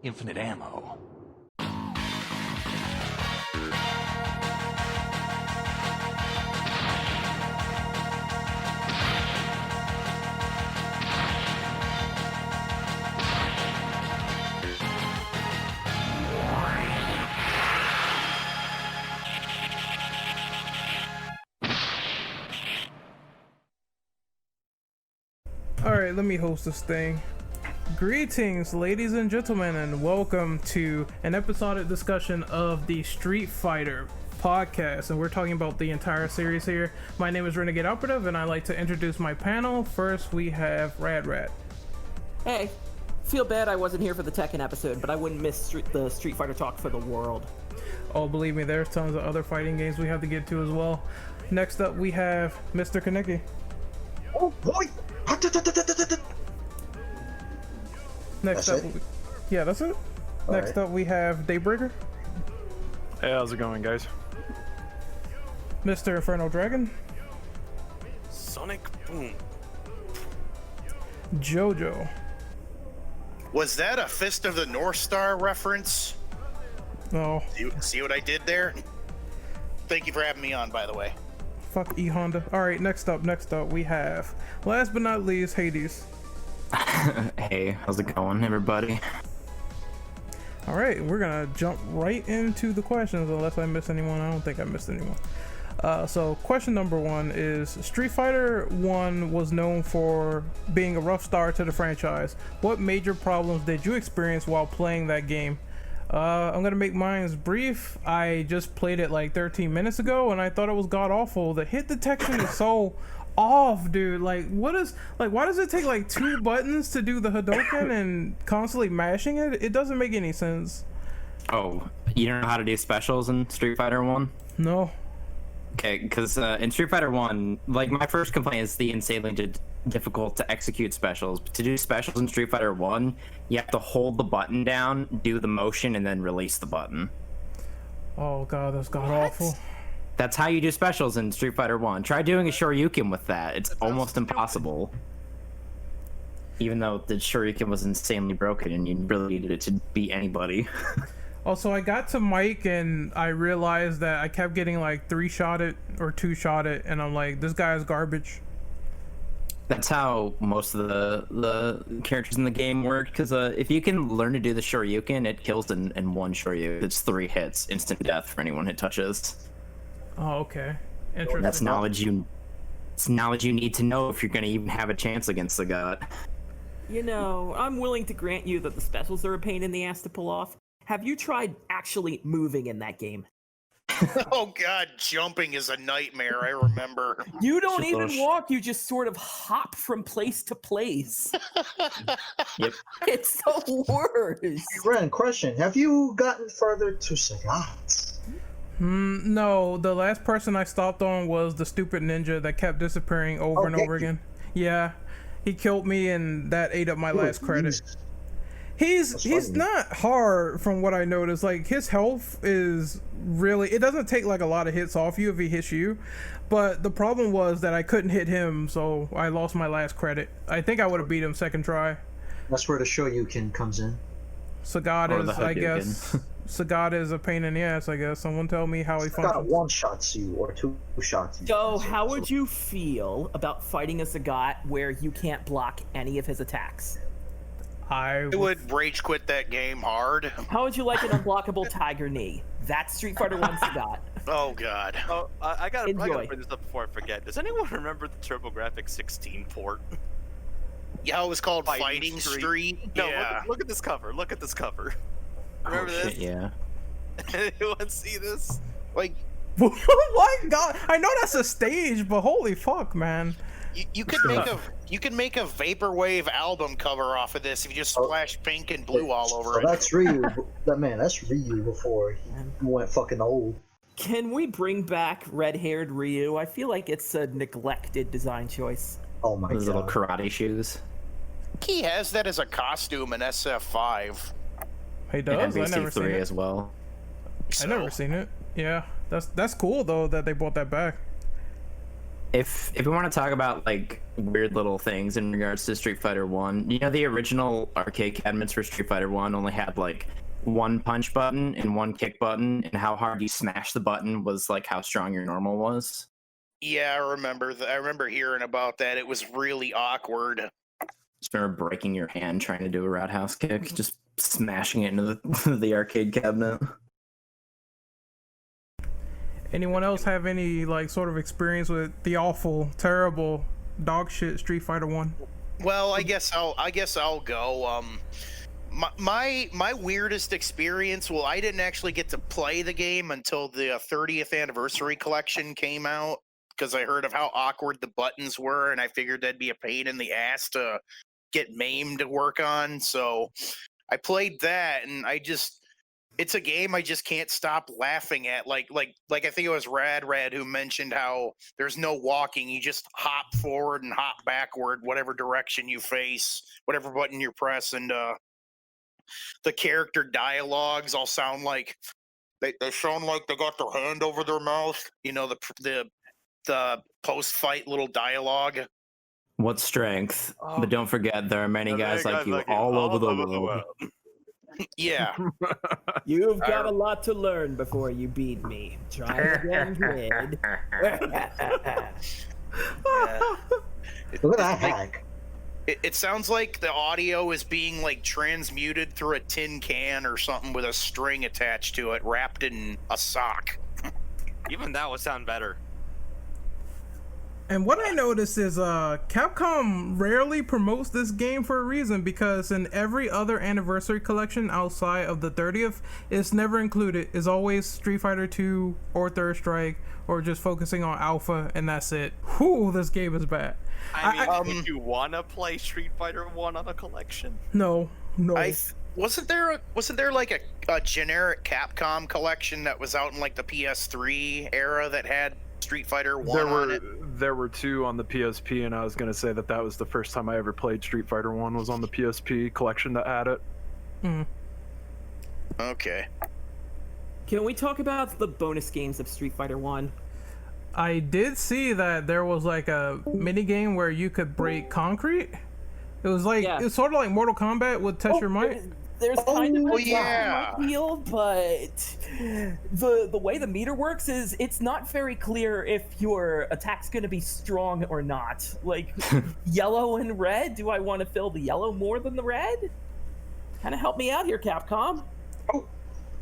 infinite ammo. Alright, let me host this thing. Greetings, ladies and gentlemen, and welcome to an episodic discussion of the Street Fighter podcast. And we're talking about the entire series here. My name is Renegade Operative, and I'd like to introduce my panel. First, we have Rat. Hey, feel bad I wasn't here for the Tekken episode, but I wouldn't miss the Street Fighter talk for the world. Oh, believe me, there's tons of other fighting games we have to get to as well. Next up, we have Mr. Kaneki. Oh boy! Next up, yeah, that's it. Next up, we have Daybreaker. Hey, how's it going, guys? Mr. Inferno Dragon. Sonic Boom. Jojo. Was that a Fist of the North Star reference? No. See what I did there? Thank you for having me on, by the way. Fuck E Honda. Alright, next up, we have, last but not least, Hades. Hey, how's it going, everybody? Alright, we're gonna jump right into the questions, unless I missed anyone. I don't think I missed anyone. So question number one is, Street Fighter 1 was known for being a rough start to the franchise. What major problems did you experience while playing that game? I'm gonna make mine brief. I just played it like 13 minutes ago and I thought it was god awful. The hit detection is so off, dude. Like, why does it take like 2 buttons to do the Hadouken and constantly mashing it? It doesn't make any sense. Oh, you don't know how to do specials in Street Fighter 1? No. Okay, because in Street Fighter 1, like, my first complaint is the insanely difficult to execute specials. But to do specials in Street Fighter 1, you have to hold the button down, do the motion, and then release the button. Oh god, that's god awful. That's how you do specials in Street Fighter 1. Try doing a Shoryuken with that. It's almost impossible. Even though the Shoryuken was insanely broken and you really needed it to beat anybody. Also, I got to Mike and I realized that I kept getting like 3-shotted or 2-shotted, and I'm like, this guy is garbage. That's how most of the characters in the game work, because if you can learn to do the Shoryuken, it kills in 1 Shoryuken. It's 3 hits, instant death for anyone it touches. Oh, okay. Interesting. That's knowledge you need to know if you're going to even have a chance against the god. You know, I'm willing to grant you that the specials are a pain in the ass to pull off. Have you tried actually moving in that game? Oh god, jumping is a nightmare, I remember. You don't even walk, you just sort of hop from place to place. Yep. It's the worst. Hey, Ren, question. Have you gotten further to Sagat? No, the last person I stopped on was the stupid ninja that kept disappearing over and over again. Yeah, he killed me and that ate up my last credit. He's not hard from what I noticed. Like, his health is really, it doesn't take like a lot of hits off you if he hits you, but the problem was that I couldn't hit him, so I lost my last credit. I think I would have beat him second try. That's where the Shoryuken comes in. Sagat is, I guess, Sagat is a pain in the ass, I guess. Someone tell me how he functions. Sagat 1-shots you or 2-shots you. So, how would you feel about fighting a Sagat where you can't block any of his attacks? I would rage quit that game hard. How would you like an unblockable Tiger Knee? That's Street Fighter 1 Sagat. Oh god. Oh, I gotta bring this up before I forget. Does anyone remember the TurboGrafx 16 port? Yeah, it was called Fighting Street. No, yeah. look at this cover. Look at this cover. Remember this? Shit, yeah. Anyone see this? Like, what? God, I know that's a stage, but holy fuck, man. You could make a vaporwave album cover off of this if you just splash pink and blue all over it. That's Ryu. That's Ryu before he went fucking old. Can we bring back red-haired Ryu? I feel like it's a neglected design choice. Oh my god. Those little karate shoes. He has that as a costume in SF5. He does? I never seen it. as well. I never seen it. Yeah, that's cool though that they brought that back. If we want to talk about like weird little things in regards to Street Fighter 1, you know the original arcade cabinets for Street Fighter 1 only had like one punch button and one kick button, and how hard you smash the button was like how strong your normal was. Yeah, I remember. I remember hearing about that. It was really awkward. Just remember breaking your hand trying to do a roundhouse kick, just smashing it into the arcade cabinet. Anyone else have any like sort of experience with the awful, terrible dog shit Street Fighter 1? Well, I guess I'll go. My weirdest experience. Well, I didn't actually get to play the game until the 30th anniversary collection came out, because I heard of how awkward the buttons were, and I figured that'd be a pain in the ass to get MAME to work on. So I played that, and it's a game I just can't stop laughing at. Like I think it was Rad who mentioned how there's no walking. You just hop forward and hop backward, whatever direction you face, whatever button you press, and the character dialogues all sound like they sound like they got their hand over their mouth. You know, the post-fight little dialogue. What strength? But don't forget, there are many guys like you all over the world. Yeah. You've got a lot to learn before you beat me. Try again, kid. Look at that hack. It sounds like the audio is being like transmuted through a tin can or something with a string attached to it, wrapped in a sock. Even that would sound better. And what I noticed is Capcom rarely promotes this game for a reason, because in every other anniversary collection outside of the 30th, it's never included. It's always Street Fighter 2 or Third Strike, or just focusing on Alpha, and that's it. Whew, this game is bad. I mean, would you want to play Street Fighter 1 on a collection? No. Wasn't there like a generic Capcom collection that was out in like the PS3 era that had Street Fighter 1 on it? There were two on the PSP, and I was going to say that was the first time I ever played Street Fighter 1 was on the PSP collection that had it. Mm. Okay. Can we talk about the bonus games of Street Fighter 1? I did see that there was like a mini game where you could break concrete. It was like It was sort of like Mortal Kombat with Test Your Might. There's kind of yeah. a deal, but the way the meter works is it's not very clear if your attack's going to be strong or not. Like yellow and red, do I want to fill the yellow more than the red? Kind of help me out here, Capcom.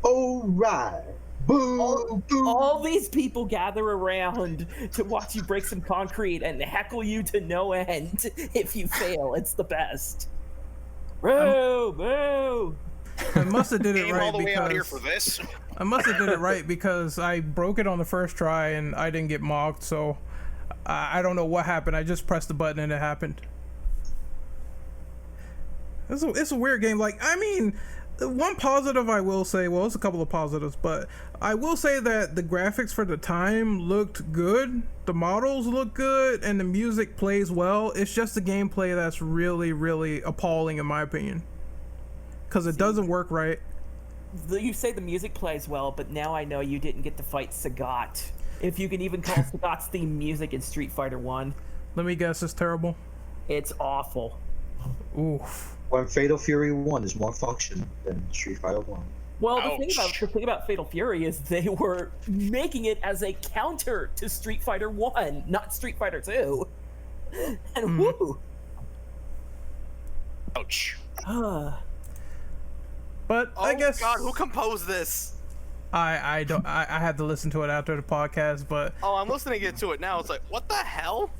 Oh, right. Boo, boo. All these people gather around to watch you break some concrete and heckle you to no end. If you fail, it's the best. Boo, boo. I must have did it Came right all the way out here because for this. I must have did it right because I broke it on the first try and I didn't get mocked. So I don't know what happened. I just pressed the button and it happened. It's a weird game. Like, I mean, one positive I will say, well, it's a couple of positives, but I will say that the graphics for the time looked good, the models look good, and the music plays well. It's just the gameplay that's really, really appalling in my opinion, because it doesn't work right. You say the music plays well, but now I know you didn't get to fight Sagat. If you can even call Sagat's theme music in Street Fighter 1. Let me guess, it's terrible. It's awful. Oof. When Fatal Fury 1 is more function than Street Fighter 1. Well, the thing about Fatal Fury is they were making it as a counter to Street Fighter 1, not Street Fighter 2. And woo! Ouch. But I guess God, who composed this? I don't. I had to listen to it after the podcast, but Oh, I'm listening to it now. It's like, what the hell?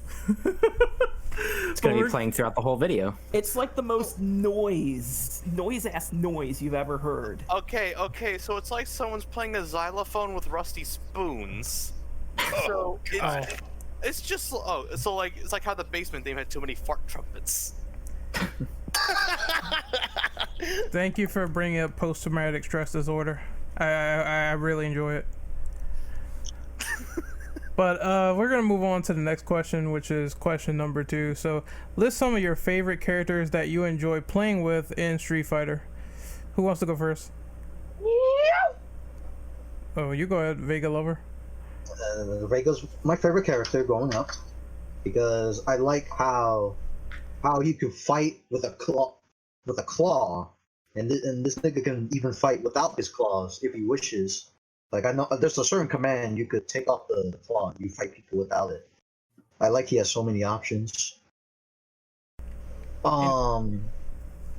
It's going to be playing throughout the whole video. It's like the most noise-ass noise you've ever heard. Okay, so it's like someone's playing a xylophone with rusty spoons. So it's just so like it's like how the basement theme had too many fart trumpets. thank you for bringing up post-traumatic stress disorder. I really enjoy it. But we're gonna move on to the next question, which is question number 2. So list some of your favorite characters that you enjoy playing with in Street Fighter. Who wants to go first? Oh, you go ahead, Vega Lover. Vega's my favorite character growing up. because I like how he can fight with a claw, and this nigga can even fight without his claws if he wishes. Like, I know there's a certain command you could take off the claw and you fight people without it. I like he has so many options. Oh,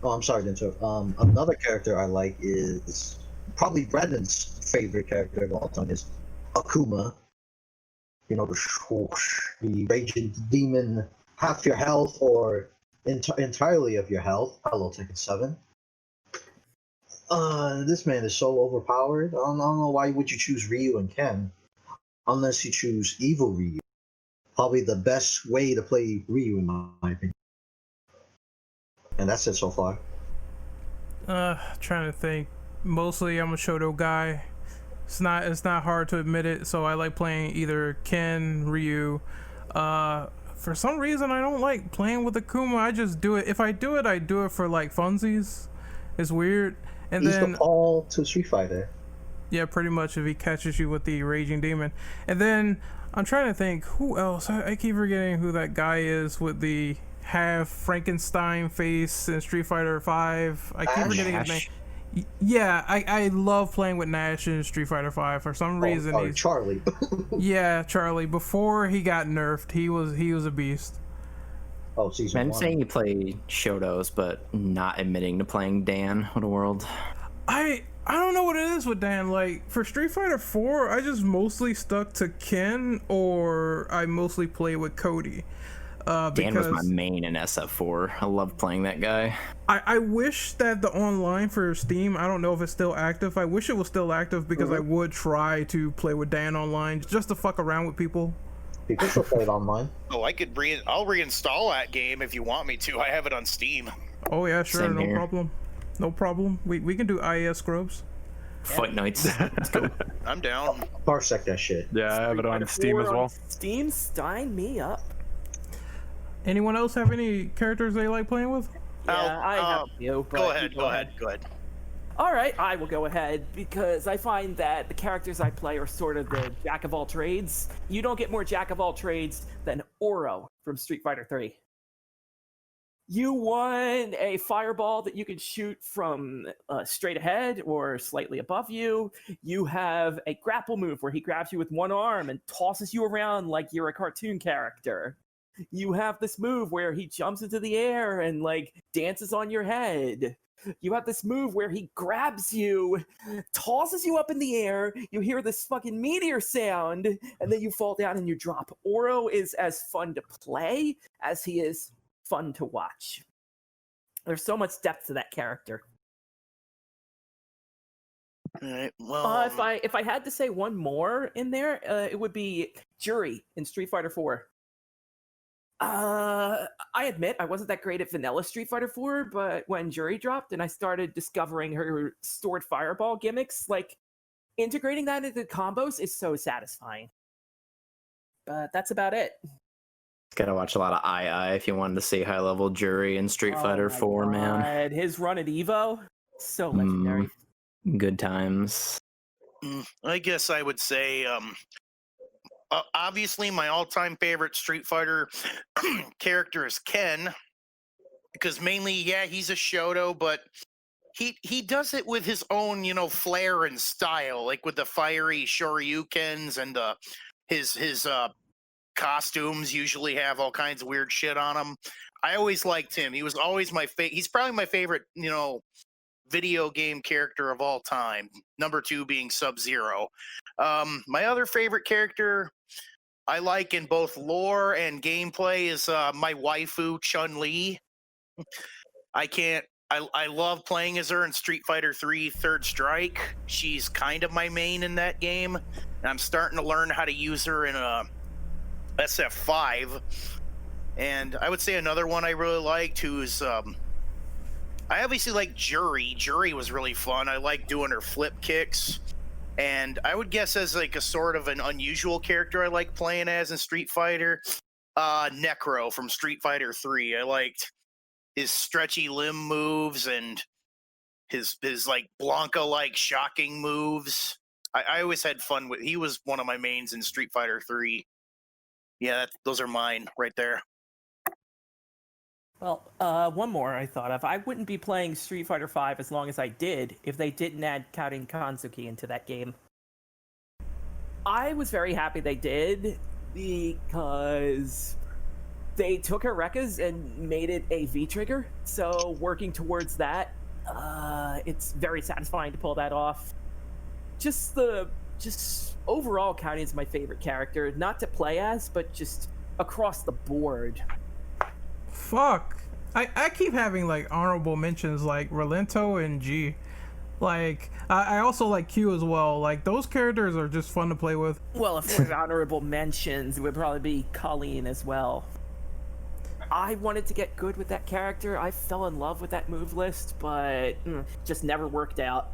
I'm sorry to interrupt. Another character I like is probably Brandon's favorite character of all time is Akuma. You know, the raging demon, half your health or entirely of your health. Hello, Tekken 7. This man is so overpowered. I don't know why would you choose Ryu and Ken, unless you choose Evil Ryu. Probably the best way to play Ryu in my opinion. And that's it so far. Trying to think. Mostly I'm a Shoto guy. It's not hard to admit it, so I like playing either Ken, Ryu. For some reason I don't like playing with Akuma. I just do it. If I do it, I do it for like funsies. It's weird. And He's then the Paul to Street Fighter. yeah, pretty much if he catches you with the Raging Demon. And then I'm trying to think who else. I keep forgetting who that guy is with the half Frankenstein face in Street Fighter 5. I keep forgetting his name. Yeah, I love playing with Nash in Street Fighter 5 for some reason. He's Charlie. Yeah, Charlie. Before he got nerfed, he was a beast. Oh, season I'm 1. saying you play Shotos, but not admitting to playing Dan. What a world. I don't know what it is with Dan. Like for Street Fighter 4, I just mostly stuck to Ken, or I mostly play with Cody. Dan was my main in SF4. I loved playing that guy. I wish that the online for Steam, I don't know if it's still active. I wish it was still active because I would try to play with Dan online just to fuck around with people. People still play it online. Oh, I'll reinstall that game if you want me to. I have it on Steam. Oh yeah, sure, Same no here. problem. No problem. We can do IAS scrubs. Fight nights. Let's go. I'm down. Parsec that shit. Yeah, I have it on Steam as well. Steam, sign me up. Anyone else have any characters they like playing with? Yeah, I have you. Go ahead. All right, I will go ahead because I find that the characters I play are sort of the jack of all trades. You don't get more jack of all trades than Oro from Street Fighter 3. You want a fireball that you can shoot from straight ahead or slightly above you. You have a grapple move where he grabs you with one arm and tosses you around like you're a cartoon character. You have this move where he jumps into the air and like dances on your head. You have this move where he grabs you, tosses you up in the air, you hear this fucking meteor sound, and then you fall down and you drop. Oro is as fun to play as he is fun to watch. There's so much depth to that character. All right. Well, If I had to say one more in there, it would be Juri in Street Fighter 4. I admit I wasn't that great at vanilla Street Fighter 4, but when Juri dropped and I started discovering her stored fireball gimmicks, like integrating that into combos is so satisfying. But that's about it. Gotta watch a lot of II if you wanted to see high level Jury in Street Fighter 4, man. His run at Evo, so legendary. Good times. I guess I would say, obviously my all-time favorite Street Fighter character is Ken, because mainly, yeah, he's a Shoto, but he does it with his own, flair and style, like with the fiery Shoryukens and his costumes usually have all kinds of weird shit on them. I always liked him. He was always he's probably my favorite, video game character of all time. Number 2 being Sub-Zero. My other favorite character I like in both lore and gameplay is my waifu, Chun-Li. I love playing as her in Street Fighter 3 Third Strike. She's kind of my main in that game. And I'm starting to learn how to use her in SF5. And I would say another one I really liked who's I obviously like Juri. Juri was really fun. I like doing her flip kicks. And I would guess as like a sort of an unusual character I like playing as in Street Fighter, Necro from Street Fighter 3. I liked his stretchy limb moves and his like Blanca-like shocking moves. I always had fun with. He was one of my mains in Street Fighter 3. Yeah, those are mine right there. Well, one more I thought of. I wouldn't be playing Street Fighter V as long as I did if they didn't add Karin Kanzuki into that game. I was very happy they did because they took her Rekkas and made it a V-trigger. So working towards that, it's very satisfying to pull that off. Just overall, Karin is my favorite character. Not to play as, but just across the board. Fuck. I keep having like honorable mentions like Relento and G. Like I also like Q as well. Like those characters are just fun to play with. Well, if we have honorable mentions, it would probably be Colleen as well. I wanted to get good with that character. I fell in love with that move list, but just never worked out.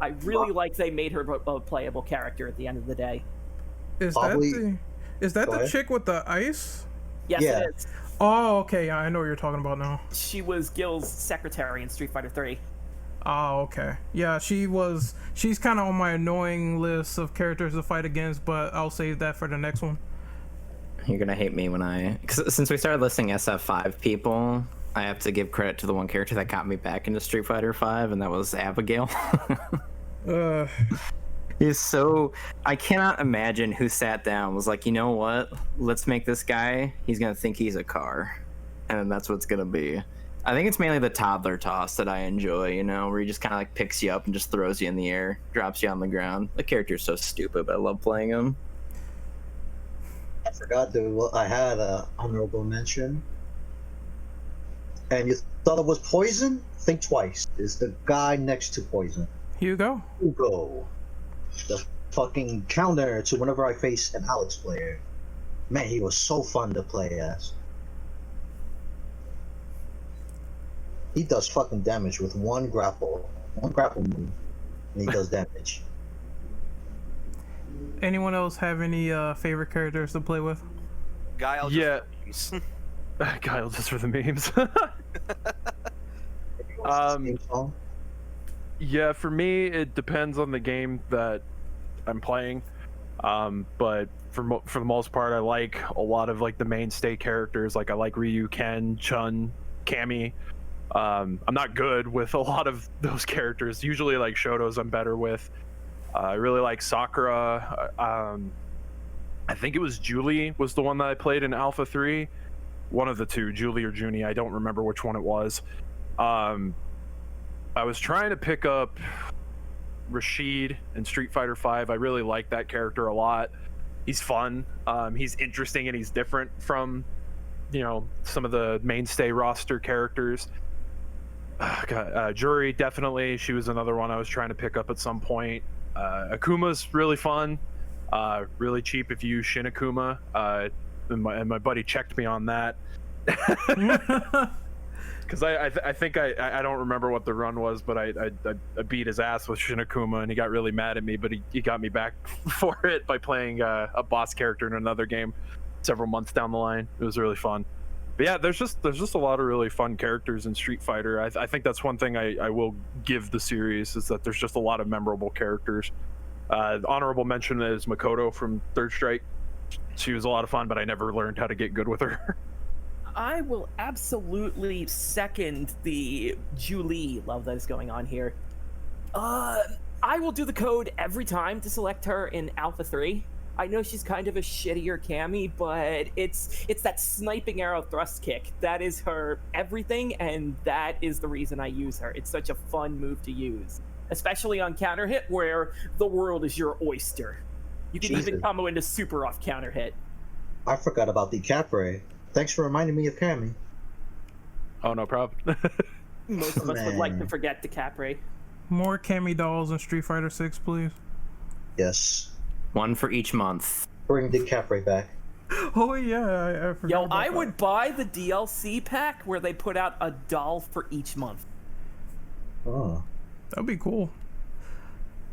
I really like they made her a playable character at the end of the day. Is Probably- that Go the ahead. chick with the ice? Yes, Yeah. it is. Oh, okay. Yeah, I know what you're talking about now. She was Gil's secretary in Street Fighter 3. Oh, okay. Yeah, she's kind of on my annoying list of characters to fight against, but I'll save that for the next one. You're gonna hate me when since we started listing SF5 people, I have to give credit to the one character that got me back into Street Fighter 5, and that was Abigail. He's so... I cannot imagine who sat down and was like, you know what? Let's make this guy, he's gonna think he's a car. And that's what's gonna be. I think it's mainly the toddler toss that I enjoy, you know, where he just kind of like picks you up and just throws you in the air, drops you on the ground. The character's so stupid, but I love playing him. I forgot I had a honorable mention. And you thought it was Poison? Think twice. It's the guy next to Poison. Hugo? Hugo. The fucking counter to whenever I face an Alex player. Man, he was so fun to play as. He does fucking damage with one grapple move, and he does damage. Anyone else have any favorite characters to play with? Guile Yeah. just for memes. Kyle, just for the memes. Theme song? Yeah, for me, it depends on the game that I'm playing. But for the most part, I like a lot of like the mainstay characters. Like I like Ryu, Ken, Chun, Cammy. I'm not good with a lot of those characters. Usually, like Shoto's, I'm better with. I really like Sakura. I think it was Julie was the one that I played in Alpha 3. One of the two, Julie or Junie. I don't remember which one it was. I was trying to pick up Rashid in Street Fighter V. I really like that character a lot. He's fun. He's interesting and he's different from, some of the mainstay roster characters. Jury, definitely. She was another one I was trying to pick up at some point. Akuma's really fun. Really cheap if you use Shin Akuma. And my buddy checked me on that. Because I think I don't remember what the run was, but I beat his ass with Shin Akuma, and he got really mad at me, but he got me back for it by playing a boss character in another game several months down the line. It was really fun. But yeah, there's just a lot of really fun characters in Street Fighter. I think that's one thing I will give the series, is that there's just a lot of memorable characters. The honorable mention is Makoto from Third Strike. She was a lot of fun, but I never learned how to get good with her. I will absolutely second the Julie love that is going on here. I will do the code every time to select her in Alpha 3. I know she's kind of a shittier Cammy, but it's that sniping arrow thrust kick. That is her everything, and that is the reason I use her. It's such a fun move to use, especially on counter hit where the world is your oyster. You can even combo into super off counter hit. I forgot about the Capre. Thanks for reminding me of Cammy. Oh, no problem. Most of us would like to forget the Capre. More Cammy dolls in Street Fighter 6, please. Yes. One for each month. Bring the Capre back. Oh yeah, I forgot. Yo, about I that. would buy the DLC pack where they put out a doll for each month. Oh. That'd be cool.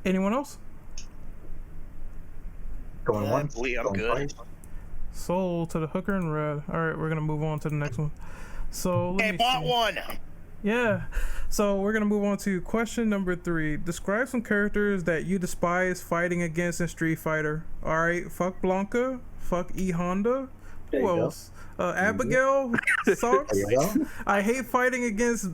Anyone else? Going once. I'm going good. twice. Soul to the hooker in red. All right, we're gonna move on to the next one. So let Hey, me bought see. one. Yeah. So we're gonna move on to question number 3. Describe some characters that you despise fighting against in Street Fighter. All right, fuck Blanca, fuck E Honda, There Who you go. else? Abigail sucks. There you go. I hate fighting against.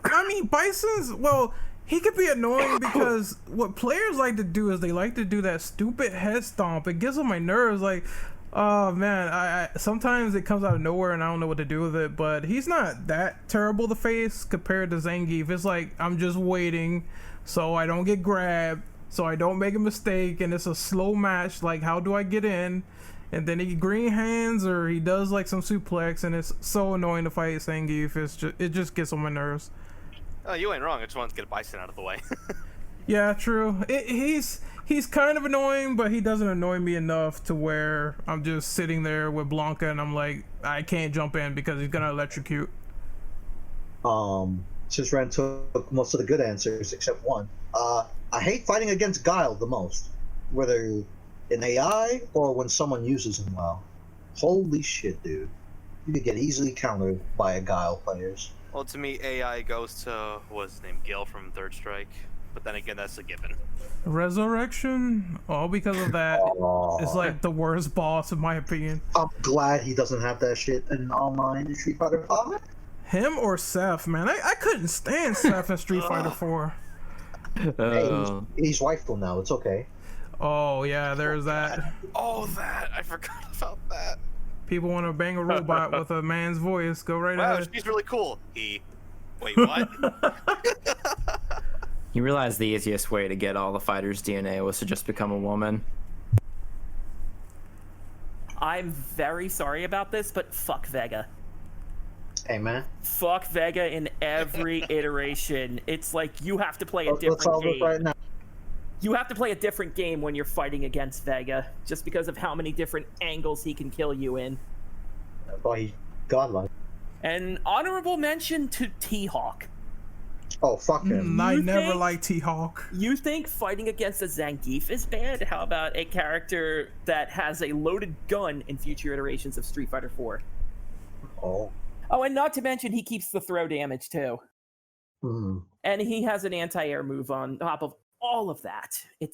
I mean, Bison's. Well, he could be annoying because what players like to do is they like to do that stupid head stomp. It gets on my nerves. Like, oh man, I sometimes it comes out of nowhere and I don't know what to do with it. But he's not that terrible to face compared to Zangief. It's like I'm just waiting so I don't get grabbed, so I don't make a mistake, and it's a slow match. Like, how do I get in? And then he green hands or he does like some suplex, and it's so annoying to fight Zangief. It just gets on my nerves. Oh, you ain't wrong. I just wanted to get a Bison out of the way. Yeah, true. He's kind of annoying, but he doesn't annoy me enough to where I'm just sitting there with Blanca and I'm like, I can't jump in because he's gonna electrocute. Since Ren took most of the good answers except one, I hate fighting against Guile the most, whether in AI or when someone uses him well. Holy shit, dude! You could get easily countered by a Guile players. Well, to me, AI goes to, what's his name, Gil from Third Strike. But then again, that's a given. Resurrection, all because of that. It's like the worst boss in my opinion. I'm glad he doesn't have that shit in online in Street Fighter 5. Him or Seth, man. I couldn't stand Seth in Street Fighter 4. Hey, he's wifeful now. It's okay. Oh yeah, there's that. Oh, that! I forgot about that. People want to bang a robot with a man's voice. Go right Wow, ahead. she's really cool. Wait, what? You realize the easiest way to get all the fighters' DNA was to just become a woman. I'm very sorry about this, but fuck Vega. Hey man, Fuck Vega in every iteration. It's like you have to play a let's different solve it game. right now. You have to play a different game when you're fighting against Vega, just because of how many different angles he can kill you in. Why he's godlike. And honorable mention to T-Hawk. Oh, fuck him. I You never think- liked T-Hawk. You think fighting against a Zangief is bad? How about a character that has a loaded gun in future iterations of Street Fighter 4? Oh. Oh, and not to mention he keeps the throw damage too. Hmm. And he has an anti-air move on top of all of that.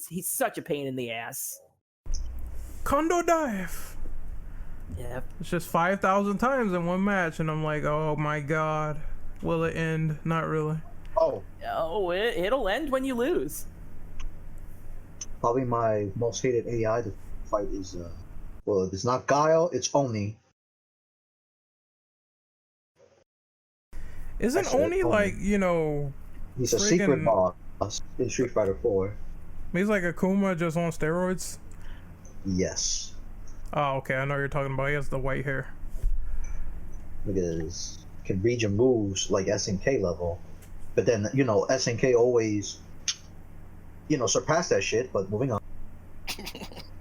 He's such a pain in the ass. Kondo dive. Yeah. It's just 5,000 times in one match, and I'm like, oh my god, will it end? Not really. Oh, Oh, it'll end when you lose. probably my most hated AI to fight is, well, if it's not Guile, it's Oni. Isn't Actually, Oni Oni. like, you know, He's a Friggin- secret boss in Street Fighter 4. he's like Akuma just on steroids? Yes. Oh, okay, I know what you're talking about. He has the white hair. Look at this. Can read your moves like SNK level. But then, SNK always, surpass that shit, but moving on.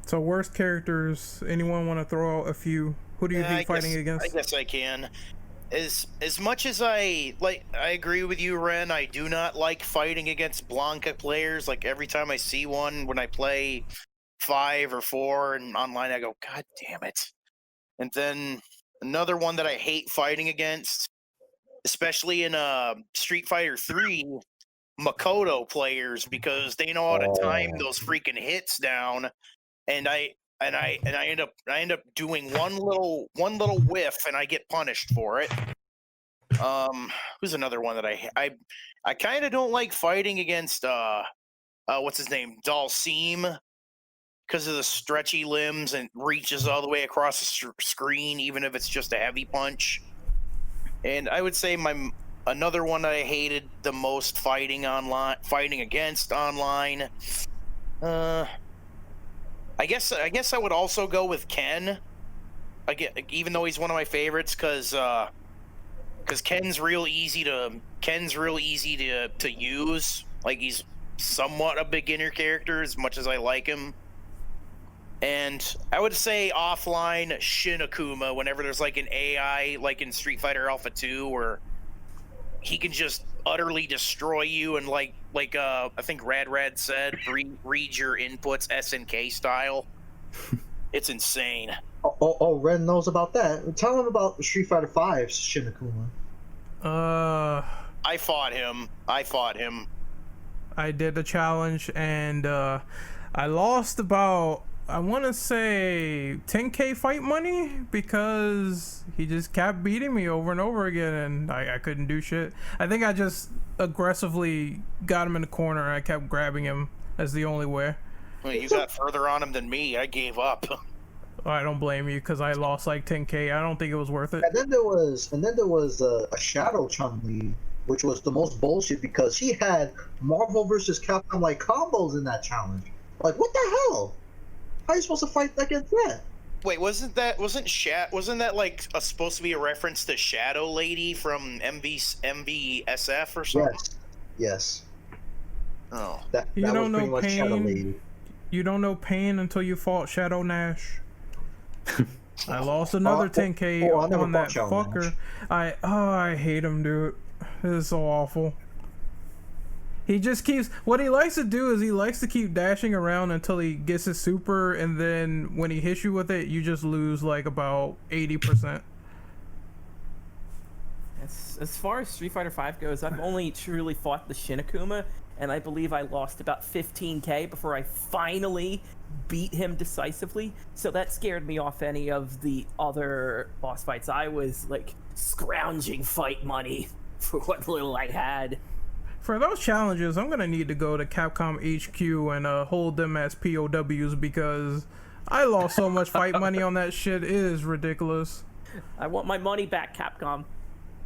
So worst characters, anyone want to throw out a few? Who do you hate fighting against? I guess I can. As much as I agree with you, Ren. I do not like fighting against Blanca players. Like every time I see one when I play 5 or 4 and online, I go, God damn it! And then another one that I hate fighting against, especially in Street Fighter 3, Makoto players, because they know how to time those freaking hits down, and I end up doing one little whiff and I get punished for it. Who's another one that I kind of don't like fighting against what's his name, Dalsim, because of the stretchy limbs and reaches all the way across the screen even if it's just a heavy punch. And I would say another one that I hated the most fighting against online. I guess I would also go with Ken. Even though he's one of my favorites, because Ken's real easy to use. Like, he's somewhat a beginner character as much as I like him. And I would say offline Shin Akuma, whenever there's like an AI like in Street Fighter Alpha 2 where he can just utterly destroy you and like I think Rad said, read your inputs SNK style. It's insane. Oh, Ren knows about that. Tell him about Street Fighter 5's Shin Akuma. I fought him. I did the challenge and I lost about I want to say 10K fight money because he just kept beating me over and over again, and I couldn't do shit. I think I just aggressively got him in the corner, and I kept grabbing him as the only way. Well, you got further on him than me. I gave up. I don't blame you because I lost like 10K. I don't think it was worth it. And then there was a Shadow Chun-Li, which was the most bullshit because he had Marvel vs. Capcom like combos in that challenge. Like, what the hell? How are you supposed to fight against that? Wait, wasn't that like supposed to be a reference to Shadow Lady from MVSF or something? Yes. Oh. That You was don't pretty know much Shadow pain. Lady. You don't know pain until you fought Shadow Nash. I lost another 10K I never on that fought Shadow fucker. Nash. I hate him, dude. This is so awful. He just keeps, what he likes to do is he likes to keep dashing around until he gets his super, and then when he hits you with it, you just lose like about 80%. As far as Street Fighter V goes, I've only truly fought the Shin Akuma, and I believe I lost about 15K before I finally beat him decisively. So that scared me off any of the other boss fights. I was like scrounging fight money for what little I had. For those challenges, I'm gonna need to go to Capcom HQ and hold them as POWs because I lost so much fight money on that shit. It is ridiculous. I want my money back, Capcom.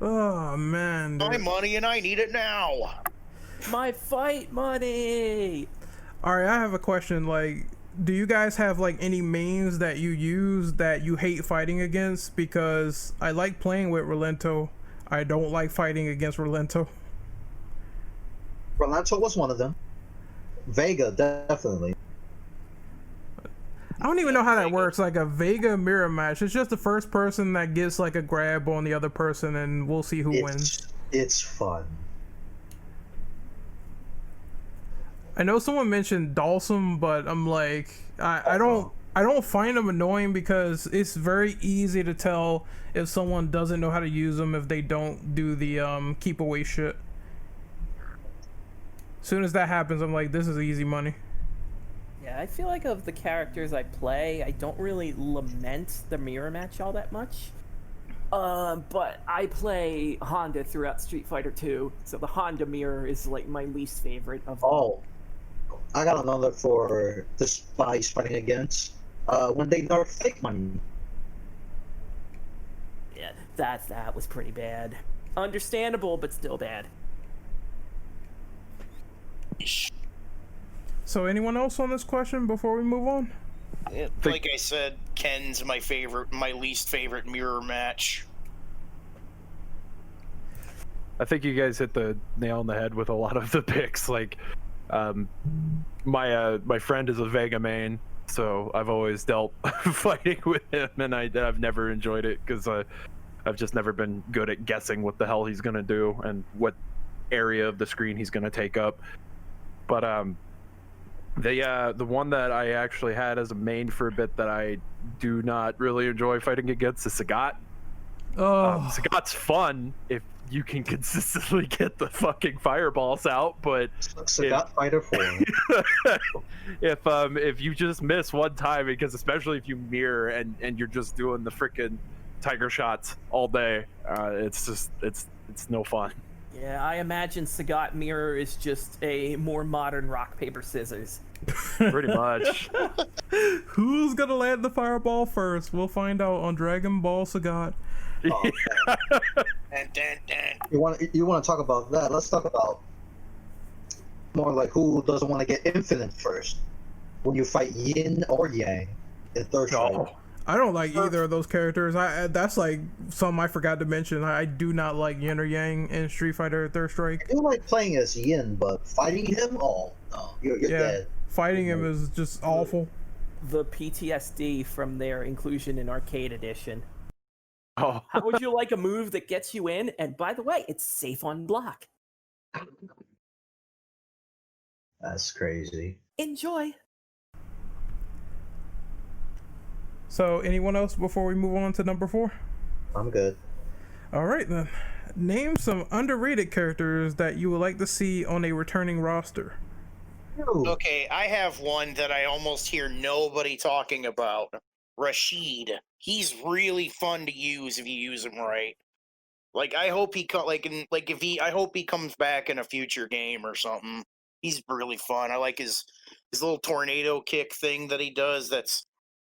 Oh man, dude. My money and I need it now. My fight money! Alright, I have a question. Like, do you guys have like any mains that you use that you hate fighting against? Because I like playing with Relento. I don't like fighting against Relento. Rolando was one of them. Vega, definitely. I don't even know how that works, like a Vega mirror match. It's just the first person that gets like a grab on the other person and we'll see who wins. It's fun. I know someone mentioned Dawson, but I'm like, I don't find them annoying because it's very easy to tell if someone doesn't know how to use them if they don't do the keep away shit. As soon as that happens, I'm like, this is easy money. Yeah, I feel like of the characters I play, I don't really lament the mirror match all that much. But I play Honda throughout Street Fighter 2, so the Honda mirror is like my least favorite of them. Oh, I got another for the spies fighting against. When they nerf fake money. Yeah, that was pretty bad. Understandable, but still bad. So anyone else on this question before we move on? Like I said, Ken's my least favorite mirror match. I think you guys hit the nail on the head with a lot of the picks. Like, my friend is a Vega main, so I've always dealt fighting with him, and I've never enjoyed it because I've just never been good at guessing what the hell he's gonna do and what area of the screen he's gonna take up. But the one that I actually had as a main for a bit that I do not really enjoy fighting against is Sagat. Oh, Sagat's fun if you can consistently get the fucking fireballs out, but Sagat Fighter 4. if you just miss one time, because especially if you mirror and you're just doing the freaking tiger shots all day, it's no fun. Yeah, I imagine Sagat Mirror is just a more modern rock, paper, scissors. Pretty much. who's gonna land the fireball first? We'll find out on Dragon Ball Sagat. Oh, you want to talk about that? Let's talk about more like who doesn't want to get infinite first when you fight Yin or Yang in Third Strike. I don't like either of those characters. That's like something I forgot to mention. I do not like Yin or Yang in Street Fighter Third Strike. I do like playing as Yin, but fighting him, oh no, you're dead. Fighting him is just awful. The PTSD from their inclusion in Arcade Edition. Oh. How would you like a move that gets you in? And by the way, it's safe on block. That's crazy. Enjoy. So, anyone else before we move on to number 4? I'm good. All right, then. Name some underrated characters that you would like to see on a returning roster. Okay, I have one that I almost hear nobody talking about. Rashid. He's really fun to use if you use him right. Like I hope he I hope he comes back in a future game or something. He's really fun. I like his little tornado kick thing that he does. That's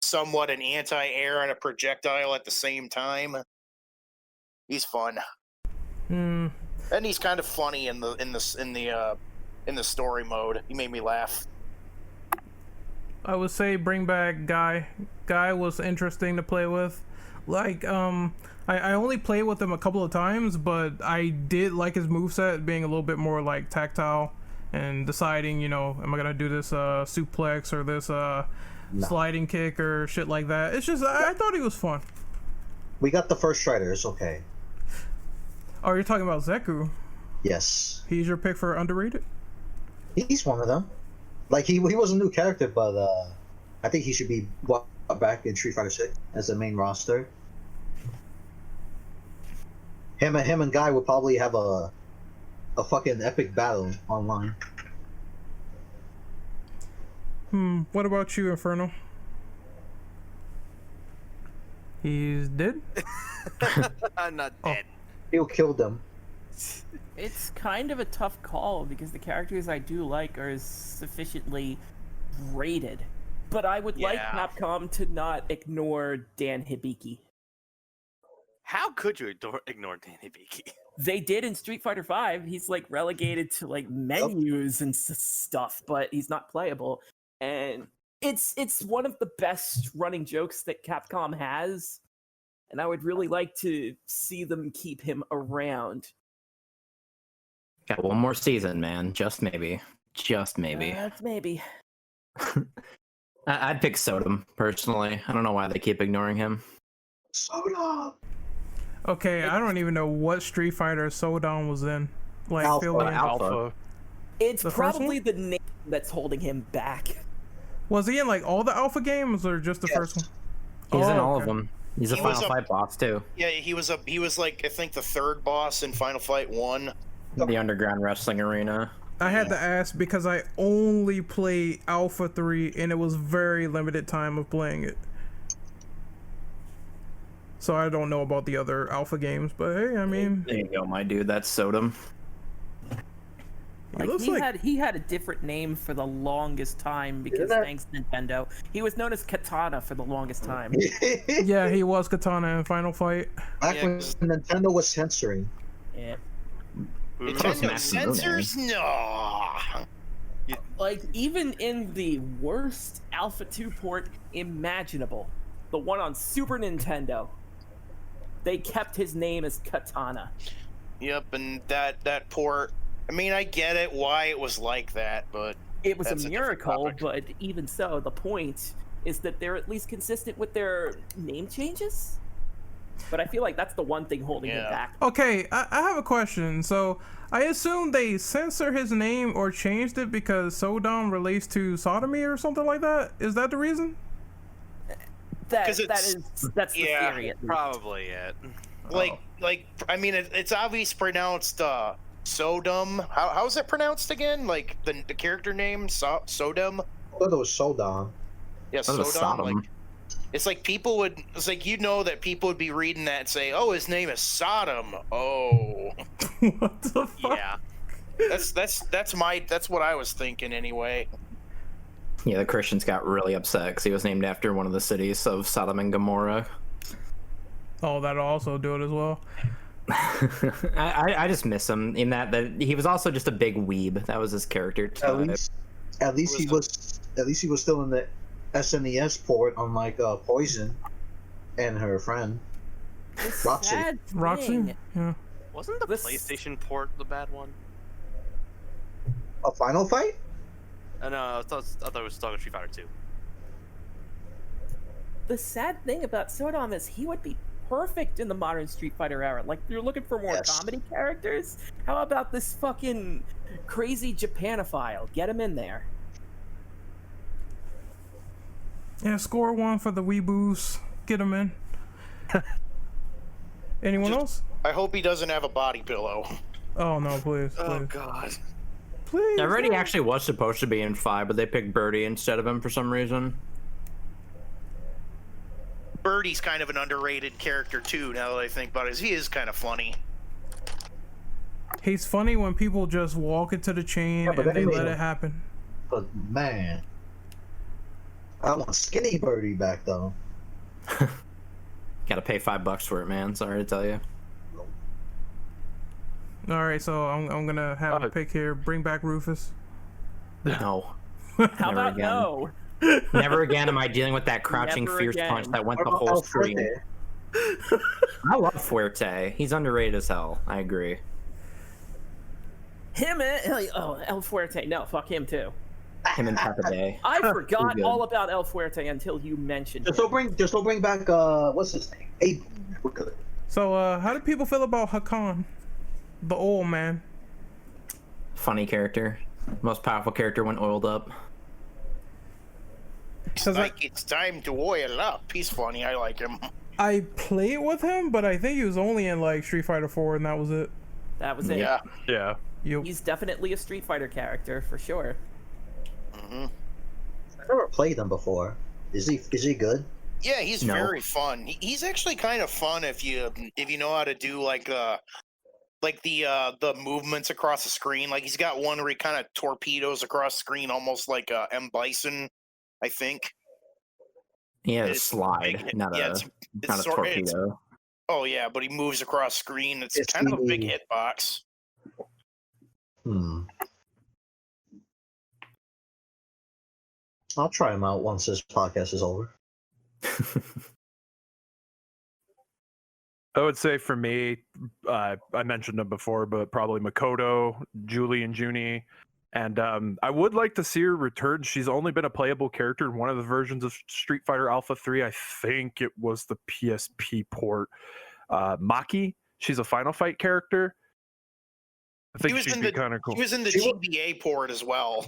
somewhat an anti-air and a projectile at the same time. He's fun. And he's kind of funny in the story mode. He made me laugh. I would say bring back Guy. Guy was interesting to play with. Like, I only played with him a couple of times, but I did like his moveset being a little bit more like tactile and deciding, you know, am I gonna do this suplex or this sliding kick or shit like that. It's just, I thought he was fun. We got the first Strider. It's okay. Oh, you're talking about Zeku? Yes. He's your pick for underrated? He's one of them. Like, he was a new character, but I think he should be brought back in Street Fighter 6 as the main roster. Him and Guy will probably have a fucking epic battle online. What about you, Inferno? He's dead? I'm not dead. He'll kill them. It's kind of a tough call because the characters I do like are sufficiently rated. But I would like Capcom to not ignore Dan Hibiki. How could you ignore Dan Hibiki? They did in Street Fighter V. He's like relegated to like menus and stuff, but he's not playable. And it's one of the best running jokes that Capcom has. And I would really like to see them keep him around. Got one more season, man. Just maybe. Just maybe. That's maybe. I'd pick Sodom, personally. I don't know why they keep ignoring him. Sodom! Okay, I don't even know what Street Fighter Sodom was in. Like, Alpha. fill me in. Alpha. It's The first probably one? the name that's holding him back. Was he in like all the Alpha games or just the first one? He's in Oh, all okay. of them. He's a He was Final Fight boss, too. Yeah, he was like I think the third boss in Final Fight 1. The underground wrestling arena. I had to ask because I only played Alpha 3 and it was very limited time of playing it. So I don't know about the other Alpha games, but hey, I mean, There you go, my dude. That's Sodom. it looks like He had a different name for the longest time because thanks Nintendo. He was known as Katana for the longest time. yeah, he was Katana in Final Fight. Back Yeah, when 'cause- Nintendo was censoring. Yeah. Nintendo Maximum censors? No. Like even in the worst Alpha 2 port imaginable, the one on Super Nintendo, they kept his name as Katana. Yep, and that port. I mean, I get it why it was like that, but It was That's a a different miracle, topic. but even so, the point is that they're at least consistent with their name changes. But I feel like that's the one thing holding him Yeah. back. Okay, I have a question. So I assume they censor his name or changed it because Sodom relates to sodomy or something like that. Is that the reason? 'Cause That's the yeah, theory. At least. Probably it. like I mean, it's obviously pronounced Sodom. How's it pronounced again? Like the character name Sodom. I thought it was Sodom. Yeah, That was Sodom. Sodom. Like it's like people would. It's like you know that people would be reading that and say, "Oh, his name is Sodom." Oh, What the fuck? Yeah. that's what I was thinking anyway. Yeah, the Christians got really upset because he was named after one of the cities of Sodom and Gomorrah. Oh, that'll also do it as well. I just miss him in that he was also just a big weeb. That was his character type. At least he was still in the SNES port, unlike Poison and her friend. The Roxy. sad Roxy? thing- Yeah. Wasn't the This- PlayStation port the bad one? A Final Fight? No, I thought it was talking Street Fighter 2. The sad thing about Sodom is he would be perfect in the modern Street Fighter era. Like, you're looking for more Yes. comedy characters? How about this fucking crazy Japanophile? Get him in there. Yeah, score one for the Weeboos. Get him in. Anyone else? I hope he doesn't have a body pillow. Oh no, please, Oh please. god. Please. Already no. actually was supposed to be in 5, but they picked Birdie instead of him for some reason. Birdie's kind of an underrated character too. Now that I think about it, he is kind of funny. He's funny when people just walk into the chain Yeah, but and they anyway, let it happen. But man, I want Skinny Birdie back though. Gotta pay $5 for it, man. Sorry to tell you. All right, so I'm gonna have a pick here. Bring back Rufus. No. How Never about again. no? Never again am I dealing with that crouching Never fierce again. punch that went the What about whole El screen. Fuerte? I love Fuerte. He's underrated as hell. I agree. Him and El Fuerte. No, fuck him too. Him and Peppa Day. I forgot good. all about El Fuerte until you mentioned Just it. don't bring back what's his name? Abe. We're good. So, how do people feel about Hakan, the old man? Funny character. Most powerful character when oiled up. It's time to oil up. He's funny. I like him. I played with him, but I think he was only in like Street Fighter 4, and that was it. That was it. Yeah. Yeah. Yep. He's definitely a Street Fighter character for sure. I've never played him before. Is he good? Yeah, he's No. very fun. He's actually kind of fun if you know how to do like the movements across the screen. Like he's got one where he kind of torpedoes across the screen, almost like M. Bison, I think. Yeah, a It's slide, big- not yeah, a it's not a sort- it's- torpedo. Oh yeah, but he moves across screen. It's It's kind of a big the- hitbox. I'll try him out once this podcast is over. I would say for me, I mentioned them before, but probably Makoto, Julie, and Junie. And I would like to see her return. She's only been a playable character in one of the versions of Street Fighter Alpha 3. I think it was the PSP port. Maki, she's a Final Fight character. I think she'd be kind of cool. He was in the She wa- GBA port as well.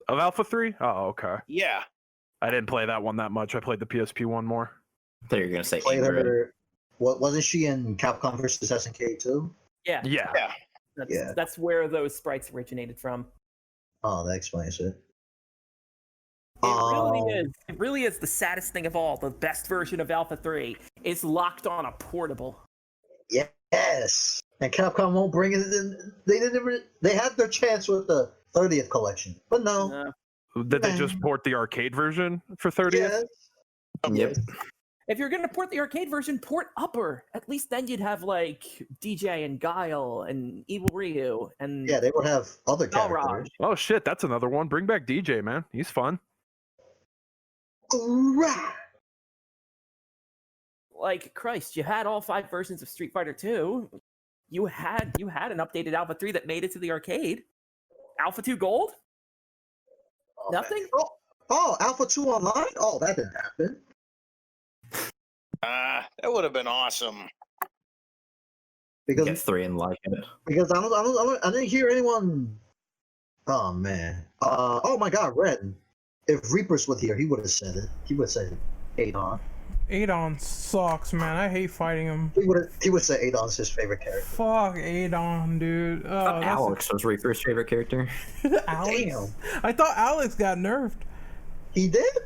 Of Alpha 3? Oh, okay. Yeah. I didn't play that one that much. I played the PSP one more. I thought you were gonna say Played Ingrid. her. What wasn't she in Capcom vs SNK too? Yeah. Yeah. Yeah. That's where those sprites originated from. Oh, that explains it. It really is the saddest thing of all. The best version of Alpha 3 is locked on a portable. Yes, and Capcom won't bring it in. They didn't. They had their chance with the 30th collection, but no. Did they just port the arcade version for 30th? Yes. Yep. If you're gonna port the arcade version, port Upper. At least then you'd have like DJ and Guile and Evil Ryu and Yeah, they would have other Balrog. characters. Oh shit, that's another one. Bring back DJ, man. He's fun. Right. Like Christ, you had all 5 versions of Street Fighter 2. You had an updated Alpha 3 that made it to the arcade. Alpha 2 Gold? Nothing? Oh, Alpha 2 Online? Oh, that didn't happen. That would have been awesome. Because Get 3 and like it. because I didn't hear anyone. Oh man. Oh my God, Ren. If Reapers was here, he would have said it. He would say Adon. Adon sucks, man. I hate fighting him. He would say Adon's his favorite character. Fuck Adon, dude. Oh, that's Alex was Reaper's favorite character. Alex. Damn. I thought Alex got nerfed. He did?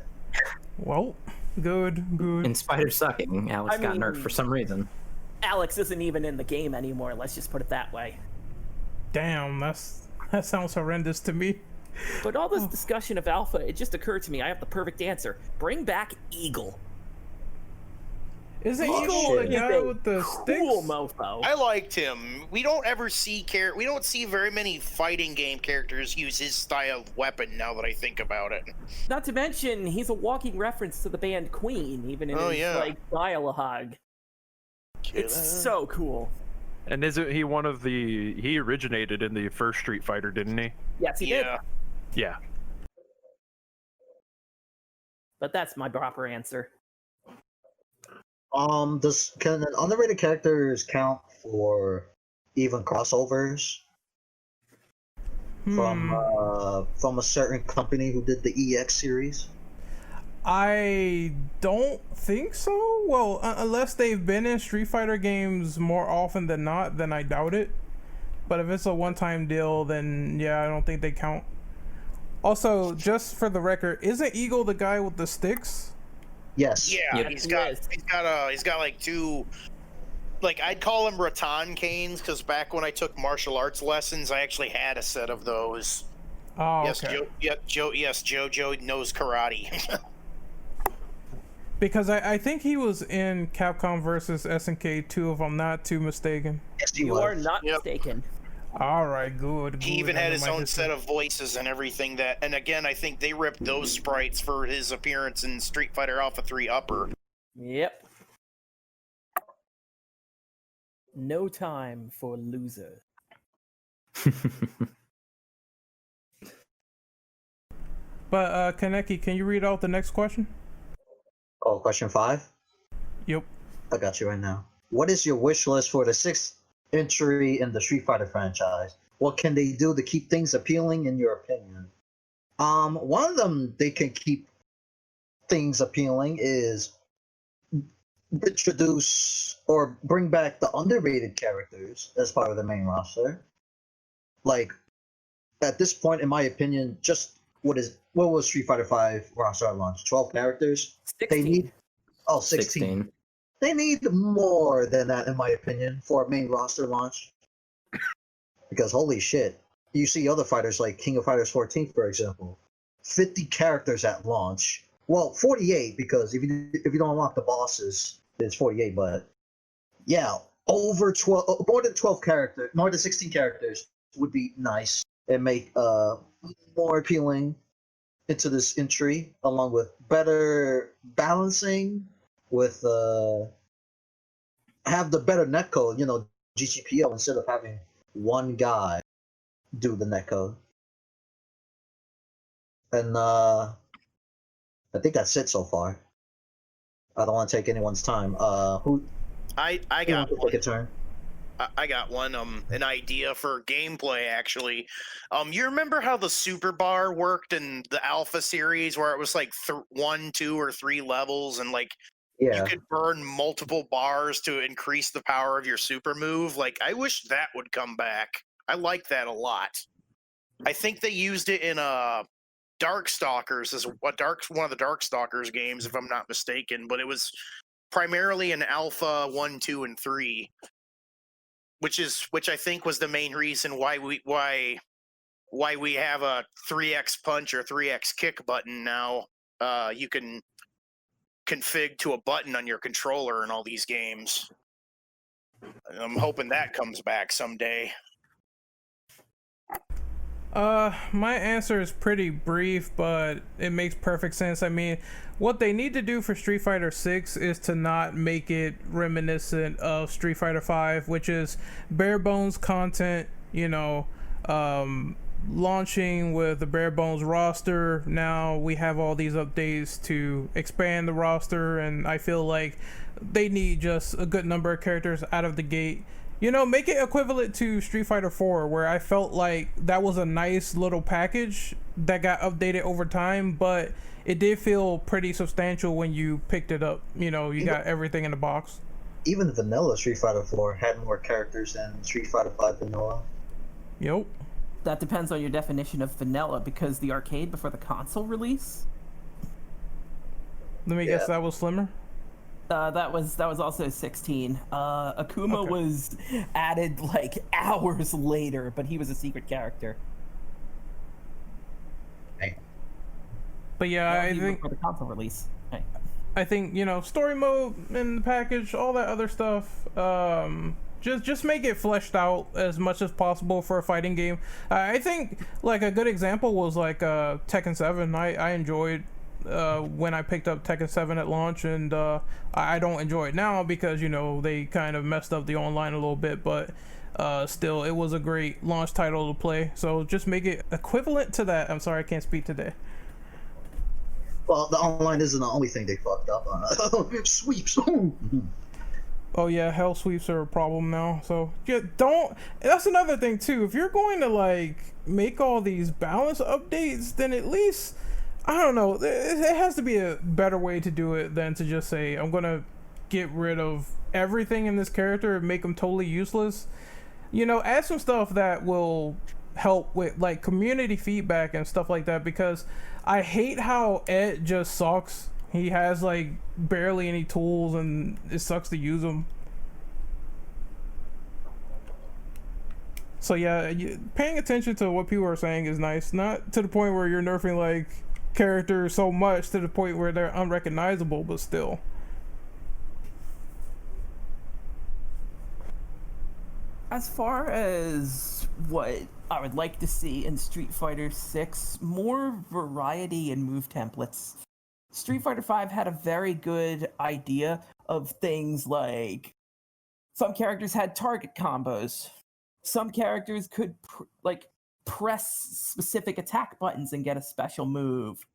Well, good. In spite of sucking, Alex got nerfed for some reason. Alex isn't even in the game anymore, let's just put it that way. Damn, that sounds horrendous to me. But all this discussion of Alpha, it just occurred to me, I have the perfect answer. Bring back Eagle. Isn't Oh, Eagle shit. the guy with the Cool sticks? mofo. I liked him. We don't ever see we don't see very many fighting game characters use his style of weapon. Now that I think about it, Not to mention, he's a walking reference to the band Queen, even in Oh, his, yeah. like, dialogue. It's so cool. And isn't he one of he originated in the first Street Fighter, didn't he? Yes, he did. yeah. Yeah. But that's my proper answer. Can underrated characters count for even crossovers from a certain company who did the EX series? I don't think so. Well, unless they've been in Street Fighter games more often than not, then I doubt it. But if it's a one-time deal, then yeah, I don't think they count. Also, just for the record, isn't Eagle the guy with the sticks? Yes. Yeah, Yep. he's got like two, like I'd call them rattan canes because back when I took martial arts lessons, I actually had a set of those. Oh, Yes, okay. Jojo knows karate. Because I think he was in Capcom versus SNK 2, if I'm not too mistaken. Yes, he You was. are not Yep. mistaken. All right, good. He even had his own set of voices and everything. And again, I think they ripped those sprites for his appearance in Street Fighter Alpha 3 Upper. Yep. No time for loser. But Kaneki, can you read out the next question? Oh, question 5? Yep. I got you right now. What is your wish list for the 6th entry in the Street Fighter franchise? What can they do to keep things appealing in your opinion? One of them they can keep things appealing is introduce or bring back the underrated characters as part of the main roster. Like, at this point, in my opinion, just what was Street Fighter 5 roster at launch? 12 characters? 16. They need 16. They need more than that, in my opinion, for a main roster launch. Because holy shit, you see other fighters like King of Fighters 14, for example, 50 characters at launch. Well, 48 because if you don't unlock the bosses, it's 48. But yeah, over 12, more than 12 characters, more than 16 characters would be nice and make more appealing into this entry, along with better balancing with have the better netcode, GGPO, instead of having one guy do the netcode. And I think that's it so far. I don't want to take anyone's time. Who? I who got wants to one. take a turn. I got one. An idea for gameplay actually. You remember how the super bar worked in the Alpha series, where it was like 1, 2, or 3 levels, and like you Yeah. could burn multiple bars to increase the power of your super move? Like, I wish that would come back. I like that a lot. I think they used it in Darkstalkers as one of the Darkstalkers games, if I'm not mistaken, but it was primarily in Alpha 1, 2, and 3, which I think was the main reason why we have a 3x punch or 3x kick button now. You can config to a button on your controller in all these games. I'm hoping that comes back someday. My answer is pretty brief, but it makes perfect sense. I mean, what they need to do for Street Fighter 6 is to not make it reminiscent of Street Fighter 5, which is bare bones content, launching with the bare bones roster. Now we have all these updates to expand the roster, and I feel like they need just a good number of characters out of the gate. Make it equivalent to Street Fighter 4, where I felt like that was a nice little package that got updated over time, but it did feel pretty substantial when you picked it up. You got everything in the box. Even vanilla Street Fighter 4 had more characters than Street Fighter 5 vanilla. Yep. That depends on your definition of vanilla, because the arcade before the console release, Let me guess, that was slimmer. that was also 16. Akuma Okay. was added like hours later, but he was a secret character. But yeah, That was I even think before the console release. Hey. I think story mode in the package, all that other stuff. Just make it fleshed out as much as possible for a fighting game. I think like a good example was like Tekken 7. I enjoyed when I picked up Tekken 7 at launch, and I don't enjoy it now because they kind of messed up the online a little bit, but still it was a great launch title to play. So just make it equivalent to that. I'm sorry, I can't speak today. Well, the online isn't the only thing they fucked up on. Sweeps. Oh yeah, hell sweeps are a problem now. So yeah, that's another thing too. If you're going to like make all these balance updates, then at least, I don't know, it has to be a better way to do it than to just say, I'm gonna get rid of everything in this character and make them totally useless. add some stuff that will help with like community feedback and stuff like that, because I hate how Ed just sucks. He has like barely any tools and it sucks to use them. So yeah, paying attention to what people are saying is nice. Not to the point where you're nerfing like characters so much to the point where they're unrecognizable, but still. As far as what I would like to see in Street Fighter 6, more variety in move templates. Street Fighter 5 had a very good idea of things like some characters had target combos. Some characters could press specific attack buttons and get a special move.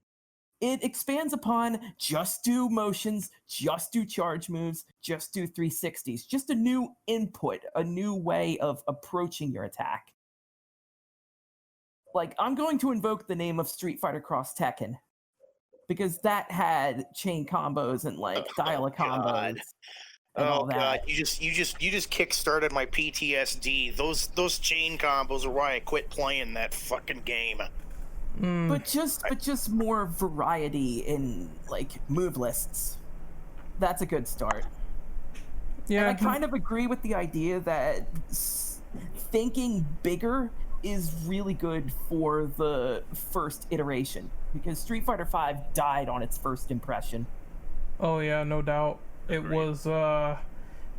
It expands upon just do motions, just do charge moves, just do 360s. Just a new input, a new way of approaching your attack. Like, I'm going to invoke the name of Street Fighter Cross Tekken, because that had chain combos and dial-a combos. Oh god, you just kick-started my PTSD. Those chain combos are why I quit playing that fucking game. But just more variety in move lists. That's a good start. Yeah, and I kind of agree with the idea that thinking bigger is really good for the first iteration, because Street Fighter V died on its first impression. Oh yeah, no doubt. It was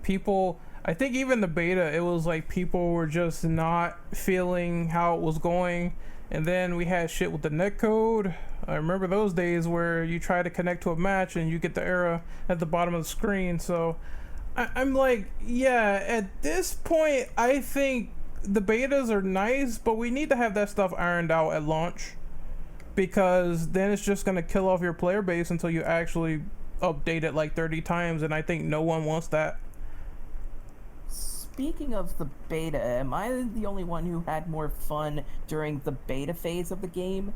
people, I think even the beta, it was like people were just not feeling how it was going. And then we had shit with the netcode. I remember those days where you try to connect to a match and you get the error at the bottom of the screen. So I'm like, yeah, at this point, I think the betas are nice, but we need to have that stuff ironed out at launch, because then it's just going to kill off your player base until you actually update it like 30 times, and I think no one wants that. Speaking of the beta, am I the only one who had more fun during the beta phase of the game,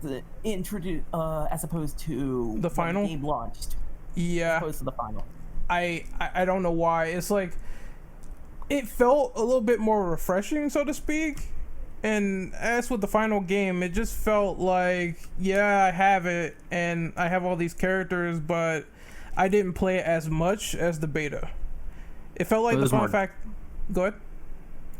as opposed to the final? When the game launched? Yeah. As opposed to the final. I don't know why. It's like it felt a little bit more refreshing, so to speak. And as with the final game, it just felt like, yeah, I have it, and I have all these characters, but I didn't play it as much as the beta. It felt like the fun fact. Go ahead.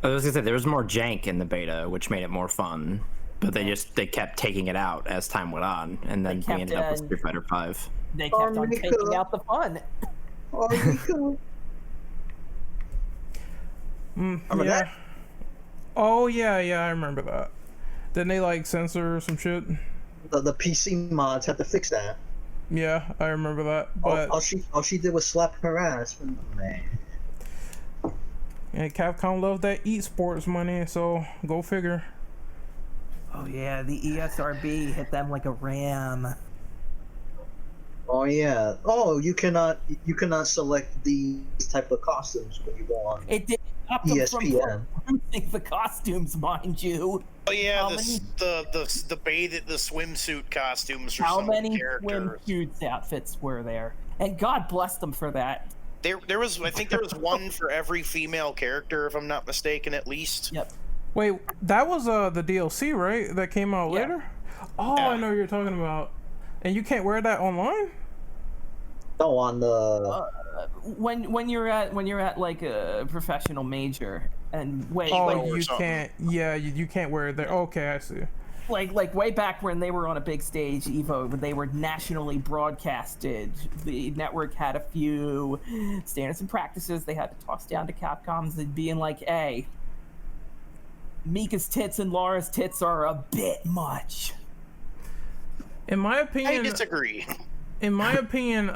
I was gonna say there was more jank in the beta, which made it more fun. But they kept taking it out as time went on, and then we ended up with Street Fighter V. They kept on taking out the fun. Remember Yeah. that? Oh yeah, I remember that. Didn't they censor some shit? The PC mods had to fix that. Yeah, I remember that. But All she did was slap her ass. Man. and Capcom loved that esports money, so go figure. Oh yeah, the ESRB hit them like a ram. Oh yeah. Oh, you cannot select these type of costumes when you go on It did stop them ESPN. from producing the costumes, mind you. Oh yeah, How the swimsuit costumes for How some many characters. swimsuits outfits were there? And God bless them for that. I think there was one for every female character, if I'm not mistaken, at least. Yep. Wait, that was the DLC, right? That came out later? Oh, I know what you're talking about. And you can't wear that online? No, on the When you're at like a professional major and you something. can't. Yeah, you can't wear it there. Okay, I see. like way back when they were on a big stage, Evo, when they were nationally broadcasted, the network had a few standards and practices they had to toss down to Capcom's and being like, hey, Mika's tits and Laura's tits are a bit much. In my opinion, I disagree. In my opinion,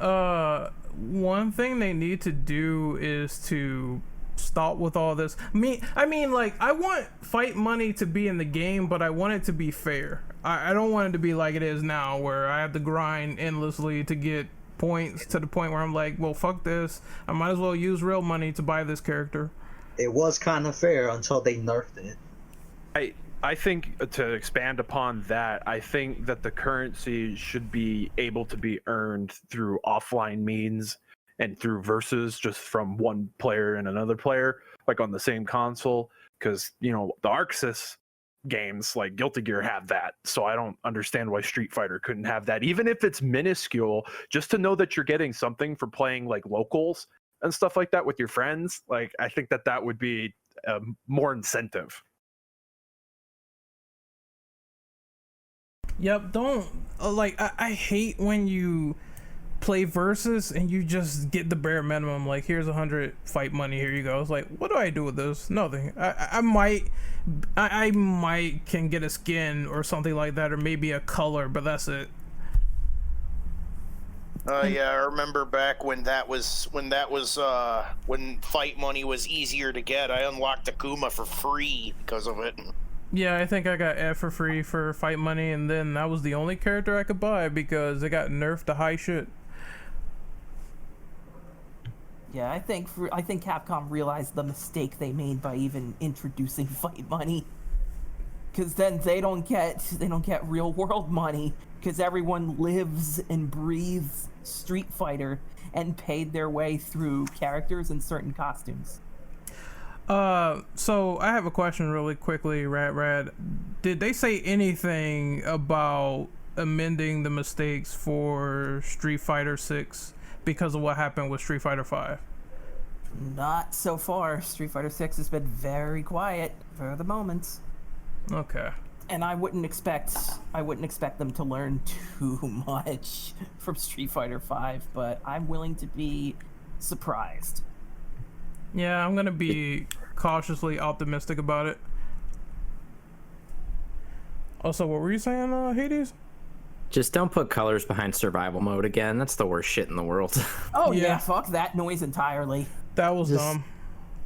one thing they need to do is to stop with all this. I mean, I want fight money to be in the game, but I want it to be fair. I don't want it to be like it is now, where I have to grind endlessly to get points to the point where I'm like, well, fuck this. I might as well use real money to buy this character. It was kind of fair until they nerfed it. I think to expand upon that, I think that the currency should be able to be earned through offline means and through versus just from one player and another player. like on the same console, because the ArcSys games like Guilty Gear have that. So I don't understand why Street Fighter couldn't have that, even if it's minuscule, just to know that you're getting something for playing like locals and stuff like that with your friends. Like, I think that would be more incentive. Yep, don't I hate when you play versus and you just get the bare minimum, like here's 100 fight money, here you go. It's like, what do I do with this? Nothing. I might can get a skin or something like that, or maybe a color, but that's it. Yeah, I remember back when when fight money was easier to get. I unlocked Akuma for free because of it. Yeah, I think I got Ed for free for fight money, and then that was the only character I could buy because it got nerfed to high shit. Yeah, I think Capcom realized the mistake they made by even introducing fight money, because then they don't get real world money, because everyone lives and breathes Street Fighter and paid their way through characters and certain costumes. So I have a question really quickly, Rad. Did they say anything about amending the mistakes for Street Fighter 6 because of what happened with Street Fighter 5? Not so far. Street Fighter 6 has been very quiet for the moment. Okay. And I wouldn't expect them to learn too much from Street Fighter 5, but I'm willing to be surprised. Yeah, I'm gonna be cautiously optimistic about it. Also, what were you saying, Hades? Just don't put colors behind survival mode again. That's the worst shit in the world. Oh Yeah. yeah, fuck that noise entirely. That was dumb.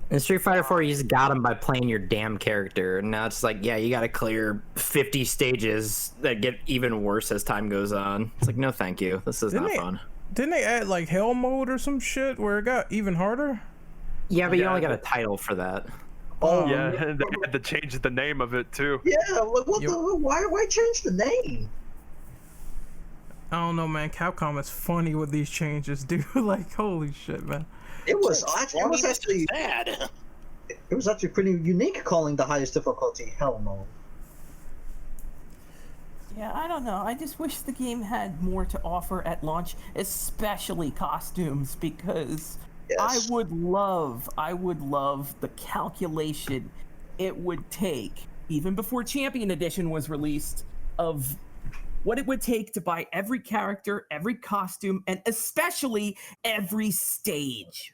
In Street Fighter 4, you just got them by playing your damn character. And now it's like, yeah, you got to clear 50 stages that get even worse as time goes on. It's like, no, thank you. This is not fun. Didn't they add like hell mode or some shit where it got even harder? Yeah, but you only got a title for that. Oh Yeah, and they had to change the name of it too. yeah. Why change the name? I don't know, man. Capcom is funny with these changes, dude. Like, holy shit, man. It was actually bad. it was actually pretty unique calling the highest difficulty hell mode. Yeah, I don't know. I just wish the game had more to offer at launch, especially costumes, because Yes. I would love the calculation it would take, even before Champion Edition was released, of what it would take to buy every character, every costume, and especially every stage.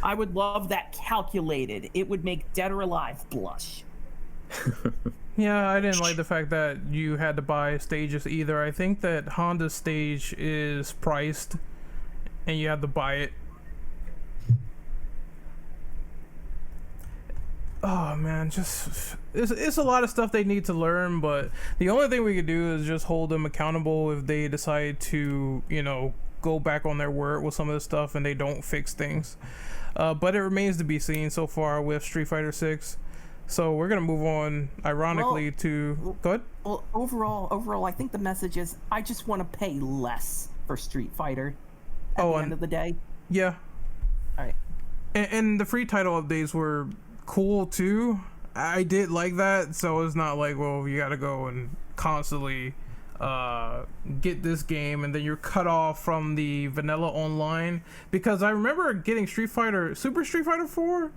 I would love that calculated. It would make Dead or Alive blush. Yeah, I didn't like the fact that you had to buy stages either. I think that Honda's stage is priced and you have to buy it. Oh man, just it's a lot of stuff they need to learn, but the only thing we could do is just hold them accountable if they decide to, go back on their word with some of this stuff and they don't fix things. But it remains to be seen so far with Street Fighter 6. So we're gonna move on, ironically, to go ahead. Well, overall, I think the message is I just want to pay less for Street Fighter at the end of the day. Yeah. All right. And the free title updates were cool too. I did like that, so it's not like, well, you gotta go and constantly get this game and then you're cut off from the vanilla online, because I remember getting Super Street Fighter 4,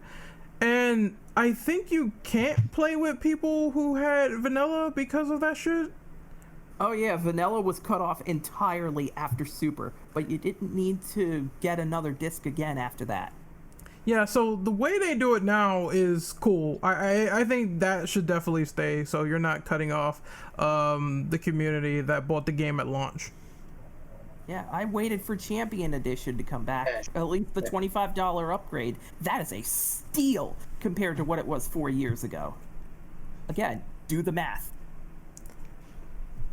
and I think you can't play with people who had vanilla because of that shit. Oh yeah, vanilla was cut off entirely after Super, but you didn't need to get another disc again after that. Yeah, so the way they do it now is cool. I think that should definitely stay, so you're not cutting off the community that bought the game at launch. Yeah, I waited for Champion Edition to come back. At least the $25 upgrade. That is a steal compared to what it was 4 years ago. Again, do the math.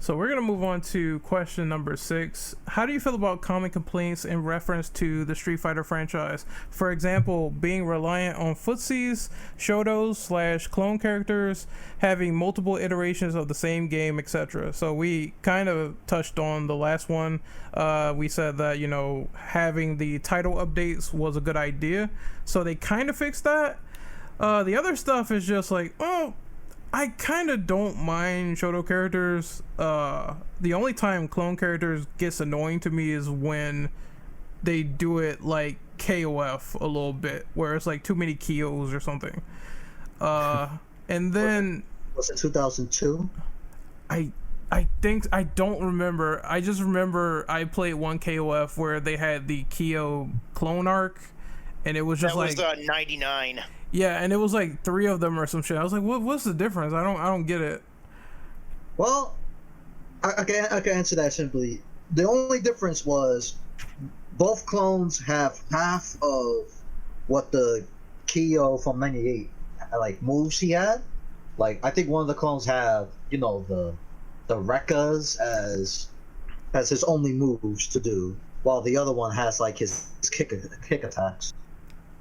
So we're going to move on to question number 6. How do you feel about common complaints in reference to the Street Fighter franchise? For example, being reliant on footsies, shotos / clone characters, having multiple iterations of the same game, etc. So we kind of touched on the last one. We said that, you know, having the title updates was a good idea. So they kind of fixed that. The other stuff is just like, oh, I kind of don't mind Shoto characters. The only time clone characters gets annoying to me is when they do it like KOF a little bit, where it's like too many Kyos or something. And then was it 2002? I think, I don't remember. I just remember I played one KOF where they had the Kyo clone arc, and it was just that was 99. Yeah, and it was like 3 of them or some shit. I was like, what's the difference? I don't get it. Well, I can answer that simply. The only difference was both clones have half of what the Kyo from 98 like moves he had. Like, I think one of the clones have, you know, the Rekkas as his only moves to do, while the other one has like his kick attacks.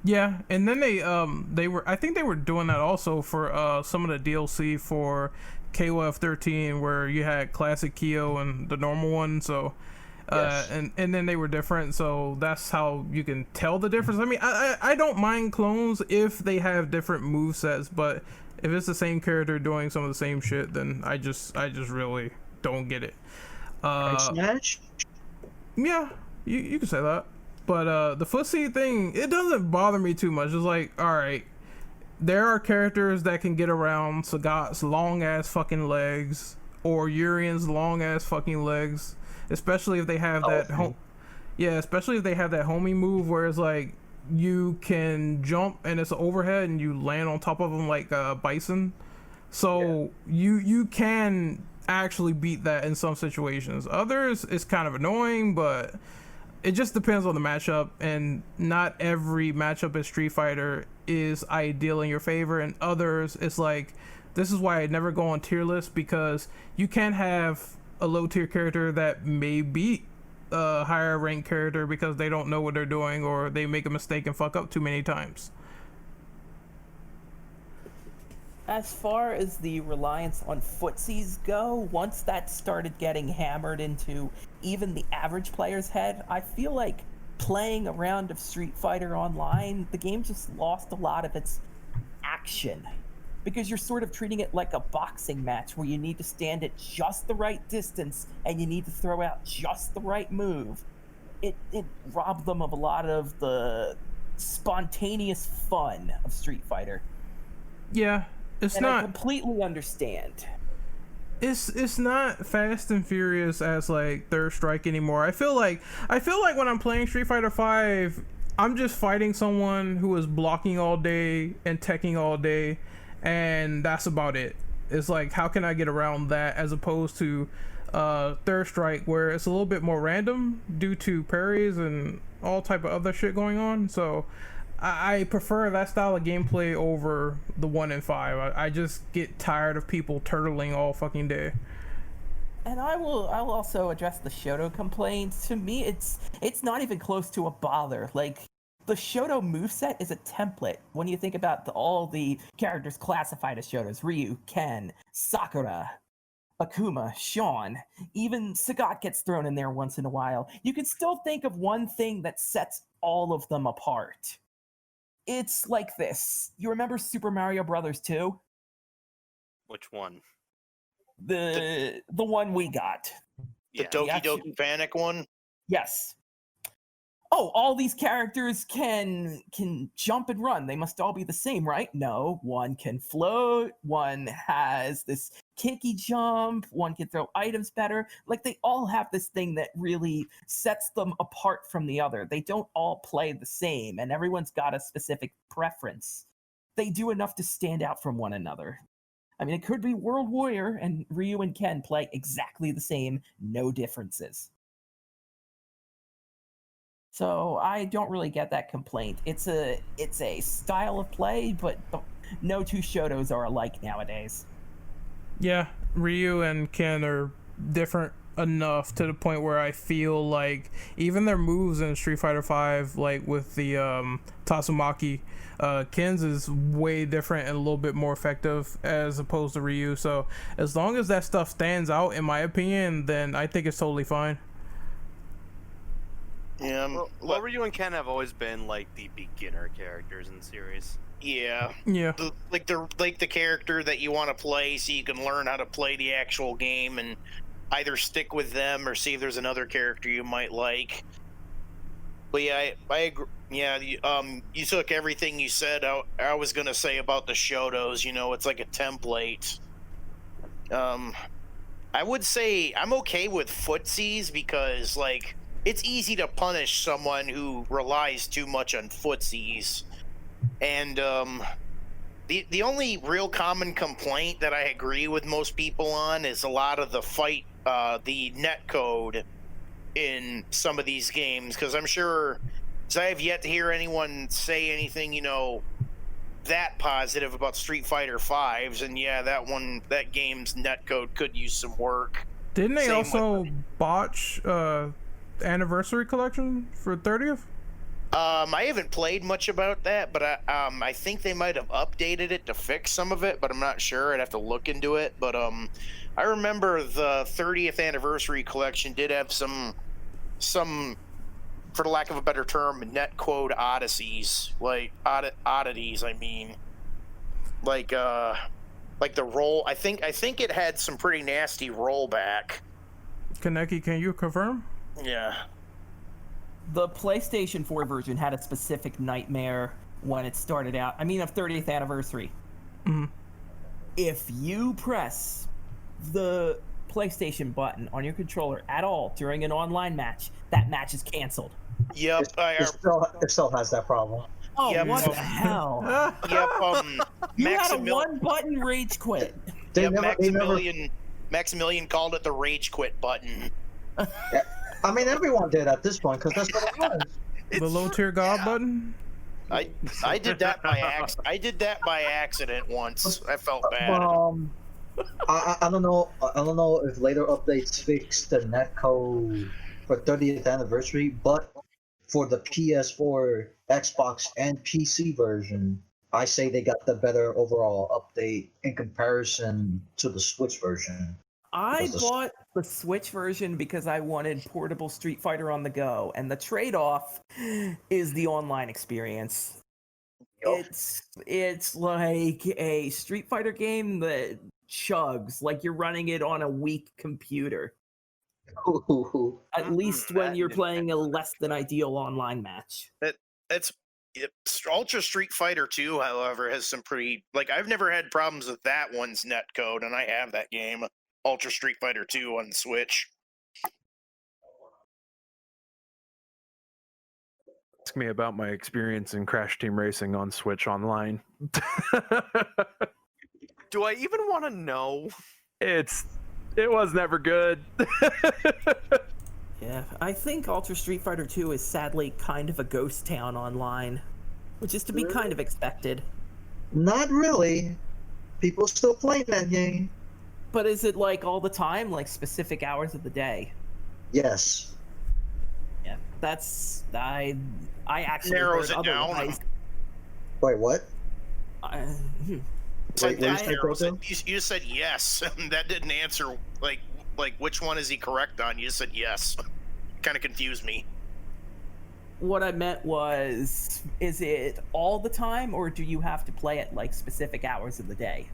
Yeah, and then they were, I think they were doing that also for some of the DLC for KOF 13, where you had classic Kyo and the normal one. So yes. and then they were different, so that's how you can tell the difference. I mean, I don't mind clones if they have different movesets, but if it's the same character doing some of the same shit, then I just really don't get it. Smash? Yeah, you can say that. But the footsie thing, it doesn't bother me too much. It's like, alright, there are characters that can get around Sagat's long ass fucking legs, or Urian's long ass fucking legs, especially if they have especially if they have that homie move where it's like you can jump and it's overhead and you land on top of them like Bison. So you can actually beat that in some situations. Others, it's kind of annoying, but it just depends on the matchup, and not every matchup in Street Fighter is ideal in your favor, and others, it's like, this is why I never go on tier lists, because you can have a low tier character that may beat a higher ranked character because they don't know what they're doing, or they make a mistake and fuck up too many times. As far as the reliance on footsies go, once that started getting hammered into even the average player's head, I feel like playing a round of Street Fighter Online, the game just lost a lot of its action. Because you're sort of treating it like a boxing match where you need to stand at just the right distance and you need to throw out just the right move. It robbed them of a lot of the spontaneous fun of Street Fighter. Yeah. I completely understand. It's not Fast and Furious as like Third Strike anymore. I feel like when I'm playing Street Fighter 5, I'm just fighting someone who is blocking all day and teching all day, and that's about it. It's like, how can I get around that, as opposed to Third Strike, where it's a little bit more random due to parries and all type of other shit going on. So I prefer that style of gameplay over the 1 and 5. I just get tired of people turtling all fucking day. And I will also address the Shoto complaints. To me, it's not even close to a bother. Like, the Shoto moveset is a template. When you think about all the characters classified as Shotos, Ryu, Ken, Sakura, Akuma, Sean, even Sagat gets thrown in there once in a while. You can still think of one thing that sets all of them apart. It's like this. You remember Super Mario Brothers 2? Which one? The one we got. The Doki Doki Panic one? Yes. Oh, all these characters can jump and run. They must all be the same, right? No, one can float, one has this kicky jump, one can throw items better. Like, they all have this thing that really sets them apart from the other. They don't all play the same, and everyone's got a specific preference. They do enough to stand out from one another. I mean, it could be World Warrior and Ryu and Ken play exactly the same, no differences. So I don't really get that complaint. It's a style of play, but no two Shotos are alike nowadays. Yeah, Ryu and Ken are different enough to the point where I feel like even their moves in Street Fighter V, like with the Tatsumaki Kins, is way different and a little bit more effective as opposed to Ryu. So as long as that stuff stands out, in my opinion, then I think it's totally fine. Yeah. Well, Ryu and Ken have always been like the beginner characters in the series. Yeah. Yeah. The character that you want to play, so you can learn how to play the actual game and either stick with them or see if there's another character you might like. But yeah, I agree. Yeah, you took everything you said. I was gonna say about the Shotos. You know, it's like a template. I would say I'm okay with footsies because like it's easy to punish someone who relies too much on footsies. And the only real common complaint that I agree with most people on is a lot of the net code in some of these games, because I'm sure, because I have yet to hear anyone say anything, you know, that positive about Street Fighter V's, and yeah, that game's net code could use some work. Didn't they also botch Anniversary Collection for 30th? I haven't played much about that, but I think they might have updated it to fix some of it, but I'm not sure. I'd have to look into it. But I remember the 30th Anniversary Collection did have some, for the lack of a better term, netcode oddities, like oddities. I mean, like the roll. I think it had some pretty nasty rollback. Kaneki, can you confirm? Yeah. The PlayStation 4 version had a specific nightmare when it started out. I mean, of 30th anniversary. Mm-hmm. If you press the PlayStation button on your controller at all during an online match, that match is canceled. Yep. It still has that problem. Oh, Yep. what the hell? Yep. You had a one-button rage quit. Maximilian called it the rage quit button. Yeah. I mean, everyone did at this point, because that's what it was. The low tier god button? I did that by accident. I did that by accident once. I felt bad. I don't know if later updates fixed the netcode for 30th anniversary, but for the PS4, Xbox, and PC version, I say they got the better overall update in comparison to the Switch version. I bought the Switch version because I wanted portable Street Fighter on the go, and the trade-off is the online experience. It's like a Street Fighter game that chugs like you're running it on a weak computer. At least when you're playing a less than ideal online match. Ultra Street Fighter 2, however, has some pretty, like, I've never had problems with that one's netcode, and I have that game, Ultra Street Fighter 2 on Switch. Ask me about my experience in Crash Team Racing on Switch Online. Do I even want to know? It was never good. Yeah, I think Ultra Street Fighter 2 is sadly kind of a ghost town online, which is to be kind of expected. Not really. People still play that game. But is it like all the time, like specific hours of the day? Yes. Yeah, I actually narrows heard it down. otherwise. Wait, what? Like that narrows it? You just said yes, and that didn't answer like which one is he correct on? You just said yes. Kind of confused me. What I meant was, is it all the time, or do you have to play it like specific hours of the day?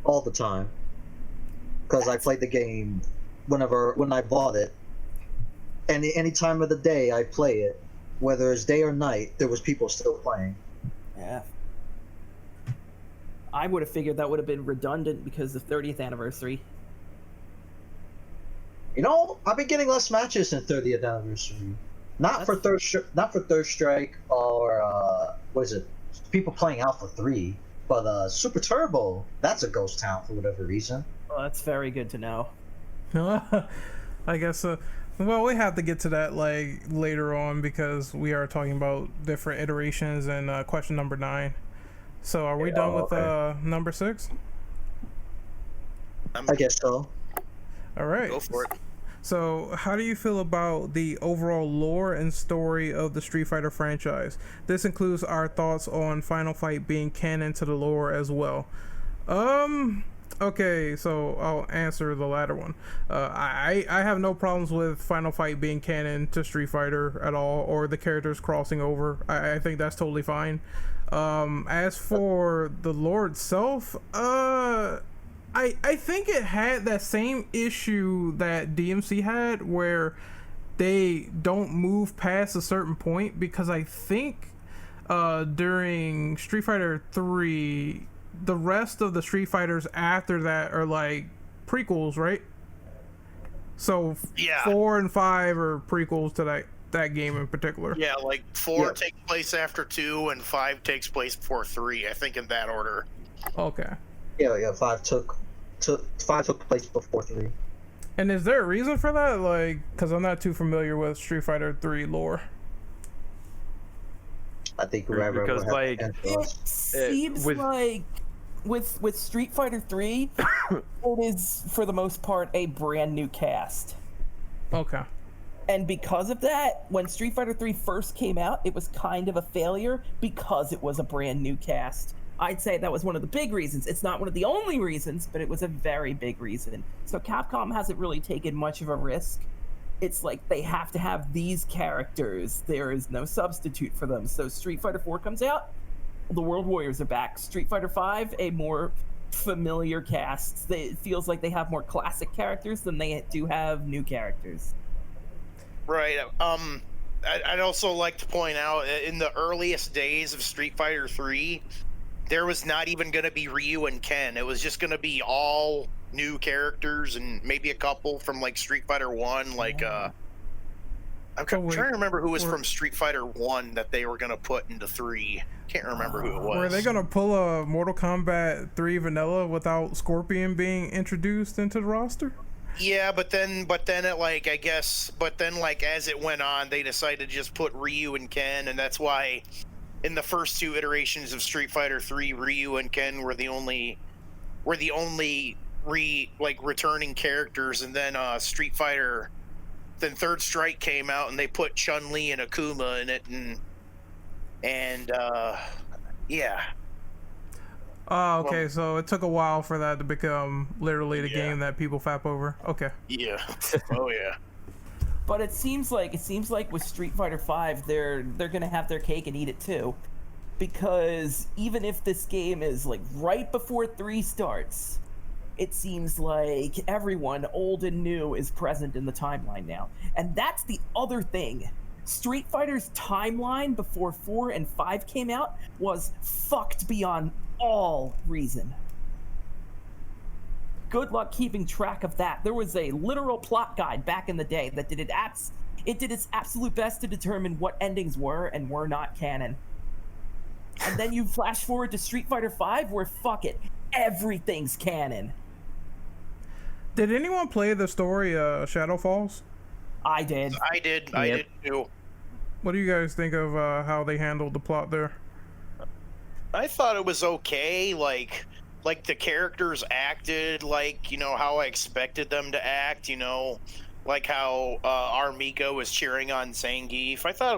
All the time. Because I played the game when I bought it. Any time of the day I play it, whether it's day or night, there was people still playing. Yeah. I would have figured that would have been redundant because of 30th anniversary. You know, I've been getting less matches than 30th anniversary. Not for third strike or what is it? People playing Alpha 3, but Super Turbo. That's a ghost town for whatever reason. Well, that's very good to know. I guess. Well, we have to get to that like later on because we are talking about different iterations and question number 9. So are we done with number 6? I guess so. All right. Go for it. So, how do you feel about the overall lore and story of the Street Fighter franchise? This includes our thoughts on Final Fight being canon to the lore as well. Okay, so I'll answer the latter one. I have no problems with Final Fight being canon to Street Fighter at all, or the characters crossing over. I think that's totally fine. As for the lore itself, I think it had that same issue that DMC had, where they don't move past a certain point, because I think during Street Fighter 3, the rest of the Street Fighters after that are like prequels, right? So Yeah. 4 and 5 are prequels to that game in particular. Yeah, like 4 takes place after 2, and 5 takes place before 3. I think in that order. Okay. Yeah. 5 took place before 3. And is there a reason for that? Like, because I'm not too familiar with Street Fighter 3 lore. I think whoever Because, would have like, the answer. It seems with- like with Street Fighter 3, it is for the most part a brand new cast. Okay. And because of that, when Street Fighter 3 first came out, it was kind of a failure because it was a brand new cast. I'd say that was one of the big reasons. It's not one of the only reasons, but it was a very big reason. So Capcom hasn't really taken much of a risk. It's like they have to have these characters. There is no substitute for them. So Street Fighter 4 comes out, the World Warriors are back. Street Fighter 5, a more familiar cast. It feels like they have more classic characters than they do have new characters. Right. I'd also like to point out, in the earliest days of Street Fighter 3, there was not even going to be Ryu and Ken. It was just going to be all new characters and maybe a couple from like Street Fighter 1. Like, I'm trying to remember who was from Street Fighter 1 that they were going to put into 3. Can't remember who it was. Were they gonna pull a Mortal Kombat 3 vanilla without Scorpion being introduced into the roster? Yeah, but then it, like, I guess, but then, like, as it went on, they decided to just put Ryu and Ken, and that's why in the first 2 iterations of Street Fighter 3, Ryu and Ken were the only returning characters, and then then Third Strike came out, and they put Chun-Li and Akuma in it, and yeah. Oh, okay, so it took a while for that to become literally the game that people fap over. Okay. Yeah. Oh yeah. But it seems like with Street Fighter 5, they're gonna have their cake and eat it too, because even if this game is like right before 3 starts, it seems like everyone, old and new, is present in the timeline now, and that's the other thing. Street Fighter's timeline before 4 and 5 came out was fucked beyond all reason. Good luck keeping track of that. There was a literal plot guide back in the day that did its absolute best to determine what endings were and were not canon. And then you flash forward to Street Fighter 5, where fuck it, everything's canon. Did anyone play the story Shadow Falls? I did. I did too. What do you guys think of how they handled the plot there? I thought it was okay. Like the characters acted like, you know, how I expected them to act. You know, like how Armika was cheering on Zangief. I thought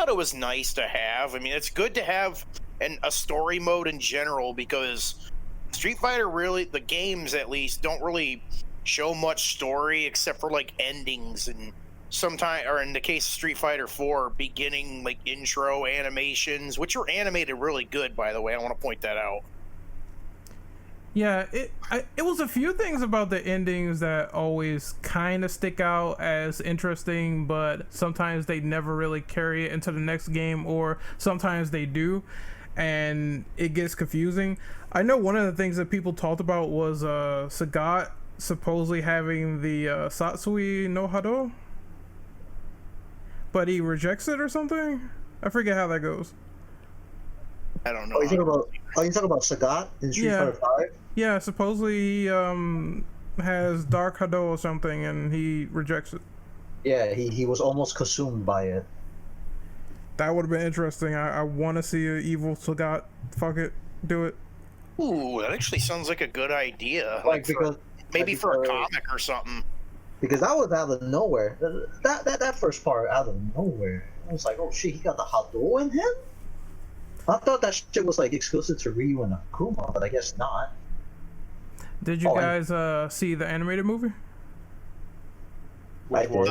it was nice to have. I mean, it's good to have a story mode in general, because Street Fighter, really, the games at least, don't really show much story except for like endings, and sometimes, or in the case of Street Fighter 4, beginning like intro animations, which were animated really good, by the way. I want to point that out. Yeah, it was a few things about the endings that always kind of stick out as interesting, but sometimes they never really carry it into the next game, or sometimes they do, and it gets confusing. I know one of the things that people talked about was Sagat supposedly having the Satsui no Hado, but he rejects it or something. I forget how that goes. I don't know. Are you talking about Sagat in Street Fighter 5? Yeah, supposedly he has Dark Hado or something, and he rejects it. Yeah, he was almost consumed by it. That would have been interesting. I want to see an evil Sagat. Fuck it, do it. Ooh, that actually sounds like a good idea. Like, because Maybe Like, for a uh, comic or something. Because that was out of nowhere. That first part out of nowhere. I was like, oh shit, he got the Hado in him? I thought that shit was like exclusive to Ryu and Akuma, but I guess not. Did you guys see the animated movie? I did.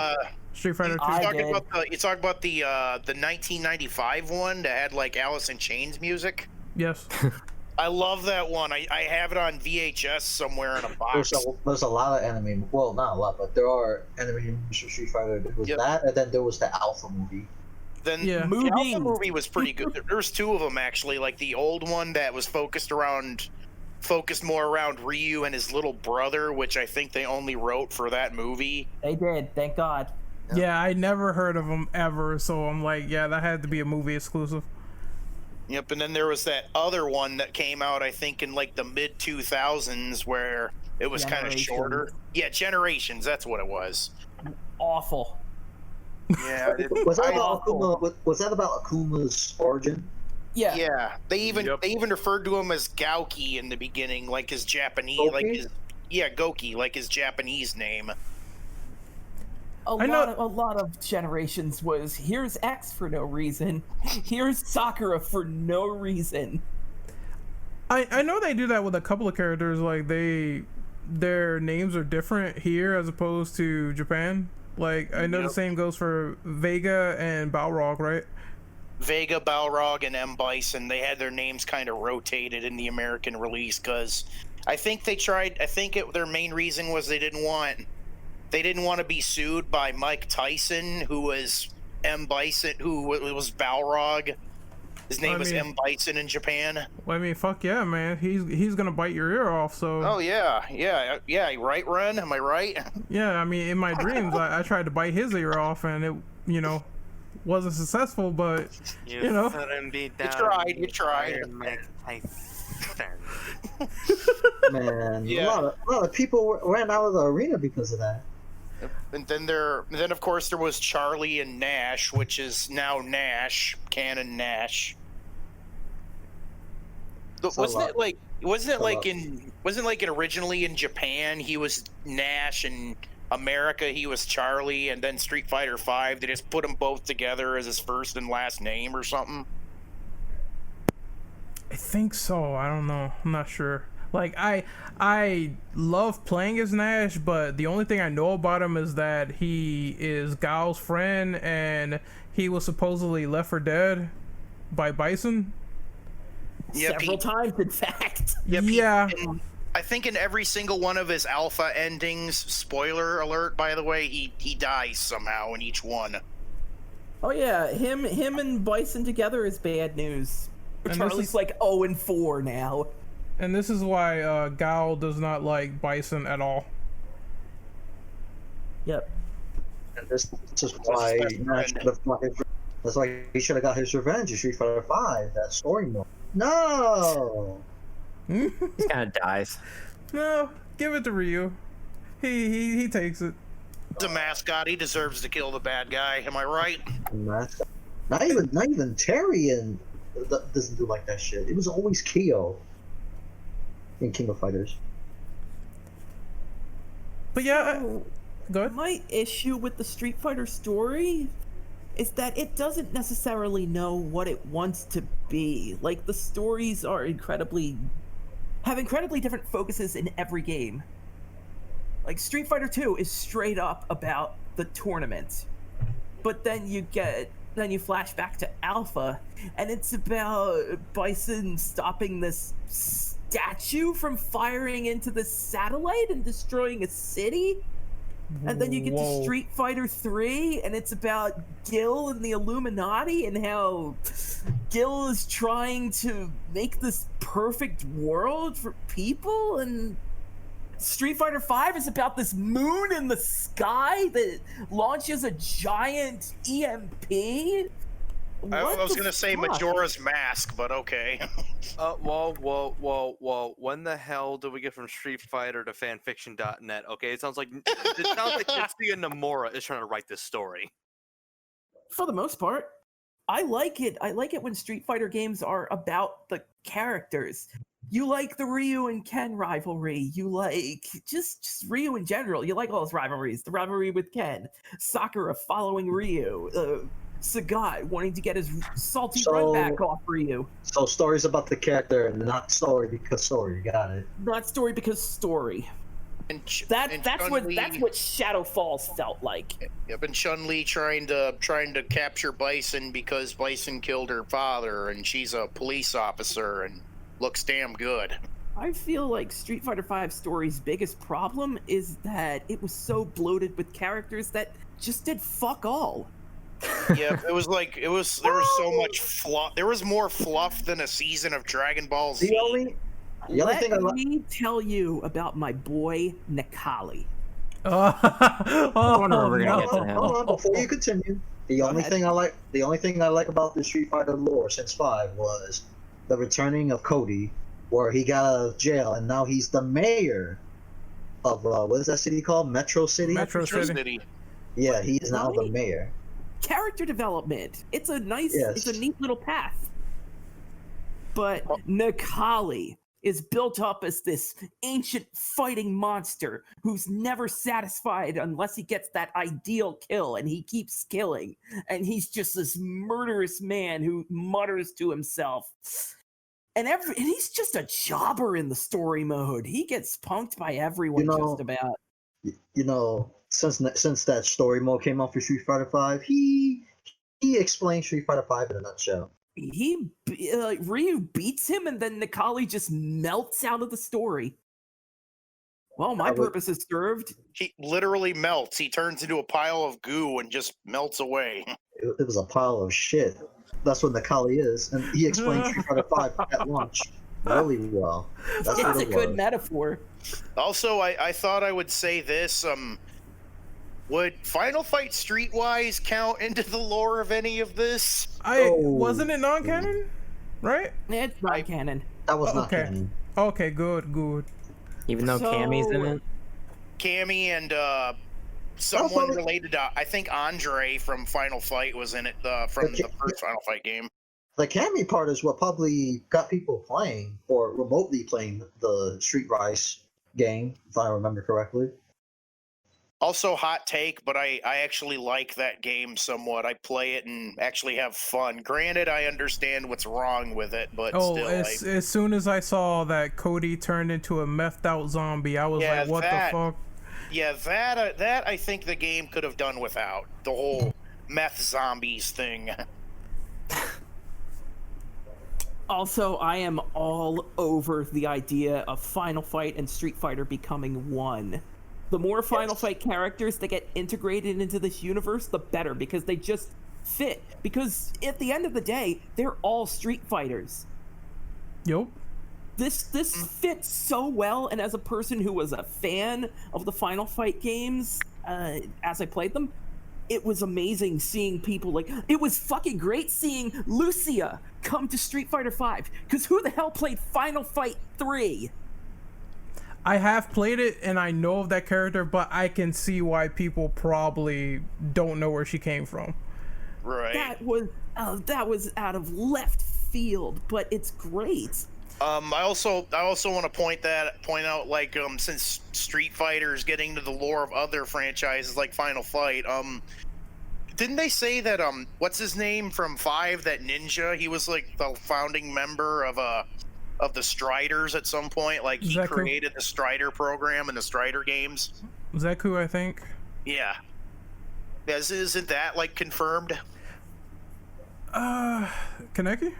Street Fighter 2? I You did. talk about the 1995 one that had like Alice in Chains music. Yes. I love that one. I have it on VHS somewhere in a box. There's a lot of anime. Well, not a lot, but there are anime movies for Street Fighter. There was Yep. that, and then there was the Alpha movie. Then Yeah. the Movies. Alpha movie was pretty good. There's two of them actually. Like the old one that was focused more around Ryu and his little brother, which I think they only wrote for that movie. They did, thank God. Yeah, I never heard of them ever, so I'm like, yeah, that had to be a movie exclusive. Yep, and then there was that other one that came out, I think, in like the mid 2000s, where it was kind of Generations. shorter. Yeah, Generations. That's what it was. Awful. Yeah, Was that I- about Akuma? Was that about Akuma's origin? Yeah. yeah. They even Yep. referred to him as Gauki in the beginning, like his Japanese, Goki? Goki, like his Japanese name. A lot of Generations was here's X for no reason, here's Sakura for no reason. I know they do that with a couple of characters, like their names are different here as opposed to Japan. Like I know the same goes for Vega and Balrog, right? Vega, Balrog, and M. Bison, they had their names kind of rotated in the American release because I think they tried. Their main reason was they didn't want to be sued by Mike Tyson, who was M. Bison, who was Balrog. His name was M. Bison in Japan. Well, I mean, fuck yeah, man. He's gonna bite your ear off. So. Oh yeah. Right, Ren? Am I right? Yeah, I mean, in my dreams, I tried to bite his ear off, and it, wasn't successful. But You tried. Man, Yeah. a lot of people ran out of the arena because of that. And then of course there was Charlie and Nash, which is now Nash, Canon Nash. But wasn't it like originally in Japan he was Nash, and America he was Charlie, and then Street Fighter V they just put them both together as his first and last name or something? I think so. I don't know. I'm not sure. Like I love playing as Nash, but the only thing I know about him is that he is Gao's friend, and he was supposedly left for dead by Bison. Yep, Several times, in fact. Yep, Yeah. I think in every single one of his alpha endings, spoiler alert by the way, he dies somehow in each one. Oh yeah, him and Bison together is bad news. And this Charlie's is- like 0-4 now. And this is why Gao does not like Bison at all. Yep. And this is why his best friend. that's why he should have got his revenge in Street Fighter V. That story mode. No. He kind of dies. No, give it to Ryu. He takes it. He's a mascot. He deserves to kill the bad guy. Am I right? Not even Terry and doesn't do like that shit. It was always Kyo in King of Fighters. But yeah, So, go ahead. my issue with the Street Fighter story is that it doesn't necessarily know what it wants to be. Like, the stories are have incredibly different focuses in every game. Like, Street Fighter 2 is straight up about the tournament. But then you flash back to Alpha, and it's about Bison stopping this statue from firing into the satellite and destroying a city. And then you get Whoa. to Street Fighter 3, and it's about Gil and the Illuminati and how Gil is trying to make this perfect world for people. And Street Fighter 5 is about this moon in the sky that launches a giant EMP. I was going to say Majora's Mask, but okay. Whoa. When the hell do we get from Street Fighter to fanfiction.net? Okay, it sounds like Tetsuya Nomura is trying to write this story. For the most part, I like it. I like it when Street Fighter games are about the characters. You like the Ryu and Ken rivalry. You like just Ryu in general. You like all those rivalries. The rivalry with Ken, Sakura following Ryu, Sagat wanting to get his salty run back off Ryu. So stories about the character, not story because story. Got it. Not story because story. And That's what Shadow Falls felt like. Yep, and Chun-Li trying to capture Bison because Bison killed her father, and she's a police officer and looks damn good. I feel like Street Fighter V Story's biggest problem is that it was so bloated with characters that just did fuck all. Yeah, there was so much fluff. There was more fluff than a season of Dragon Ball Z. Let me tell you about my boy Nikali. We're gonna get to him. Hold on, before you continue. The only thing I like about the Street Fighter lore since 5 was the returning of Cody, where he got out of jail and now he's the mayor of what is that city called? Metro City? Metro City. Yeah, he is now the mayor. Character development. It's a nice, it's a neat little path. But Nikali is built up as this ancient fighting monster who's never satisfied unless he gets that ideal kill, and he keeps killing. And he's just this murderous man who mutters to himself. And he's just a jobber in the story mode. He gets punked by everyone just about. You know, since that story mode came out for Street Fighter V, he explained Street Fighter V in a nutshell. Ryu beats him, and then Nikali just melts out of the story. Well, my purpose is served. He literally melts. He turns into a pile of goo and just melts away. It was a pile of shit. That's what Nikali is, and he explained Street Fighter V at launch really well. That's It's a good metaphor. Also, I thought I would say this. Would Final Fight Streetwise count into the lore of any of this? Wasn't it non-canon, right? It's not canon. That was not Okay. canon. Okay, good. Even though Cammy's in it. Cammy and someone related to, I think Andre from Final Fight was in it from the first Final Fight game. The Cammy part is what probably got people playing or remotely playing the Streetwise game, if I remember correctly. Also, hot take, but I actually like that game somewhat. I play it and actually have fun. Granted, I understand what's wrong with it, but still. As soon as I saw that Cody turned into a methed out zombie, I was like, what the fuck? Yeah, that I think the game could have done without. The whole meth zombies thing. Also, I am all over the idea of Final Fight and Street Fighter becoming one. The more Final Fight characters that get integrated into this universe, the better, because they just fit. Because at the end of the day, they're all Street Fighters. Yup. This fits so well, and as a person who was a fan of the Final Fight games, as I played them, it was amazing seeing people it was fucking great seeing Lucia come to Street Fighter V, because who the hell played Final Fight 3? I have played it and I know of that character, but I can see why people probably don't know where she came from. Right. That was out of left field, but it's great. I also want to point out since Street Fighter is getting to the lore of other franchises like Final Fight, didn't they say that what's his name from 5, that ninja, he was like the founding member of the Striders at some point? Like he created the Strider program and the Strider games. Zeku, I think. Yeah. Isn't that confirmed? Kaneki?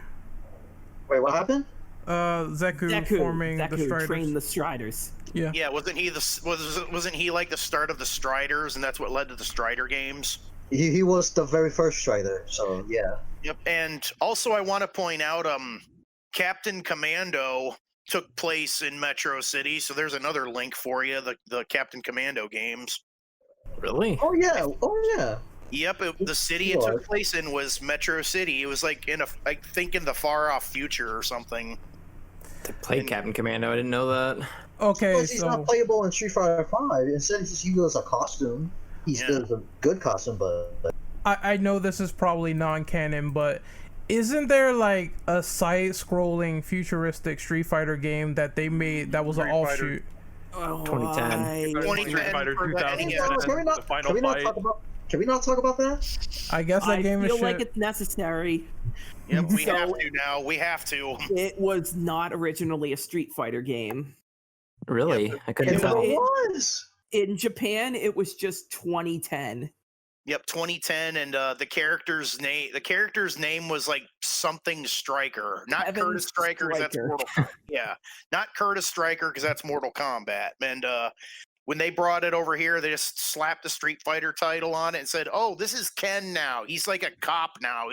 Wait, what happened? Zeku forming the Striders. Trained the Striders. Yeah. Yeah, wasn't he like the start of the Striders, and that's what led to the Strider games? He was the very first Strider, so yeah. Yep, and also I want to point out Captain Commando took place in Metro City, so there's another link for you, the Captain Commando games. Really? Oh yeah. Yep, the city it took place in was Metro City. It was I think in the far off future or something. To play Captain Commando, I didn't know that. Okay, he's not playable in Street Fighter V. Instead, he was a costume. He's a good costume, but I know this is probably non-canon, but Isn't there like a side-scrolling futuristic Street Fighter game that they made that was an Street offshoot? Oh, 2010. 2010 Street Fighter for 2010, the final Can we not fight. talk about? Can we not talk about that? I guess that game is feel shit. like it's necessary. Yep, we So- have to now. We have to. It was not originally a Street Fighter game. Really? I couldn't It tell. was. In Japan, it was just 2010. Yep, 2010, and the character's name was like something Striker, not Evan Curtis Striker, 'cause that's Stryker. Mortal. Yeah, not Curtis Striker because that's Mortal Kombat. And when they brought it over here, they just slapped the Street Fighter title on it and said, "Oh, this is Ken now. He's like a cop now.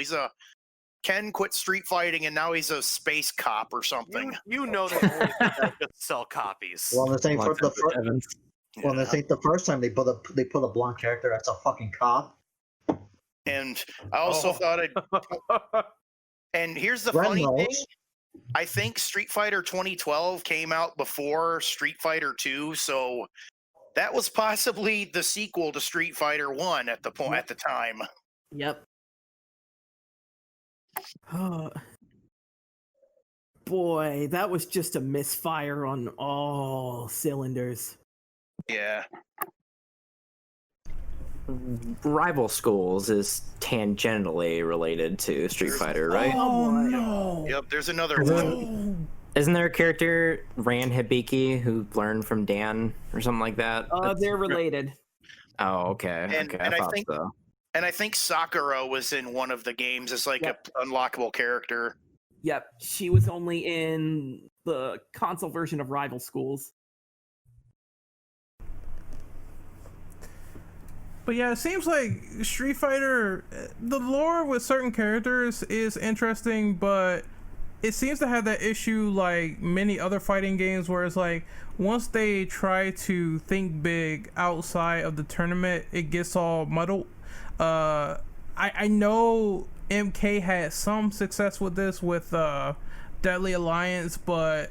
Ken quit street fighting and now he's a space cop or something." You know they only did that just to sell copies. Well, this ain't for the first. Evans. Well, this ain't the first time they put a blonde character that's a fucking cop. And I also thought it. And here's the Ren funny thing. knows. I think Street Fighter 2012 came out before Street Fighter 2, so that was possibly the sequel to Street Fighter 1 at the time. Yep. Boy, that was just a misfire on all cylinders. Yeah. Rival Schools is tangentially related to Street Fighter, right? Oh boy. no! Yep, there's another one. Isn't there a character, Ran Hibiki, who learned from Dan or something like that? They're related. Oh, okay. And- okay, and I thought think- so. And I think Sakura was in one of the games as like Yep. a unlockable character. Yep, she was only in the console version of Rival Schools. But yeah, it seems like Street Fighter, the lore with certain characters is interesting, but it seems to have that issue like many other fighting games where it's like once they try to think big outside of the tournament, it gets all muddled. I know MK had some success with this with Deadly Alliance, but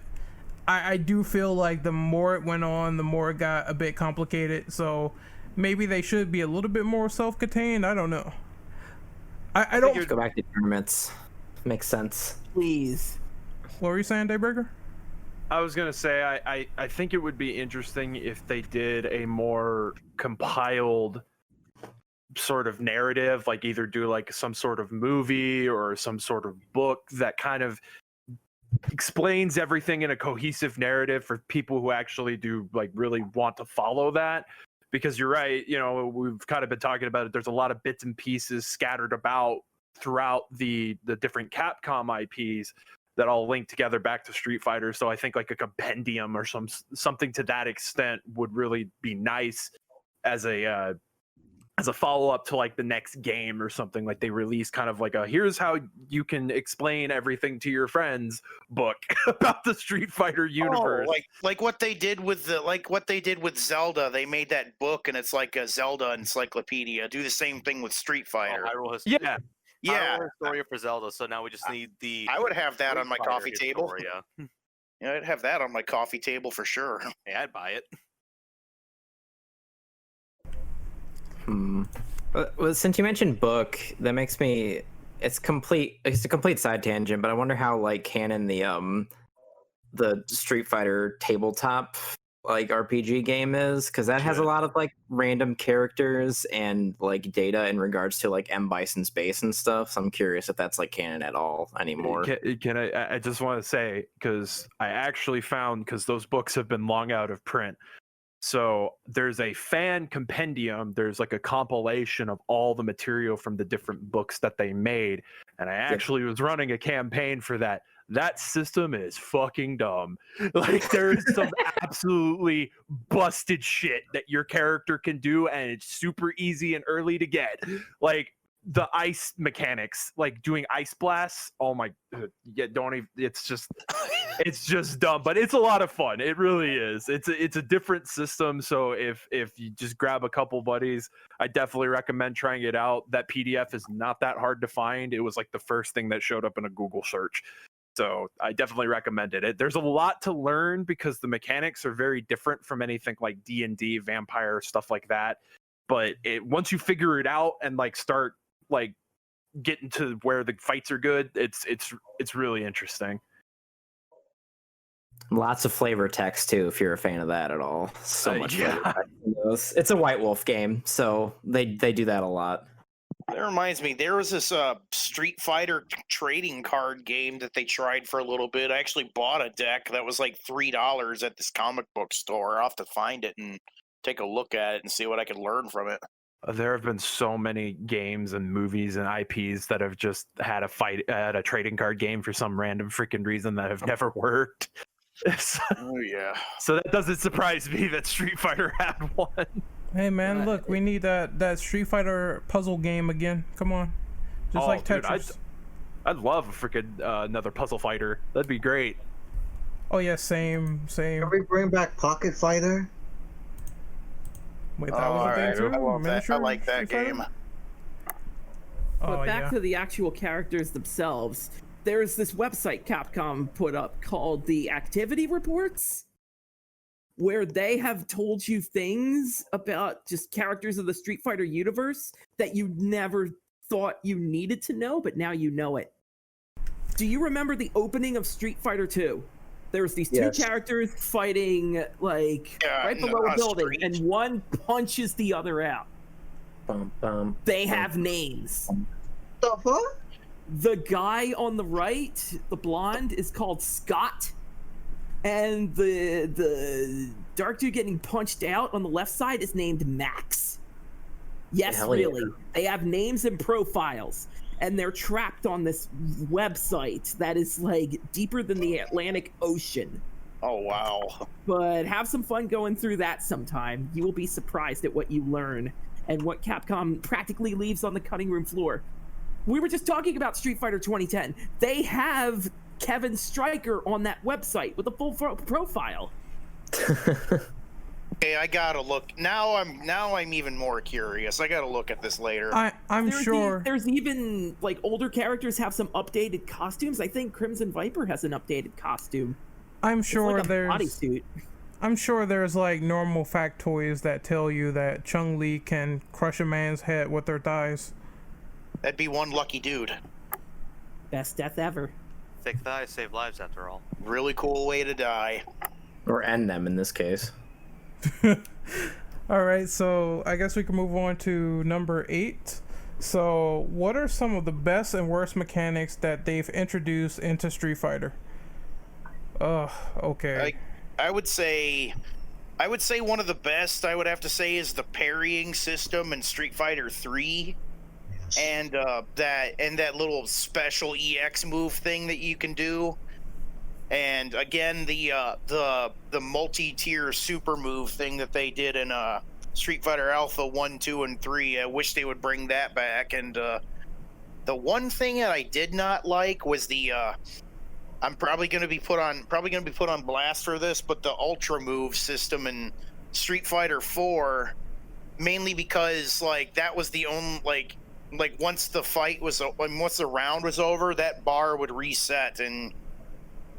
I do feel like the more it went on, the more it got a bit complicated. So maybe they should be a little bit more self-contained. I don't know. I don't. Just go back to tournaments. Makes sense. Please. What were you saying, Daybreaker? I was gonna say I think it would be interesting if they did a more compiled sort of narrative, like either do like some sort of movie or some sort of book that kind of explains everything in a cohesive narrative for people who actually do like really want to follow that. Because you're right, you know, we've kind of been talking about it. There's a lot of bits and pieces scattered about throughout the different Capcom IPs that all link together back to Street Fighter. So I think like a compendium or something to that extent would really be nice as a follow-up to like the next game or something. Like they release kind of like a here's how you can explain everything to your friends book about the Street Fighter universe. Oh, like what they did with Zelda. They made that book and it's like a Zelda encyclopedia. Do the same thing with Street Fighter. Hyrule History. Yeah, Yeah, Hyrule Historia for Zelda. So now we just need the. I would have that on my Street Fighter coffee table. Historia. Yeah, I'd have that on my coffee table for sure. Yeah, I'd buy it. Well, since you mentioned book, that makes me. It's a complete side tangent, but I wonder how like canon the Street Fighter tabletop like RPG game is, because that has a lot of like random characters and like data in regards to like M Bison's base and stuff. So I'm curious if that's like canon at all anymore. Can I just want to say, because I actually found, because those books have been long out of print. So there's a fan compendium. There's like a compilation of all the material from the different books that they made. And I actually was running a campaign for that. That system is fucking dumb. Like there's some absolutely busted shit that your character can do. And it's super easy and early to get. Like the ice mechanics, like doing ice blasts. Oh my, yeah, don't even, it's just dumb, but it's a lot of fun. It really is. It's a different system. So if you just grab a couple buddies, I definitely recommend trying it out. That PDF is not that hard to find. It was like the first thing that showed up in a Google search. So I definitely recommended it. There's a lot to learn because the mechanics are very different from anything like D&D, vampire, stuff like that. But once you figure it out and like start like getting to where the fights are good. It's really interesting. Lots of flavor text too, if you're a fan of that at all. So much yeah. flavor text in those. It's a White Wolf game, so they do that a lot. That reminds me, there was this Street Fighter trading card game that they tried for a little bit. I actually bought a deck that was like $3 at this comic book store. I'll have to find it and take a look at it and see what I could learn from it. There have been so many games and movies and IPs that have just had a trading card game for some random freaking reason that have never worked. Oh yeah. So that doesn't surprise me that Street Fighter had one. Hey man, look, we need that Street Fighter puzzle game again. Come on, just like Tetris. Dude, I'd love a freaking another puzzle fighter. That'd be great. Oh yeah, same. Can we bring back Pocket Fighter? Wait, that was a thing too? I love that. I Miniature like that Street Fighter? game. Oh But back yeah. to the actual characters themselves, there's this website Capcom put up called the Activity Reports, where they have told you things about just characters of the Street Fighter universe that you never thought you needed to know, but now you know it. Do you remember the opening of Street Fighter 2? There's these two Yes. characters fighting right below a building, street. and one punches the other out. Bum, bum. They have names. The fuck? The guy on the right, the blonde, is called Scott, and the dark dude getting punched out on the left side is named Max. Yes, Hell yeah. really. They have names and profiles, and they're trapped on this website that is like deeper than the Atlantic Ocean. Oh wow. But have some fun going through that sometime. You will be surprised at what you learn and what Capcom practically leaves on the cutting room floor. We were just talking about Street Fighter 2010. They have Kevin Stryker on that website with a full profile. Okay, I gotta look. Now I'm even more curious. I gotta look at this later. I'm sure. There's even like older characters have some updated costumes. I think Crimson Viper has an updated costume. I'm It's sure like a there's. bodysuit. I'm sure there's like normal factoids that tell you that Chun-Li can crush a man's head with her thighs. That'd be one lucky dude. Best death ever. Thick thighs save lives after all. Really cool way to die. Or end them in this case. All right, so I guess we can move on to number 8. So, what are some of the best and worst mechanics that they've introduced into Street Fighter? Okay. I would say one of the best I would have to say is the parrying system in Street Fighter 3. And that little special EX move thing that you can do. And again, the multi-tier super move thing that they did in Street Fighter Alpha 1, 2, and 3. I wish they would bring that back. And the one thing that I did not like was the I'm probably going to be put on blast for this, but the ultra move system in Street Fighter 4, mainly because like that was the only like once the round was over, that bar would reset, and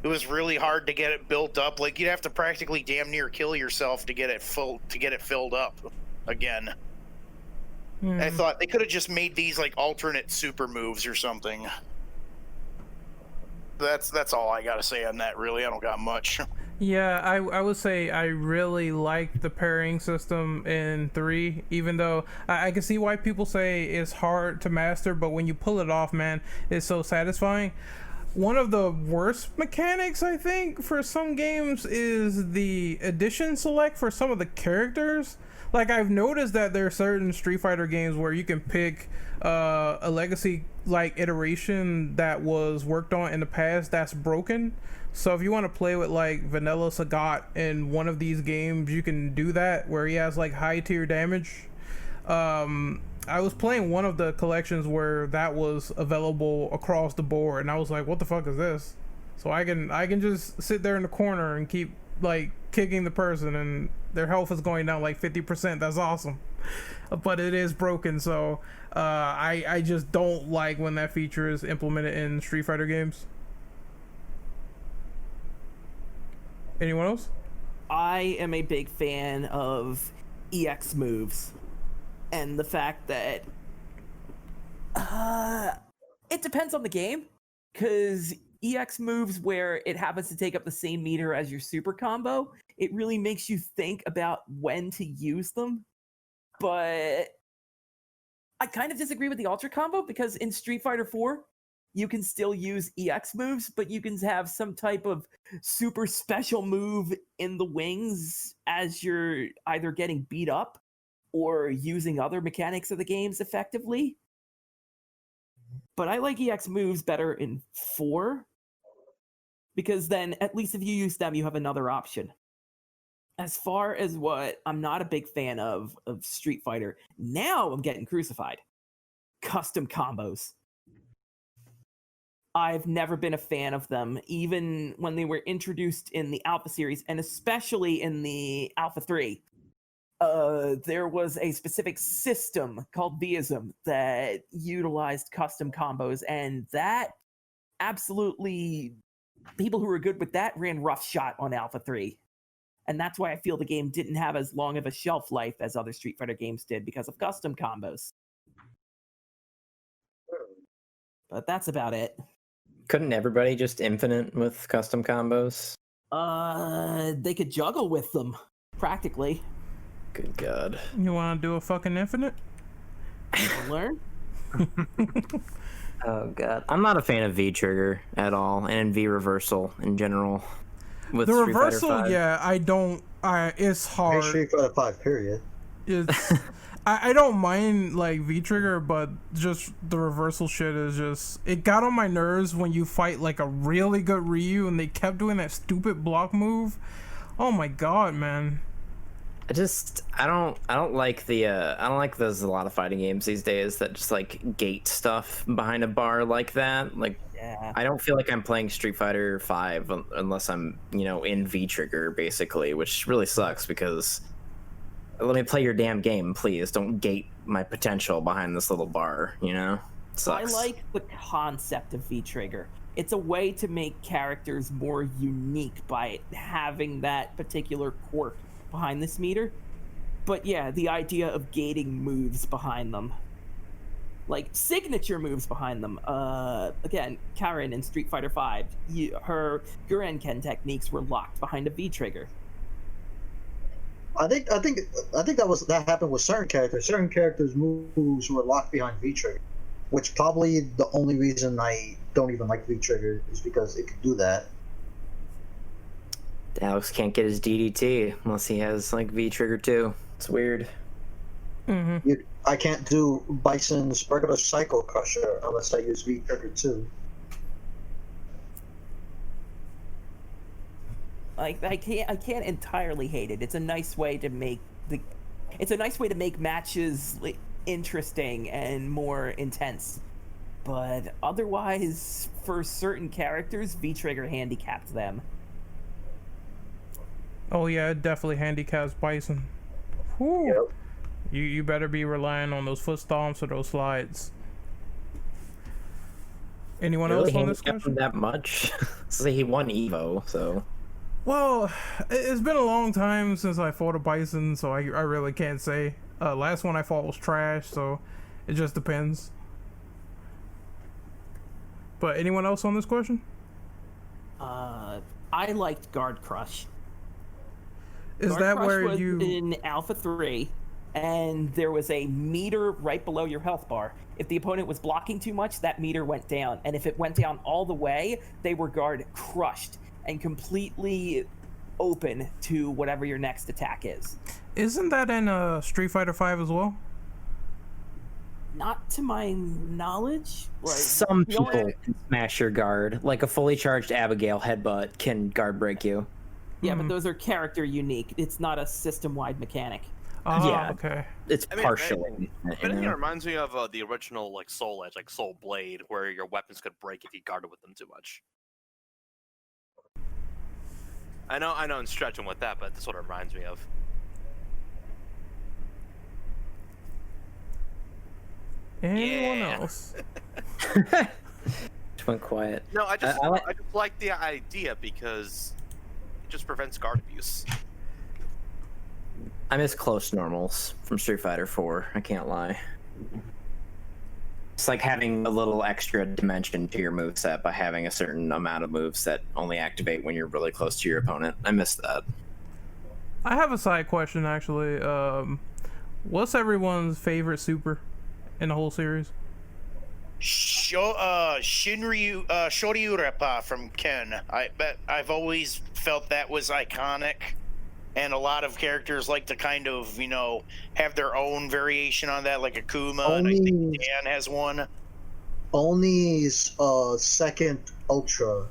it was really hard to get it built up. Like you'd have to practically damn near kill yourself to get it filled up again. I thought they could have just made these like alternate super moves or something. That's all I gotta say on that. Really, I don't got much. Yeah, I would say I really like the parrying system in 3, even though I can see why people say it's hard to master, but when you pull it off, man, it's so satisfying. One of the worst mechanics, I think, for some games is the addition select for some of the characters. Like, I've noticed that there are certain Street Fighter games where you can pick a legacy like iteration that was worked on in the past that's broken. So if you want to play with like Vanilla Sagat in one of these games, you can do that where he has like high tier damage. I was playing one of the collections where that was available across the board, and I was like, what the fuck is this? So I can just sit there in the corner and keep like kicking the person, and their health is going down like 50%. That's awesome. But it is broken, so I just don't like when that feature is implemented in Street Fighter games. Anyone else? I am a big fan of EX moves, and the fact that It depends on the game, because EX moves where it happens to take up the same meter as your super combo, it really makes you think about when to use them. But I kind of disagree with the Ultra combo, because in Street Fighter 4, you can still use EX moves, but you can have some type of super special move in the wings as you're either getting beat up or using other mechanics of the games effectively. But I like EX moves better in 4, because then at least if you use them, you have another option. As far as what I'm not a big fan of Street Fighter, now I'm getting crucified. Custom combos. I've never been a fan of them, even when they were introduced in the Alpha series, and especially in the Alpha 3. There was a specific system called Vism that utilized custom combos, and that absolutely, people who were good with that ran roughshod on Alpha 3. And that's why I feel the game didn't have as long of a shelf life as other Street Fighter games did, because of custom combos. But that's about it. Couldn't everybody just infinite with custom combos? They could juggle with them, practically. Good God. You want to do a fucking infinite? Learn? Oh God. I'm not a fan of V trigger at all, and V reversal in general. With The Street Fighter reversal, 5. yeah, I don't. It's hard. Street Fighter 5, period. It's I don't mind like V trigger, but just the reversal shit is just, it got on my nerves when you fight like a really good Ryu and they kept doing that stupid block move. Oh my God, man. I don't like the I don't like there's a lot of fighting games these days that just like gate stuff behind a bar like that. Like, Yeah. I don't feel like I'm playing Street Fighter 5 unless I'm, in V trigger basically, which really sucks because let me play your damn game, please. Don't gate my potential behind this little bar, Sucks. I like the concept of V-Trigger. It's a way to make characters more unique by having that particular quirk behind this meter. But yeah, the idea of gating moves behind them. Like signature moves behind them. Again, Karen in Street Fighter 5, her Gurenken techniques were locked behind a V-Trigger. I think that happened with certain characters. Certain characters' moves were locked behind V-Trigger, which probably the only reason I don't even like V-Trigger is because it could do that. Alex can't get his DDT unless he has like V-Trigger too. It's weird. Mm-hmm. I can't do Bison's regular Psycho Crusher unless I use V-Trigger too. Like I can't entirely hate it. It's a nice way to make matches interesting and more intense. But otherwise, for certain characters, V-Trigger handicaps them. Oh yeah, it definitely handicaps Bison. Whew. Yep. You better be relying on those foot stomps or those slides. Anyone else on this question? That much? So he won Evo, so. Well, it's been a long time since I fought a Bison, so I really can't say. Last one I fought was trash, so it just depends. But anyone else on this question? I liked Guard Crush. Is Guard that Crush where was you... in Alpha 3, and there was a meter right below your health bar. If the opponent was blocking too much, that meter went down, and if it went down all the way, they were Guard Crushed and completely open to whatever your next attack is. Isn't that in Street Fighter 5 as well? Not to my knowledge. Like, Some people can smash your guard. Like a fully charged Abigail headbutt can guard break you. Yeah, but those are character unique. It's not a system-wide mechanic. Oh, Yeah. okay. It's I mean, partially. If anything, it reminds me of the original like Soul Edge, like Soul Blade, where your weapons could break if you guarded with them too much. I know I'm stretching with that, but that's what it reminds me of. Anyone Yeah. else? Just went quiet. No, I just I like the idea because it just prevents guard abuse. I miss close normals from Street Fighter 4. I can't lie. It's like having a little extra dimension to your moveset by having a certain amount of moves that only activate when you're really close to your opponent. I miss that. I have a side question actually. What's everyone's favorite super in the whole series? Shinryu Shoryurepa from Ken. I've always felt that was iconic, and a lot of characters like to kind of, have their own variation on that, like Akuma, and I think Dan has one. Oni's second Ultra,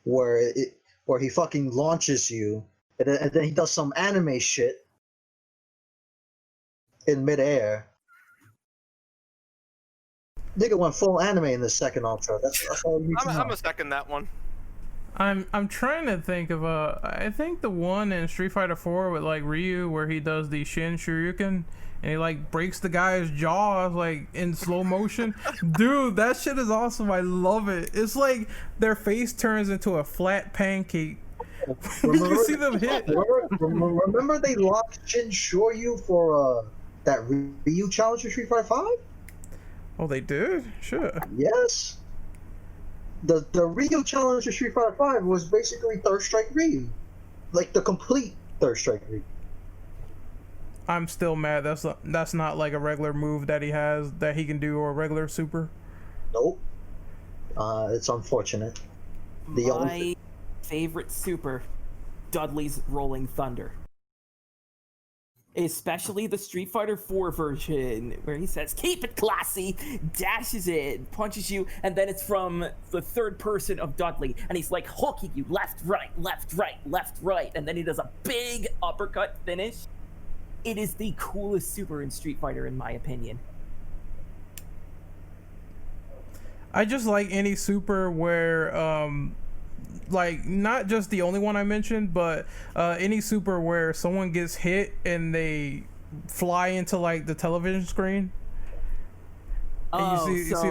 where he fucking launches you, and then he does some anime shit in midair. Nigga went full anime in the second Ultra. That's all you need to know. I'm gonna second that one. I'm trying to think of I think the one in Street Fighter 4 with like Ryu where he does the Shin Shoryuken and he like breaks the guy's jaw like in slow motion. Dude, that shit is awesome. I love it. It's like their face turns into a flat pancake. You see them hit. Remember they locked Shin Shoryu for that Ryu challenge in Street Fighter 5? Oh, they did? Sure. Yes. The Ryu challenge in Street Fighter 5 was basically Third Strike Ryu. Like the complete Third Strike Ryu. I'm still mad. That's not like a regular move that he has that he can do or a regular super. Nope. It's unfortunate. My favorite super, Dudley's Rolling Thunder. Especially the Street Fighter 4 version, where he says, "Keep it classy," dashes it, punches you, and then it's from the third person of Dudley, and he's like hooking you left, right, left, right, left, right, and then he does a big uppercut finish. It is the coolest super in Street Fighter, in my opinion. I just like any super where like not just the only one I mentioned, but any super where someone gets hit and they fly into like the television screen. And you see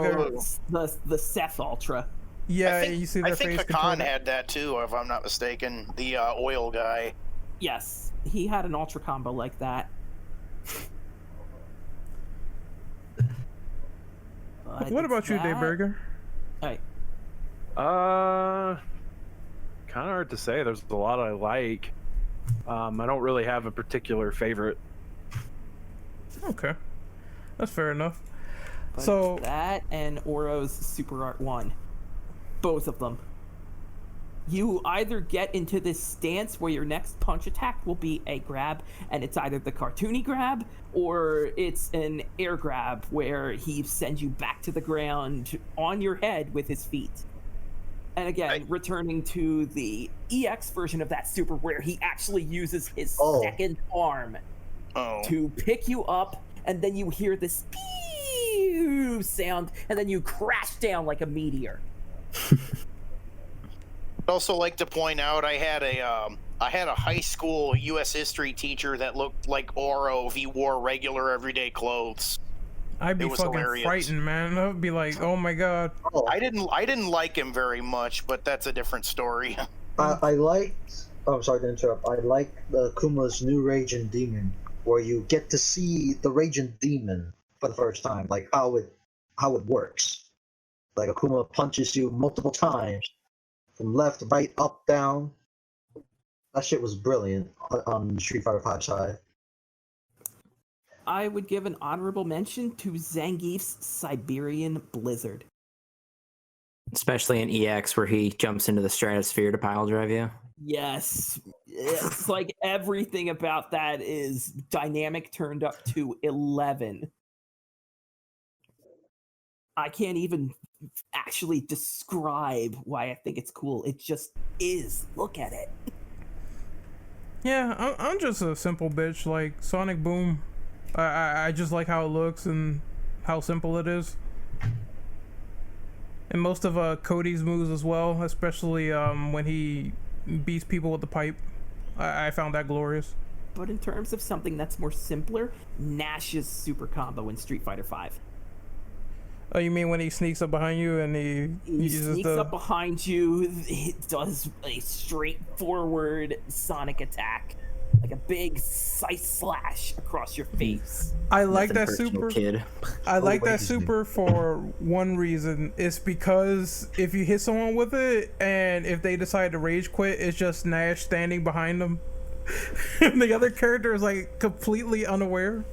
the Seth Ultra. Yeah, you see their I think face. Hakan had that too, if I'm not mistaken. The oil guy. Yes, he had an Ultra combo like that. What about you, Dayburger? Hey. Kind of hard to say. There's a lot I like. I don't really have a particular favorite. Okay, that's fair enough. But So that and Oro's Super Art 1, both of them. You either get into this stance where your next punch attack will be a grab, and it's either the cartoony grab or it's an air grab where he sends you back to the ground on your head with his feet. And again, returning to the EX version of that super where he actually uses his second arm to pick you up, and then you hear this pew sound, and then you crash down like a meteor. I'd also like to point out I had a high school U.S. history teacher that looked like Oro if he wore regular everyday clothes. I'd be fucking hilarious. frightened, man. I'd be like, oh my god. I didn't like him very much, but that's a different story. I liked. Oh, I'm sorry to interrupt. I like Kuma's new Raging Demon, where you get to see the Raging Demon for the first time, like how it works. Like Akuma punches you multiple times, from left, right, up, down. That shit was brilliant on the Street Fighter 5 side. I would give an honorable mention to Zangief's Siberian Blizzard. Especially in EX where he jumps into the stratosphere to pile drive you. Yes. It's like everything about that is dynamic turned up to 11. I can't even actually describe why I think it's cool. It just is. Look at it. Yeah, I'm just a simple bitch like Sonic Boom. I just like how it looks and how simple it is. And most of Cody's moves as well, especially when he beats people with the pipe. I found that glorious. But in terms of something that's more simpler, Nash's super combo in Street Fighter V. Oh, you mean when he sneaks up behind you and he uses sneaks up behind you, he does a straightforward Sonic attack. like a big slice slash across your face. I like Nothing that personal, super. kid. I like that wait, super for one reason. It's because if you hit someone with it, and if they decide to rage quit, it's just Nash standing behind them. And the other character is like completely unaware.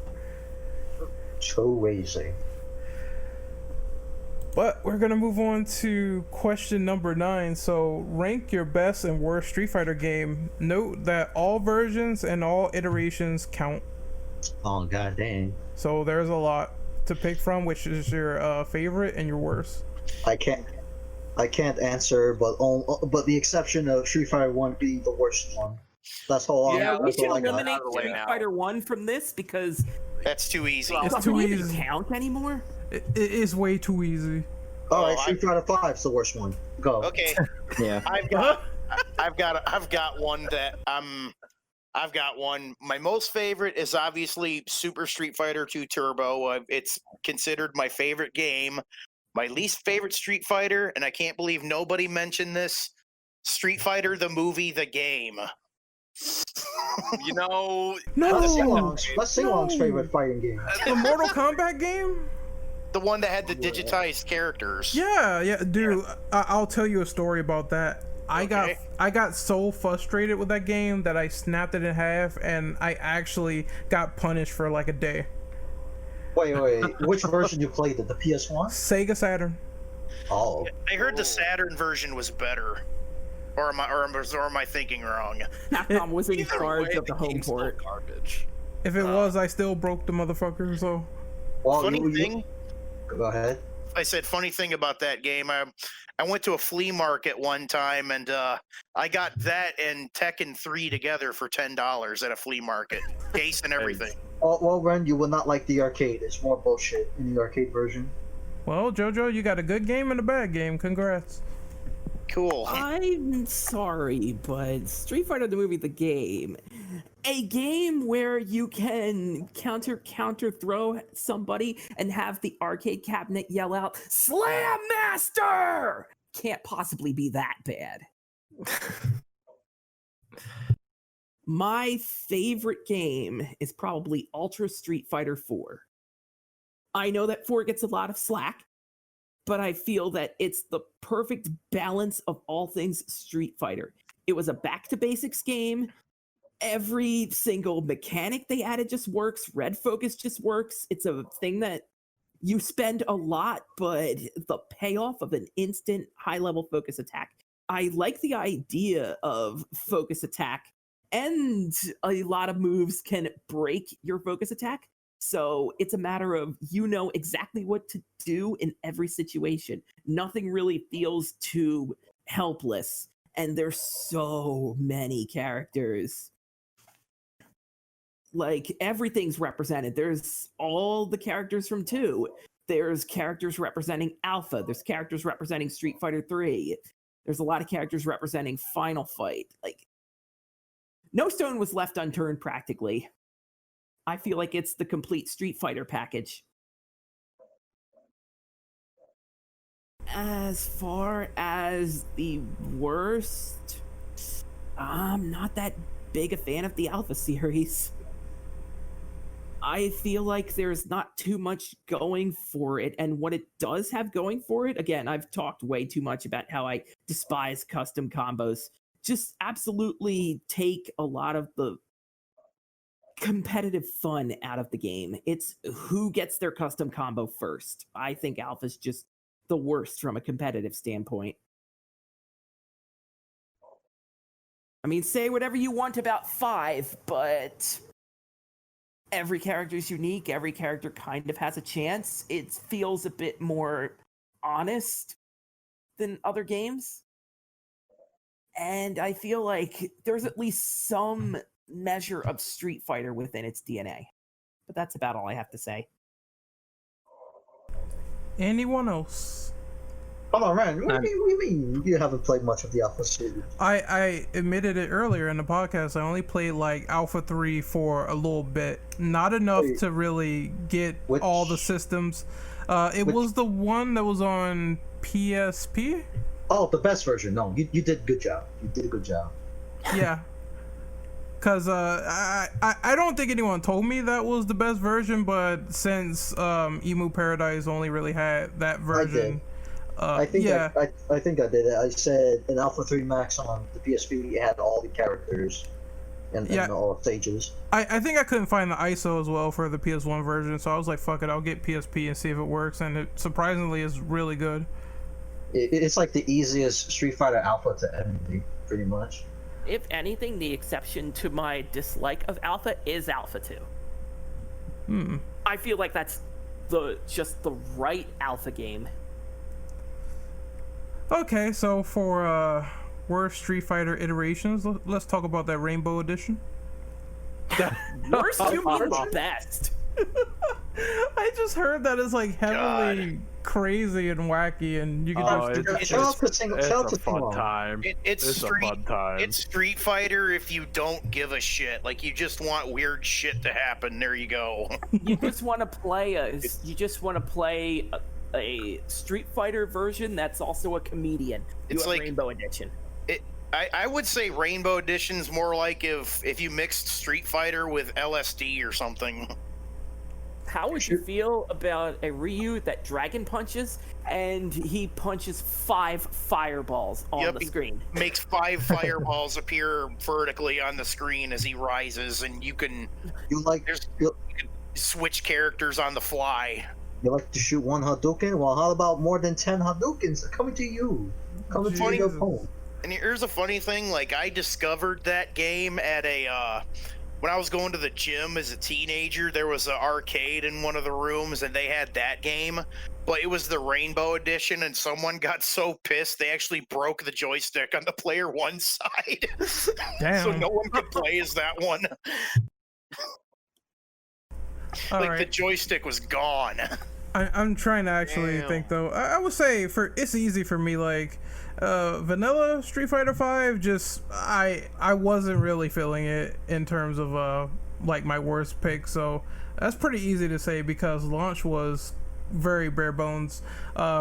So crazy. But we're gonna move on to question number 9. So rank your best and worst Street Fighter game. Note that all versions and all iterations count. Oh god dang. So there's a lot to pick from. Which is your favorite and your worst? I can't answer, but the exception of Street Fighter 1 being the worst one. That's all. Yeah, we that's should all I got. eliminate Out of the way Street now. Fighter 1 from this because That's too easy. It's doesn't too even easy. count anymore. It is way too easy. All right, Oh, Street Fighter 5's the worst one. Go. Okay, Yeah. I've got one that I've got one. My most favorite is obviously Super Street Fighter 2 Turbo. It's considered my favorite game. My least favorite Street Fighter, and I can't believe nobody mentioned this, Street Fighter the movie, the game. You know, No, That's Singlong's No. favorite fighting game. the Mortal Kombat game. The one that had the digitized characters. Yeah, dude. I'll tell you a story about that. I got so frustrated with that game that I snapped it in half, and I actually got punished for like a day. Wait. Which version you played? The PS1? Sega Saturn. Oh. I heard the Saturn version was better. Or am I thinking wrong? Capcom was in either charge way, of the home game's still port. garbage. If it was, I still broke the motherfucker. So Well, Funny thing, Go ahead. I said funny thing about that game. I went to a flea market one time and I got that and Tekken 3 together for $10 at a flea market, case and everything. Well, Ren, you will not like the arcade. It's more bullshit in the arcade version. well, JoJo, you got a good game and a bad game. Congrats. Cool. I'm sorry, but Street Fighter the movie, the game, a game where you can counter throw somebody and have the arcade cabinet yell out "Slam Master" can't possibly be that bad. My favorite game is probably Ultra Street Fighter 4. I know that 4 gets a lot of slack, but I feel that it's the perfect balance of all things Street Fighter. It was a back to basics game. Every single mechanic they added just works. Red focus just works. It's a thing that you spend a lot, but the payoff of an instant high level focus attack. I like the idea of focus attack, and a lot of moves can break your focus attack. So it's a matter of you know exactly what to do in every situation. Nothing really feels too helpless. And there's so many characters. Like everything's represented. There's all the characters from 2. There's characters representing Alpha. There's characters representing Street Fighter 3. There's a lot of characters representing Final Fight. Like, no stone was left unturned practically. I feel like it's the complete Street Fighter package. As far as the worst, I'm not that big a fan of the Alpha series. I feel like there's not too much going for it, and what it does have going for it, again, I've talked way too much about how I despise custom combos. Just absolutely take a lot of the competitive fun out of the game. It's who gets their custom combo first. I think Alpha's just the worst from a competitive standpoint. I mean, say whatever you want about 5, but every character is unique. Every character kind of has a chance. It feels a bit more honest than other games. And I feel like there's at least some measure of Street Fighter within its DNA. But that's about all I have to say. Anyone else? Come on, Ren. What do you mean you haven't played much of the Alpha series? I admitted it earlier in the podcast. I only played like Alpha 3 for a little bit. Not enough Wait. to really get Which- all the systems. It was the one that was on PSP? Oh, the best version. No, you did a good job. You did a good job. Yeah. Cause I don't think anyone told me that was the best version, but since Emu Paradise only really had that version, I think I think I did it. I said in Alpha 3 Max on the PSP it had all the characters and all stages. I think I couldn't find the ISO as well for the PS1 version, so I was like, fuck it, I'll get PSP and see if it works, and it surprisingly is really good. It's like the easiest Street Fighter Alpha to emulate, pretty much. If anything, the exception to my dislike of Alpha is Alpha 2. I feel like that's just the right Alpha game. Okay, so for worst Street Fighter iterations, let's talk about that Rainbow Edition. Worst, you mean best? I just heard that it's like heavily crazy and wacky, and you can it's a fun time. It's a fun time. It's Street Fighter if you don't give a shit. Like, you just want weird shit to happen. There you go. You just want to play a Street Fighter version that's also a comedian. It's like Rainbow Edition. I would say Rainbow Edition's more like if you mixed Street Fighter with LSD or something. How would you feel about a Ryu that dragon punches and he punches 5 fireballs on the screen? Makes 5 fireballs appear vertically on the screen as he rises, and you can switch characters on the fly. You like to shoot one Hadouken? Well, how about more than 10 Hadoukens coming to you? Coming to your home. And here's a funny thing, like, I discovered that game at when I was going to the gym as a teenager. There was an arcade in one of the rooms, and they had that game, but it was the Rainbow Edition, and someone got so pissed they actually broke the joystick on the player 1 side. Damn. So no one could play as that one. The joystick was gone. I'm trying to actually think though. I would say it's easy for me, like vanilla Street Fighter 5, just I wasn't really feeling it in terms of like my worst pick, so that's pretty easy to say because launch was very bare bones.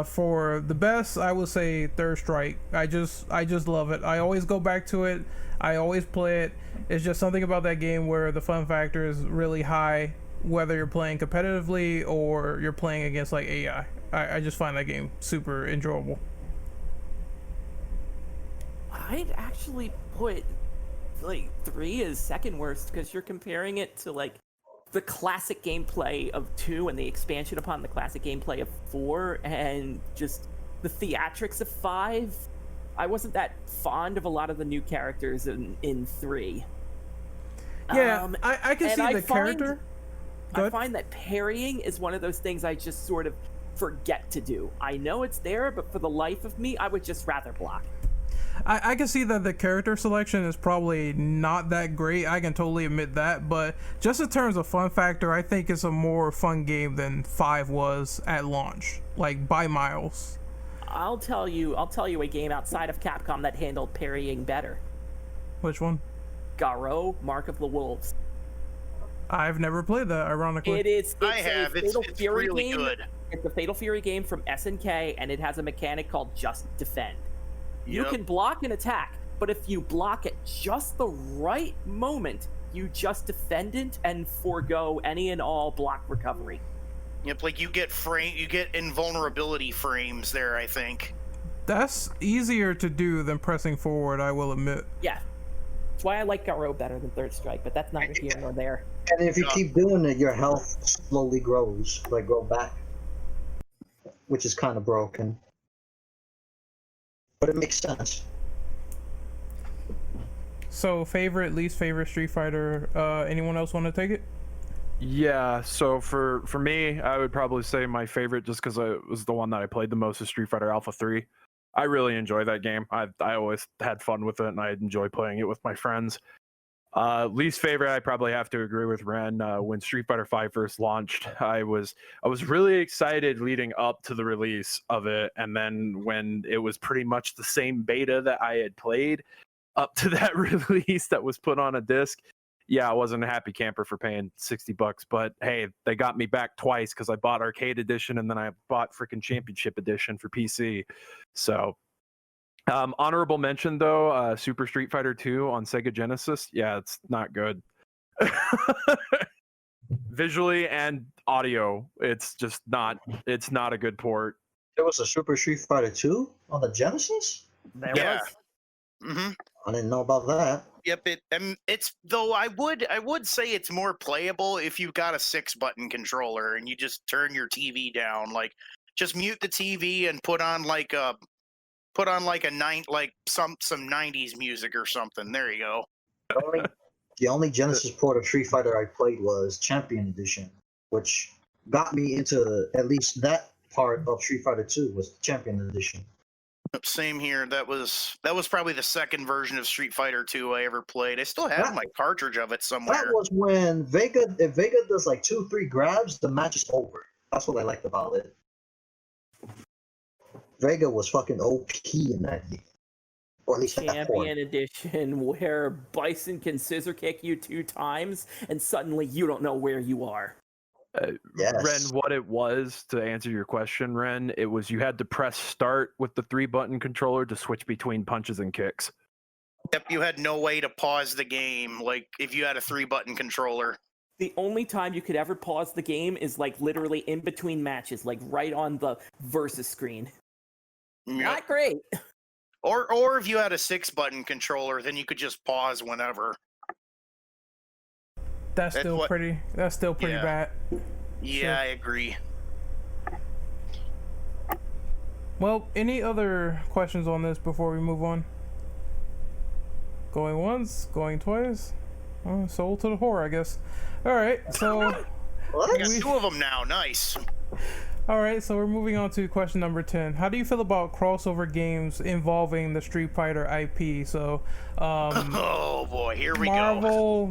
For the best, I would say Third Strike. I just love it. I always go back to it. I always play it. It's just something about that game where the fun factor is really high, whether you're playing competitively or you're playing against like AI. I just find that game super enjoyable. I'd actually put like 3 as second worst because you're comparing it to like the classic gameplay of 2 and the expansion upon the classic gameplay of 4 and just the theatrics of 5. I wasn't that fond of a lot of the new characters in 3. Yeah, I can see the character. I find that parrying is one of those things I just sort of forget to do. I know it's there, but for the life of me, I would just rather block. I can see that the character selection is probably not that great. I can totally admit that, but just in terms of fun factor, I think it's a more fun game than 5 was at launch, like by miles. I'll tell you a game outside of Capcom that handled parrying better. Which one? Garou, Mark of the Wolves. I've never played that, ironically. It's It's really good. It's a Fatal Fury game from SNK, and it has a mechanic called Just Defend. You can block and attack, but if you block at just the right moment, you just defend it and forego any and all block recovery. Yep, like you get invulnerability frames there, I think. That's easier to do than pressing forward, I will admit. Yeah. That's why I like Garou better than Third Strike, but that's neither here nor there. And if you keep doing it, your health slowly grows, like go back, which is kind of broken. But it makes sense. So, least favorite Street Fighter. Anyone else want to take it? Yeah, so for me, I would probably say my favorite, just because it was the one that I played the most, is Street Fighter Alpha 3. I really enjoy that game. I always had fun with it, and I enjoy playing it with my friends. Least favorite, I probably have to agree with Ren. When Street Fighter 5 first launched, I was really excited leading up to the release of it, and then when it was pretty much the same beta that I had played up to that release that was put on a disc, yeah, I wasn't a happy camper for paying $60, but hey, they got me back twice because I bought Arcade Edition and then I bought freaking Championship Edition for PC. So Honorable mention though, Super Street Fighter 2 on Sega Genesis. Yeah, it's not good. Visually and audio, it's just not. It's not a good port. There was a Super Street Fighter 2 on the Genesis? There Yeah. was. Hmm. I didn't know about that. Yep. It's though I would say it's more playable if you've got a 6-button controller and you just turn your TV down. Like, just mute the TV and put on like some 90s music or something. There you go. The only Genesis port of Street Fighter I played was Champion Edition, which got me into at least that part of Street Fighter 2 was Champion Edition. Same here. That was probably the second version of Street Fighter 2 I ever played. I still have my cartridge of it somewhere. That was when if Vega does like 2-3 grabs, the match is over. That's what I liked about it. Vega was fucking OP in that game. Or at least that port. Champion Edition, where Bison can scissor kick you 2 times, and suddenly you don't know where you are. Yes. Ren, what it was, to answer your question, Ren, it was you had to press start with the 3-button controller to switch between punches and kicks. Yep, you had no way to pause the game, like if you had a 3-button controller. The only time you could ever pause the game is like literally in between matches, like right on the versus screen. Yep. Not great. Or if you had a 6-button controller, then you could just pause whenever. That's still pretty Yeah. bad. Yeah, Sure. I agree. Well, any other questions on this before we move on? Going once, going twice. Oh, sold to the whore, I guess. All right, so I got 2 of them now. Nice. we're moving on to question number 10. How do you feel about crossover games involving the Street Fighter IP? So, Oh boy, here we go. Marvel,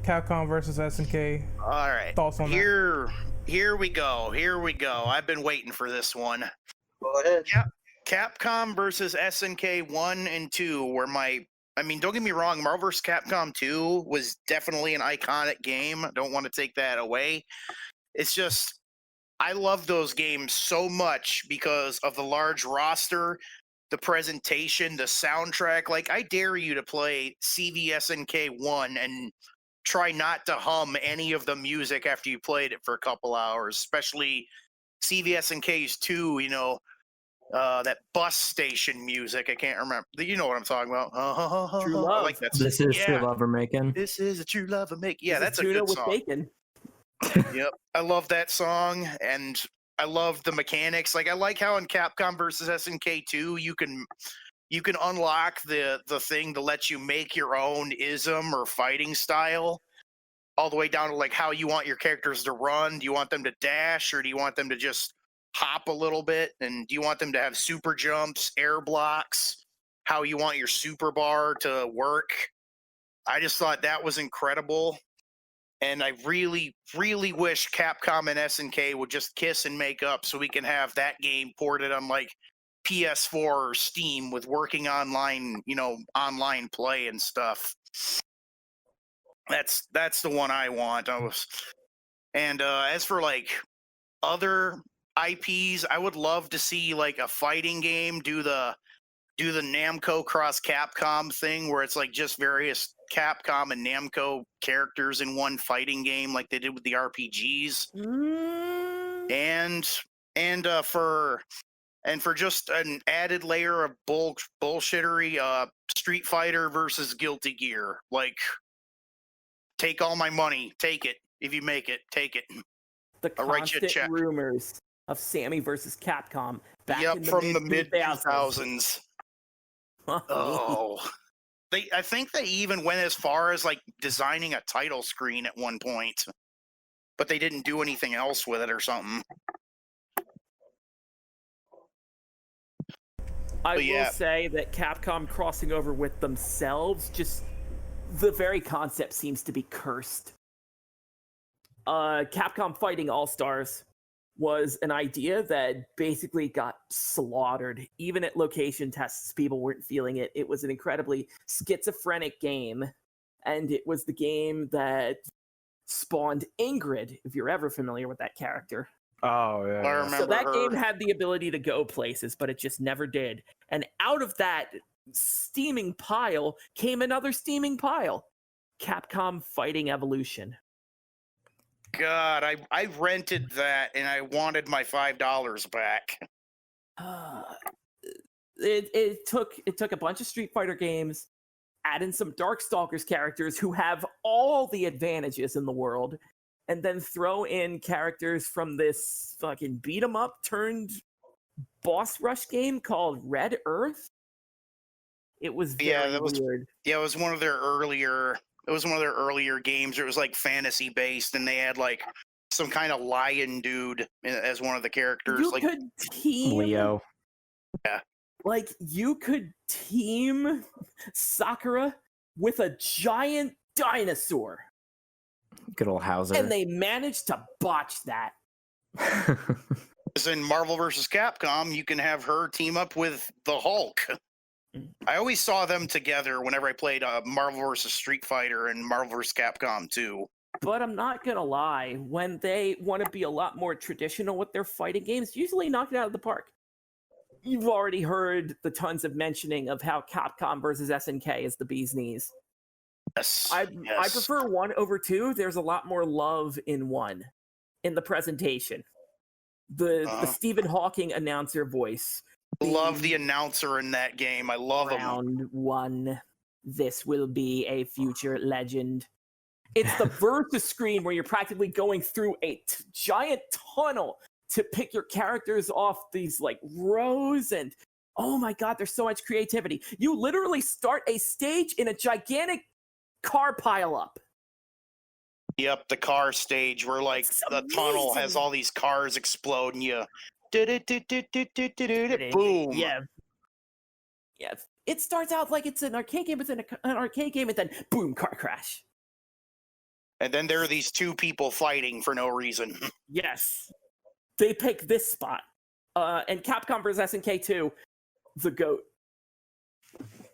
Capcom versus SNK. All right. Thoughts on that? Here we go. Here we go. I've been waiting for this one. Go ahead. Capcom versus SNK 1 and 2 were don't get me wrong, Marvel vs. Capcom 2 was definitely an iconic game. Don't want to take that away. It's just, I love those games so much because of the large roster, the presentation, the soundtrack. Like, I dare you to play CVSNK 1 and try not to hum any of the music after you played it for a couple hours, especially CVSNK's 2, that bus station music. I can't remember. You know what I'm talking about. True Love. I like that. This is True Love we're making. This is a true love of make. Yeah, This that's is a tuna good with song. bacon. Yep, I love that song, and I love the mechanics. Like, I like how in Capcom versus SNK 2, you can unlock the thing to let you make your own ism or fighting style, all the way down to like how you want your characters to run. Do you want them to dash, or do you want them to just hop a little bit? And do you want them to have super jumps, air blocks? How you want your super bar to work? I just thought that was incredible. And I really, really wish Capcom and SNK would just kiss and make up so we can have that game ported on like PS4 or Steam with working online, online play and stuff. That's the one I want. As for like other IPs, I would love to see like a fighting game do the Namco cross Capcom thing where it's like just various Capcom and Namco characters in one fighting game like they did with the RPGs. And for just an added layer of bullshittery, Street Fighter versus Guilty Gear. Like, take all my money, take it. If you make it, take it. The I'll write you a constant check. rumors of Sammy versus Capcom back in the from the mid 2000s. Oh. I think they even went as far as like designing a title screen at one point, but they didn't do anything else with it or something. I But yeah. will say that Capcom crossing over with themselves, just the very concept seems to be cursed. Capcom Fighting All-Stars was an idea that basically got slaughtered. Even at location tests, people weren't feeling it. It was an incredibly schizophrenic game, and it was the game that spawned Ingrid, if you're ever familiar with that character. Oh yeah. I yeah. remember So that her. game had the ability to go places, but it just never did. And out of that steaming pile came another steaming pile. Capcom Fighting Evolution. God, I rented that and I wanted my $5 back. It took a bunch of Street Fighter games, add in some Darkstalkers characters who have all the advantages in the world, and then throw in characters from this fucking beat 'em up turned boss rush game called Red Earth. It was very weird. Yeah, it was one of their earlier. It was one of their earlier games. It was like fantasy based, and they had like some kind of lion dude as one of the characters. You like could team Leo. Like you could team Sakura with a giant dinosaur, Good old Hauser. and they managed to botch that. in Marvel vs. Capcom, you can have her team up with the Hulk. I always saw them together whenever I played Marvel vs. Street Fighter and Marvel vs. Capcom 2. But I'm not gonna lie, when they want to be a lot more traditional with their fighting games, usually knock it out of the park. You've already heard the tons of mentioning of how Capcom versus SNK is the bee's knees. Yes. I yes. prefer 1 over 2. There's a lot more love in 1 in the presentation. The Stephen Hawking announcer voice. Love the announcer in that game. I love him. Round 1. This will be a future legend. It's the versus screen where you're practically going through a giant tunnel to pick your characters off these like rows, and oh my god, there's so much creativity. You literally start a stage in a gigantic car pileup. Yep, the car stage where like It's the tunnel has amazing. all these cars explode and you boom. Yeah. It starts out like it's an arcade game within an arcade game, and then boom, car crash. And then there are these two people fighting for no reason. Yes. They pick this spot. And Capcom vs. SNK 2, the GOAT.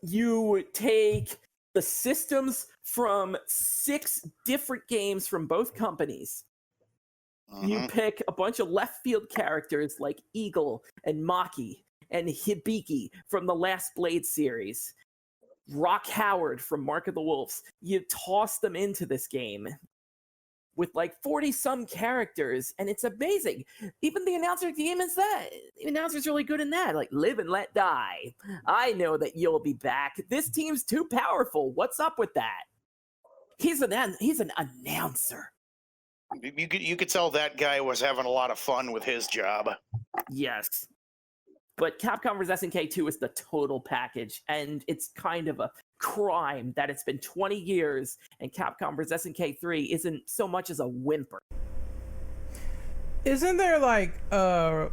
You take the systems from 6 different games from both companies. You pick a bunch of left field characters like Eagle and Maki and Hibiki from the Last Blade series. Rock Howard from Mark of the Wolves. You toss them into this game with like 40-some characters, and it's amazing. Even the announcer at the game is that. The announcer's really good in that. Like, live and let die. I know that you'll be back. This team's too powerful. What's up with that? He's an announcer. You could tell that guy was having a lot of fun with his job. Yes. But Capcom vs. SNK 2 is the total package, and it's kind of a crime that it's been 20 years and Capcom vs. SNK 3 isn't so much as a whimper. Isn't there like a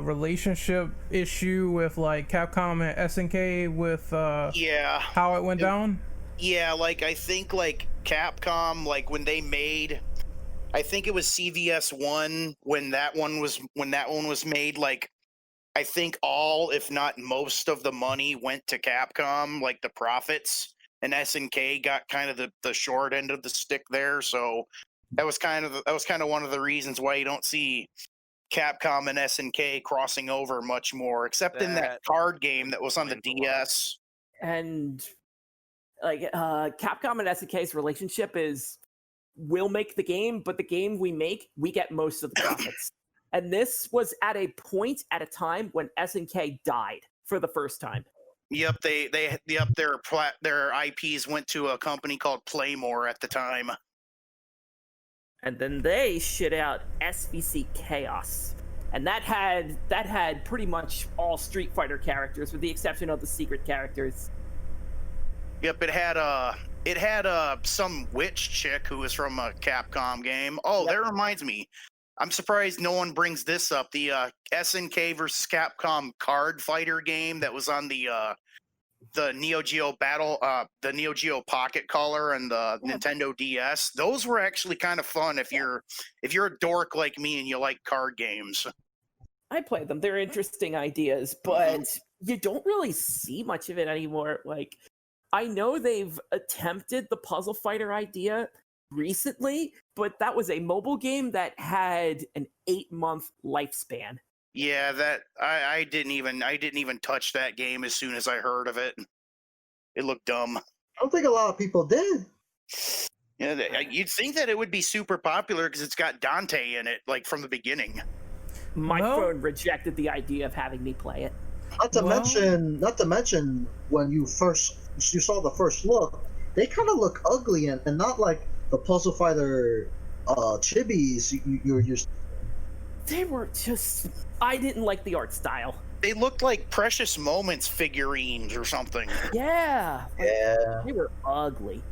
relationship issue with like Capcom and SNK with Yeah. how it went down? Yeah, like I think like Capcom, like when they made, I think it was CVS1 when that one was made, like I think all, if not most of the money went to Capcom, like the profits, and SNK got kind of the short end of the stick there. So that was kind of one of the reasons why you don't see Capcom and SNK crossing over much more, except in that card game that was on the DS. And like Capcom and SNK's relationship is, we'll make the game, but the game we make, we get most of the profits. And this was at a point at a time when SNK died for the first time. Yep, their IPs went to a company called Playmore at the time. And then they shit out SVC Chaos. And that had pretty much all Street Fighter characters, with the exception of the secret characters. Yep, it had some witch chick who was from a Capcom game. Oh, Yep. That reminds me. I'm surprised no one brings this up. The SNK versus Capcom card fighter game that was on the Neo Geo the Neo Geo Pocket Color and the Nintendo DS. Those were actually kind of fun if you're a dork like me and you like card games. I played them. They're interesting ideas, but you don't really see much of it anymore. Like, I know they've attempted the puzzle fighter idea, recently, but that was a mobile game that had an 8-month lifespan. Yeah, that I didn't even touch that game as soon as I heard of it. It looked dumb. I don't think a lot of people did. Yeah, you'd think that it would be super popular because it's got Dante in it, like from the beginning. My Well- phone rejected the idea of having me play it. Not to mention, when you saw the first look, they kind of look ugly and not like the Puzzle Fighter chibis you're used to. They were just... I didn't like the art style. They looked like Precious Moments figurines or something. Yeah. Like, Yeah. they were ugly.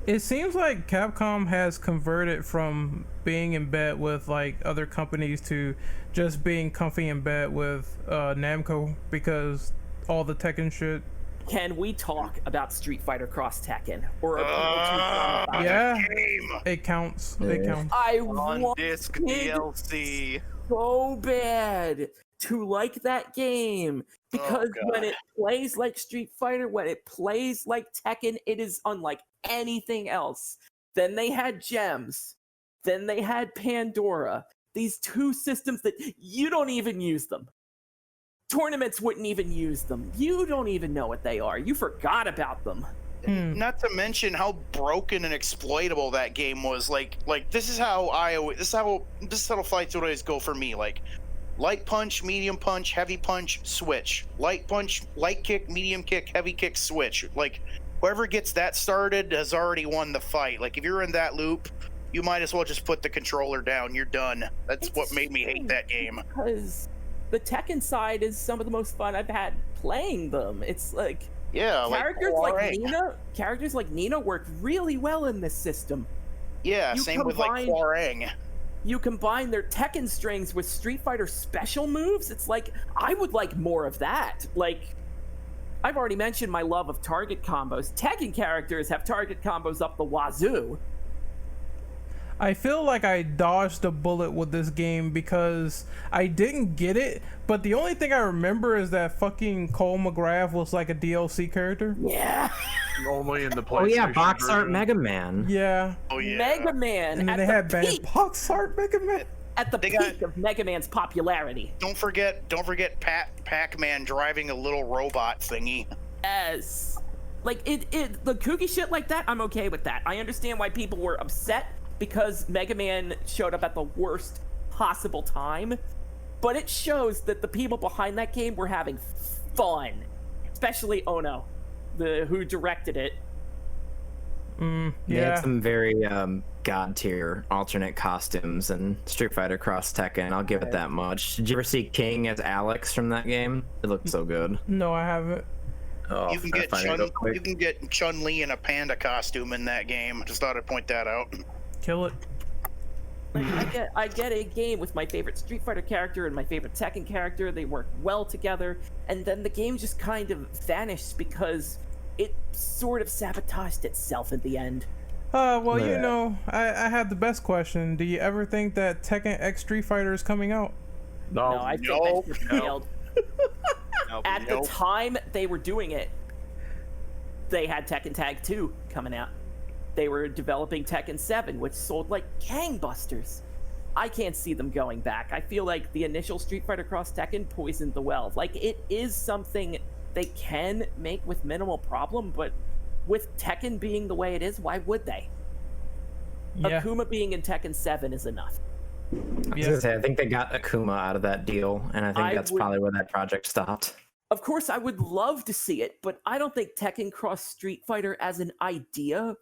It seems like Capcom has converted from being in bed with like other companies to just being comfy in bed with Namco, because all the Tekken shit. Can we talk about Street Fighter Cross Tekken? Or are people too fun about it? Yeah, Game. it counts. It Yeah. counts. I On want disc DLC. so bad to like that game, because when it plays like Street Fighter, when it plays like Tekken, it is unlike anything else. Then they had Gems, then they had Pandora, these two systems that you don't even use them. Tournaments wouldn't even use them. You don't even know what they are. You forgot about them. Not to mention how broken and exploitable that game was. Like this is how fights would always go for me. Like light punch, medium punch, heavy punch, switch. Light punch, light kick, medium kick, heavy kick, switch. Like whoever gets that started has already won the fight. Like if you're in that loop, you might as well just put the controller down. You're done. That's It's what made me hate that game. Because the Tekken side is some of the most fun I've had playing them. It's like Yeah, characters like Nina work really well in this system. Yeah, You same with like combine- Hwoarang. You combine their Tekken strings with Street Fighter special moves. It's like, I would like more of that. Like, I've already mentioned my love of target combos. Tekken characters have target combos up the wazoo. I feel like I dodged a bullet with this game because I didn't get it, but the only thing I remember is that fucking Cole McGrath was like a DLC character. Yeah. Only in the PlayStation. Oh yeah, box art version. Mega Man. Yeah. Oh yeah. Mega Man And then at they the had bad peak, box art Mega Man. at the They peak got- of Mega Man's popularity. Don't forget Pac-Man driving a little robot thingy. Yes. Like the kooky shit like that, I'm okay with that. I understand why people were upset because Mega Man showed up at the worst possible time, but it shows that the people behind that game were having fun, especially Ono, who directed it. They had Yeah. some very god tier alternate costumes in Street Fighter Cross Tekken. I'll give it that much. Did you ever see King as Alex from that game? It looked so good. No, I haven't. Oh, You can I'll get find it real quick. you can get Chun-Li in a panda costume in that game. Just thought I'd point that out. Kill it. Like, I get a game with my favorite Street Fighter character and my favorite Tekken character. They work well together, and then the game just kind of vanished because it sort of sabotaged itself at the end. Well, you Yeah. know, I had the best question. Do you ever think that Tekken X Street Fighter is coming out? No, I think nope, that just nope. failed. Nope. At the time they were doing it, they had Tekken Tag 2 coming out. They were developing Tekken 7, which sold like gangbusters. I can't see them going back. I feel like the initial Street Fighter Cross Tekken poisoned the well. Like, it is something they can make with minimal problem, but with Tekken being the way it is, why would they? Yeah. Akuma being in Tekken 7 is enough. I was Yeah. gonna say, I think they got Akuma out of that deal, and I think I that's would- probably where that project stopped. Of course, I would love to see it, but I don't think Tekken Cross Street Fighter as an idea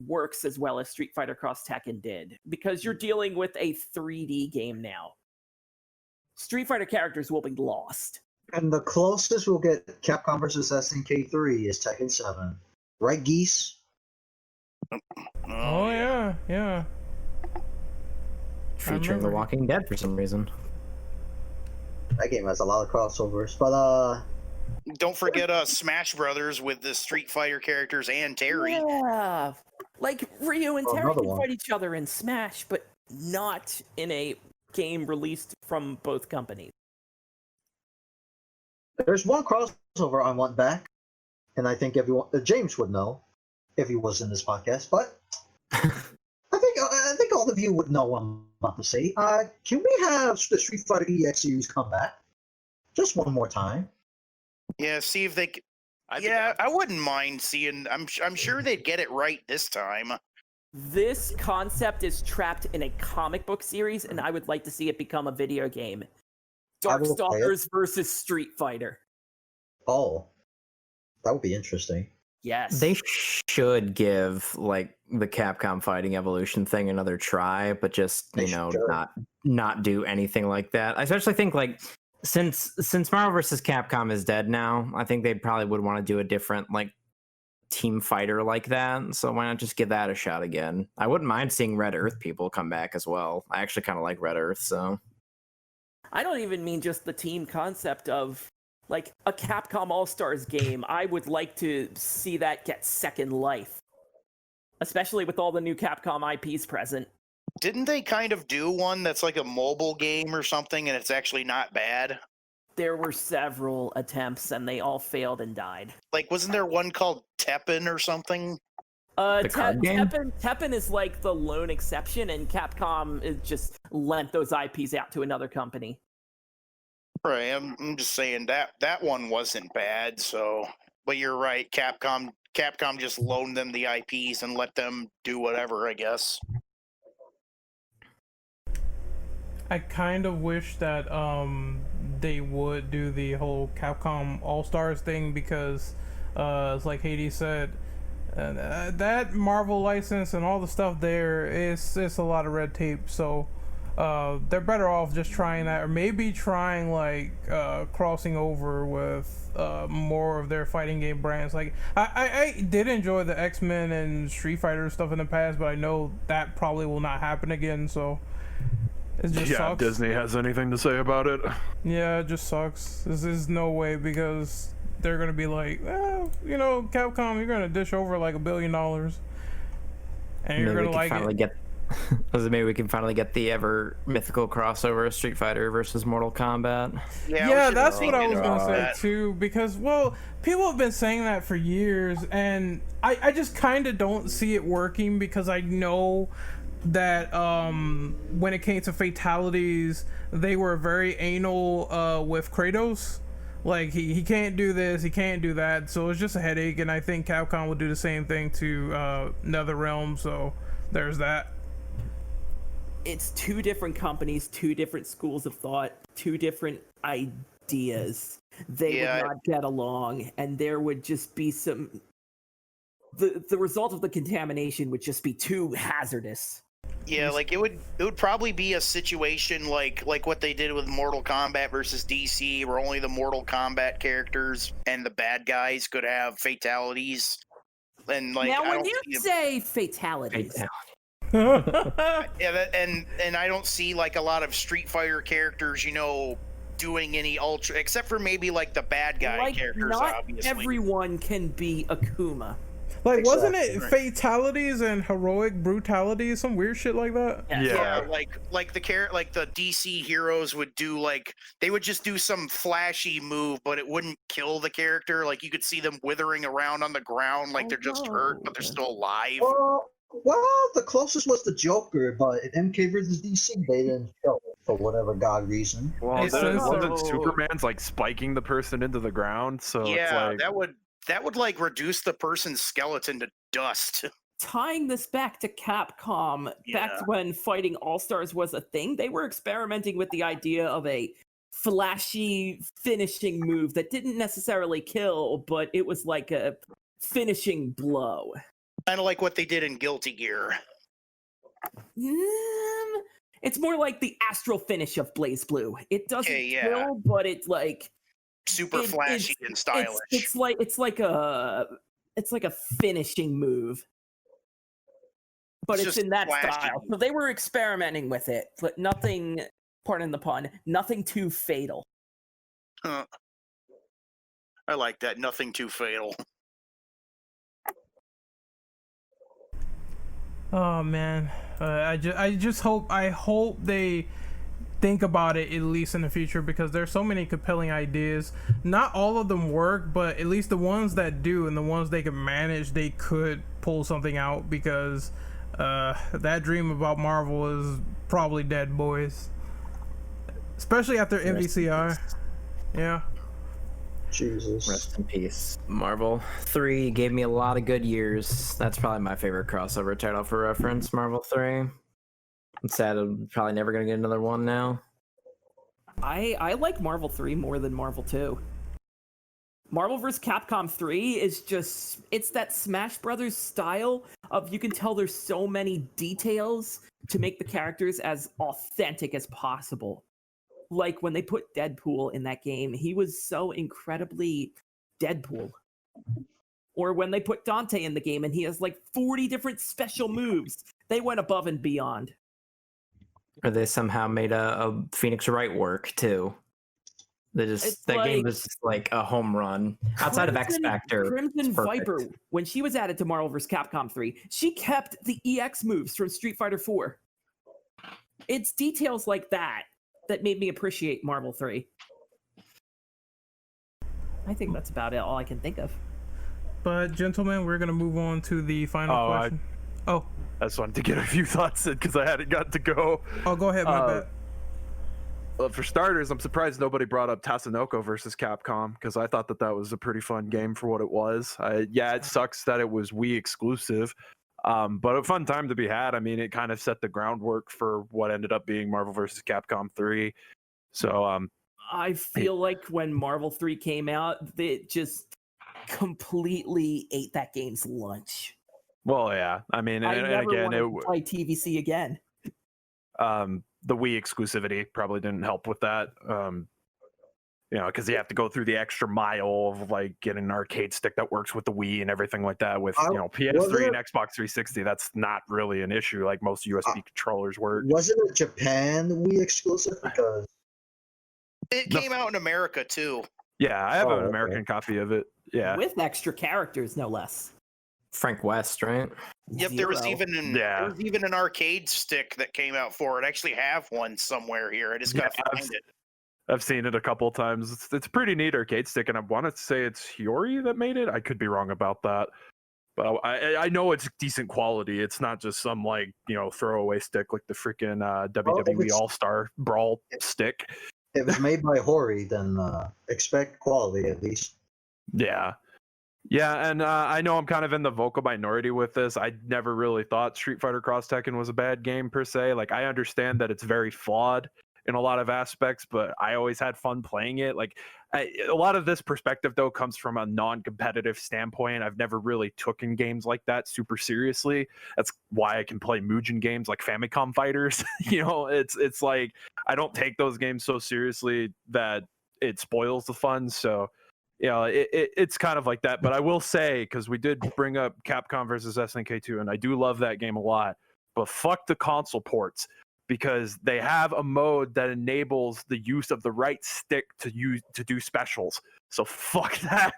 works as well as Street Fighter Cross Tekken did, because you're dealing with a 3D game now. Street Fighter characters will be lost. And the closest we'll get Capcom versus SNK 3 is Tekken 7. Right, Geese? Oh yeah. Featuring The remember. Walking Dead for some reason. That game has a lot of crossovers. But, Don't forget Smash Brothers with the Street Fighter characters and Terry. Yeah, like Ryu and Oh, Terry another can one. fight each other in Smash, but not in a game released from both companies. there's one crossover I want back, and I think everyone, James would know if he was in this podcast, but I think all of you would know what I'm about to say. Can we have the Street Fighter EX series come back? Just one more time. Yeah, see if they. I'd be Yeah, down. I wouldn't mind seeing. I'm sure they'd get it right this time. This concept is trapped in a comic book series, and I would like to see it become a video game. will play it. Darkstalkers versus Street Fighter. Oh, that would be interesting. Yes. They should give like the Capcom Fighting Evolution thing another try, but just They you know should. not do anything like that. I especially think like since Marvel vs. Capcom is dead now, I think they probably would want to do a different like team fighter like that. So why not just give that a shot again? I wouldn't mind seeing Red Earth people come back as well. I actually kind of like Red Earth, so I don't even mean just the team concept of like a Capcom All-Stars game. I would like to see that get second life, especially with all the new Capcom IPs present. Didn't they kind of do one that's like a mobile game or something, and it's actually not bad? There were several attempts, and they all failed and died. Like, wasn't there one called Teppen or something? The card game? Teppen is like the lone exception, and Capcom is just lent those IPs out to another company. Right, I'm just saying that one wasn't bad. So, but you're right. Capcom just loaned them the IPs and let them do whatever, I guess. I kind of wish that they would do the whole Capcom All Stars thing because it's like Hades said, that Marvel license and all the stuff there is a lot of red tape. So they're better off just trying that, or maybe trying like crossing over with more of their fighting game brands. Like I did enjoy the X-Men and Street Fighter stuff in the past, but I know that probably will not happen again. So. It just Yeah, sucks. Disney has anything to say about it. Yeah, it just sucks. There's no way because they're gonna be like, you know, Capcom, you're gonna dish over like $1 billion, and you're gonna like it. Maybe we can finally get the ever mythical crossover of Street Fighter versus Mortal Kombat. Yeah, that's what I was gonna say that. too. Because well, people have been saying that for years, and I just kind of don't see it working because I know that when it came to fatalities, they were very anal with Kratos. Like he can't do this, he can't do that, so it's just a headache. And I think Capcom will do the same thing to NetherRealm. So there's that. It's two different companies, two different schools of thought, two different ideas. They would not get along, and there would just be some. The result of the contamination would just be too hazardous. Yeah, like it would probably be a situation like what they did with Mortal Kombat versus DC, where only the Mortal Kombat characters and the bad guys could have fatalities. And like, now, I when don't you see say fatalities, and I don't see like a lot of Street Fighter characters, you know, doing any ultra, except for maybe like the bad guy like characters. not Obviously, everyone can be Akuma. Like, wasn't it Exactly. fatalities and heroic brutality, some weird shit like that? Yeah, like the DC heroes would do, like they would just do some flashy move, but it wouldn't kill the character. Like you could see them withering around on the ground, like they're just hurt, but they're still alive. Well, the closest was the Joker, but in MK vs. DC, they didn't show it for whatever god reason. Well, Hey, then so- wasn't Superman's like spiking the person into the ground? So it's Yeah, like, that would like reduce the person's skeleton to dust. Tying this back to Capcom, back Yeah. when fighting All-Stars was a thing, they were experimenting with the idea of a flashy finishing move that didn't necessarily kill, but it was like a finishing blow. Kind of like what they did in Guilty Gear. It's more like the astral finish of Blaze Blue. It doesn't Okay, yeah. kill, but it's like Super flashy and stylish. It's like a finishing move, but It's it's just in that flashy. style. So they were experimenting with it, but nothing. Pardon the pun. Nothing too fatal. Huh. I like that. Nothing too fatal. Oh man, I just hope they think about it at least in the future, because there's so many compelling ideas. Not all of them work, but at least the ones that do and the ones they can manage, they could pull something out, because That dream about Marvel is probably dead, boys. Especially after MVCR. Yeah. Jesus. Rest in peace. Marvel 3 gave me a lot of good years. That's probably my favorite crossover title for reference, Marvel 3. I'm sad I'm probably never going to get another one now. I like Marvel 3 more than Marvel 2. Marvel vs. Capcom 3 is just, it's that Smash Brothers style of, you can tell there's so many details to make the characters as authentic as possible. Like when they put Deadpool in that game, he was so incredibly Deadpool. Or when they put Dante in the game and he has like 40 different special moves. They went above and beyond. Or they somehow made a Phoenix Wright work too. That game was just like a home run. Outside of X Factor, Crimson Viper, when she was added to Marvel vs. Capcom 3, she kept the EX moves from Street Fighter 4. It's details like that made me appreciate Marvel 3. I think that's about it, all I can think of. But gentlemen, we're gonna move on to the final question. I just wanted to get a few thoughts in because I hadn't got to go. Oh, go ahead, my bad. Well, for starters, I'm surprised nobody brought up Tatsunoko versus Capcom because I thought that was a pretty fun game for what it was. Yeah, it sucks that it was Wii exclusive, but a fun time to be had. I mean, it kind of set the groundwork for what ended up being Marvel vs. Capcom 3. So I feel like when Marvel 3 came out, it just completely ate that game's lunch. Well, yeah. I mean, and again, it would play TVC again. The Wii exclusivity probably didn't help with that. Because you have to go through the extra mile of like getting an arcade stick that works with the Wii and everything like that. With PS3 and Xbox 360, that's not really an issue. Like most USB controllers work. Was it a Japan Wii exclusive? Because it came out in America too. Yeah, I have an American copy of it. Yeah, with extra characters, no less. Frank West, right? Yep, there was even an arcade stick that came out for it. I actually have one somewhere here. I just gotta find it. I've seen it a couple of times. It's a pretty neat arcade stick, and I want to say it's Hiyori that made it. I could be wrong about that, but I know it's decent quality. It's not just some like throwaway stick like the freaking WWE All Star Brawl stick. If it's made by Hori, then expect quality at least. Yeah. Yeah, and I know I'm kind of in the vocal minority with this. I never really thought Street Fighter Cross Tekken was a bad game per se. Like, I understand that it's very flawed in a lot of aspects, but I always had fun playing it. Like, a lot of this perspective, though, comes from a non-competitive standpoint. I've never really taken games like that super seriously. That's why I can play Mugen games like Famicom Fighters. It's like I don't take those games so seriously that it spoils the fun. So it's kind of like that. But I will say, because we did bring up Capcom versus SNK 2, and I do love that game a lot, but fuck the console ports, because they have a mode that enables the use of the right stick to do specials. So fuck that.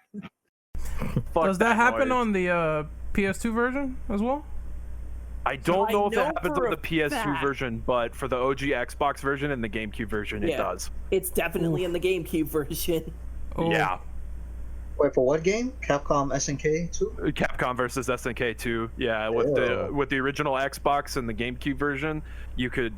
Does that happen on the PS2 version as well? I don't know if it happens on the PS2 version, but for the OG Xbox version and the GameCube version, it does. It's definitely in the GameCube version. Oh. Yeah. Wait, for what game? Capcom SNK 2? Capcom versus SNK 2. Yeah, with the original Xbox and the GameCube version, you could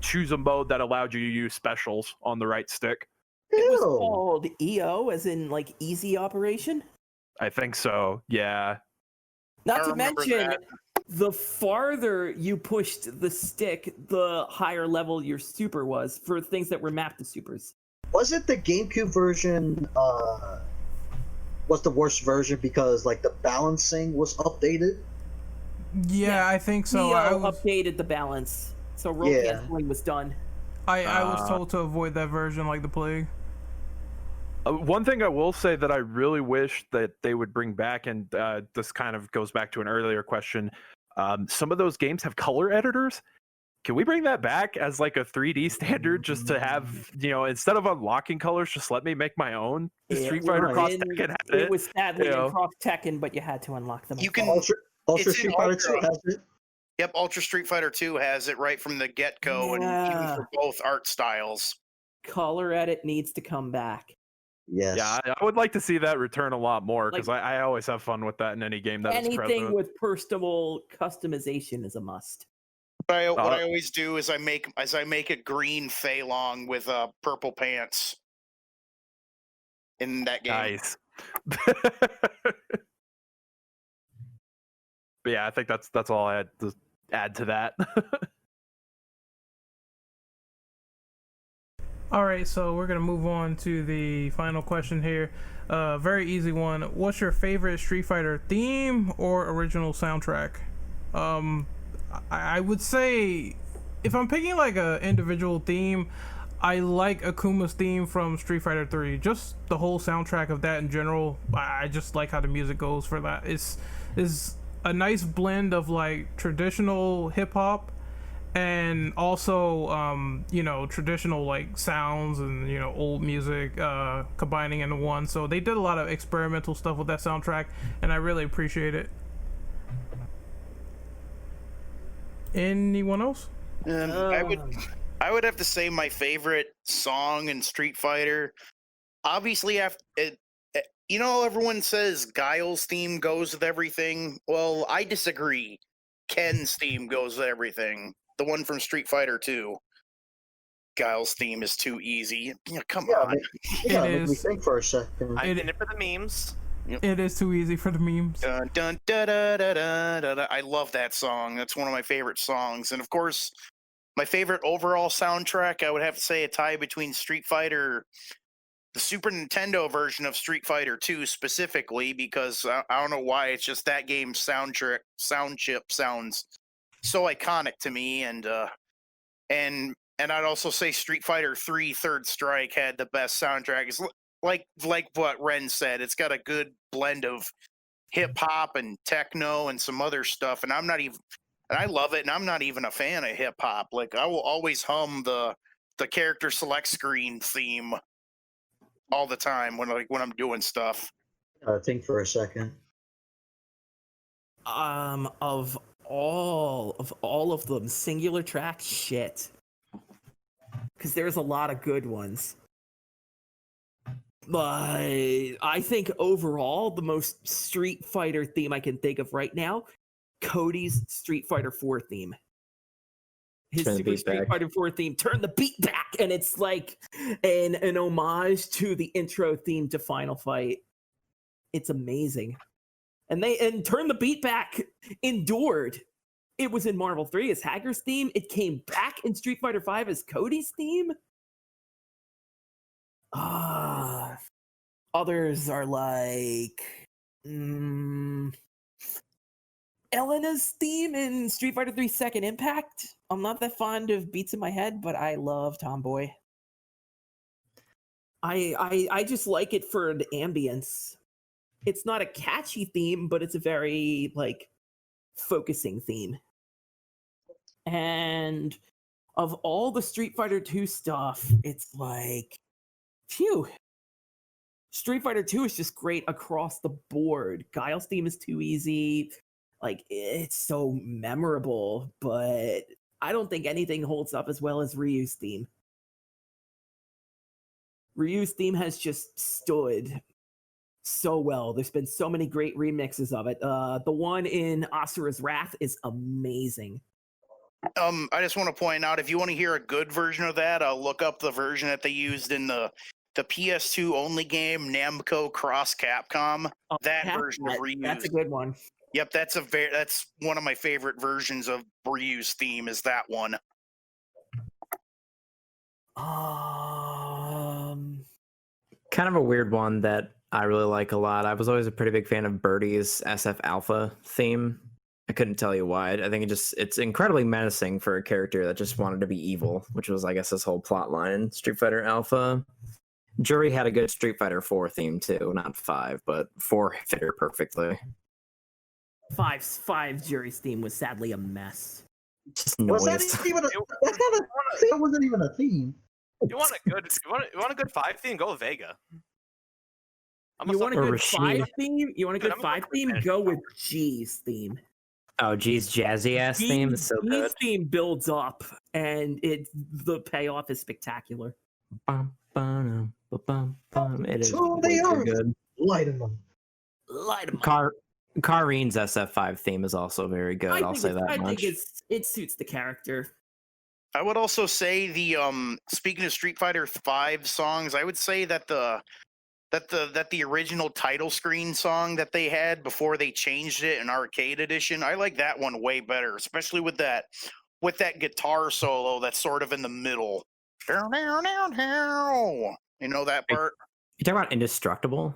choose a mode that allowed you to use specials on the right stick. It was called EO, as in like easy operation? I think so, yeah. Not to mention, the farther you pushed the stick, the higher level your super was for things that were mapped to supers. Was it the GameCube version was the worst version because like the balancing was updated? Yeah, I think so. I updated the balance, so roll canceling was done. I was told to avoid that version like the plague. One thing I will say that I really wish that they would bring back, and this kind of goes back to an earlier question, some of those games have color editors. Can we bring that back as like a 3D standard, just to have, instead of unlocking colors, just let me make my own? Street Fighter Cross Tekken had it. It was sadly in Cross Tekken, but you had to unlock them. You can Ultra Street Fighter 2 has it. Yep, Ultra Street Fighter 2 has it right from the get-go, and even for both art styles. Color edit needs to come back. Yes. Yeah, I would like to see that return a lot more because Like- I always have fun with that in any game that is Anything present. with personal customization is a must. What I always do is I make a green Fei Long with purple pants in that game. Nice. But yeah, I think that's all I had to add to that. All right, so we're gonna move on to the final question here. Very easy one. What's your favorite Street Fighter theme or original soundtrack? I would say if I'm picking like a individual theme, I like Akuma's theme from Street Fighter 3. Just the whole soundtrack of that in general. I just like how the music goes for that. It's a nice blend of like traditional hip hop and also traditional like sounds and old music combining into one. So they did a lot of experimental stuff with that soundtrack, and I really appreciate it. Anyone else? I would have to say my favorite song in Street Fighter. Obviously, everyone says Guile's theme goes with everything. Well, I disagree. Ken's theme goes with everything. The one from Street Fighter 2. Guile's theme is too easy. Yeah, come on. Make me think for a second. I'm in it for the memes. It is too easy for the memes. Dun, dun, da, da, da, da, da, da. I love that song. That's one of my favorite songs. And of course, my favorite overall soundtrack, I would have to say a tie between Street Fighter, the Super Nintendo version of Street Fighter 2 specifically, because I don't know why, it's just that game's sound chip sounds so iconic to me. And I'd also say Street Fighter 3 Third Strike had the best soundtrack. It's like what Ren said, it's got a good blend of hip hop and techno and some other stuff. And I love it, and I'm not even a fan of hip hop. Like, I will always hum the character select screen theme all the time when I'm doing stuff. Think for a second. Of all of them, singular track, shit. Because there's a lot of good ones. But I think overall, the most Street Fighter theme I can think of right now, Cody's Street Fighter 4 theme. His Super Street Fighter 4 theme, Turn the Beat Back, and it's like an homage to the intro theme to Final Fight. It's amazing. And Turn the Beat Back endured. It was in Marvel 3 as Hager's theme. It came back in Street Fighter 5 as Cody's theme. Others are like Elena's theme in Street Fighter 3 Second Impact. I'm not that fond of beats in my head, but I love Tomboy. I just like it for the ambience. It's not a catchy theme, but it's a very like focusing theme. And of all the Street Fighter 2 stuff, it's like, phew. Street Fighter 2 is just great across the board. Guile's theme is too easy. Like, it's so memorable, but I don't think anything holds up as well as Ryu's theme. Ryu's theme has just stood so well. There's been so many great remixes of it. The one in Asura's Wrath is amazing. I just want to point out, if you want to hear a good version of that, I'll look up the version that they used in the PS2 only game, Namco Cross Capcom. That version of Ryu's. That's a good one. Yep, that's one of my favorite versions of Ryu's theme, is that one. Kind of a weird one that I really like a lot. I was always a pretty big fan of Birdie's SF Alpha theme. I couldn't tell you why. I think it's incredibly menacing for a character that just wanted to be evil, which was, I guess, this whole plot line in Street Fighter Alpha. Jury had a good Street Fighter 4 theme too, not 5, but 4 fit her perfectly. 5 Jury's theme was sadly a mess. Just Was that noise. even that wasn't even a theme. You want a good 5 theme? Go with Vega. You want a Or good Rashid. 5 theme? You want a good I'm a 5 theme? fan. Go with G's theme. Oh, geez, jazzy ass theme is so good. G's theme builds up, and the payoff is spectacular. Bum, ba-dum, Ba-bum-bum. It is To way the too earth. good. Light him up. Light 'em up. Kareen's SF5 theme is also very good. I'll say that I much. think it suits the character. I would also say the speaking of Street Fighter V songs, I would say that the original title screen song that they had before they changed it in Arcade Edition, I like that one way better, especially with that guitar solo that's sort of in the middle. You know that part? You talking about Indestructible?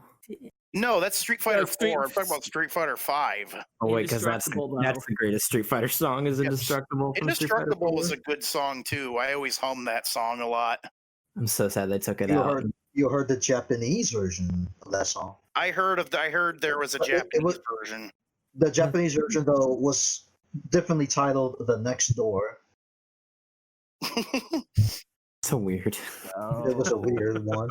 No, that's Street Fighter Street- 4. I'm talking about Street Fighter 5. Oh wait, because that's Indestructible, the greatest Street Fighter song is Yes. Indestructible. From Street Fighter Indestructible 4. is a good song too. I always hum that song a lot. I'm so sad they took it You out. heard the Japanese version of that song. I heard there was a But it Japanese was- version. The Japanese version though was differently titled "The Next Door." So weird. It was a weird one,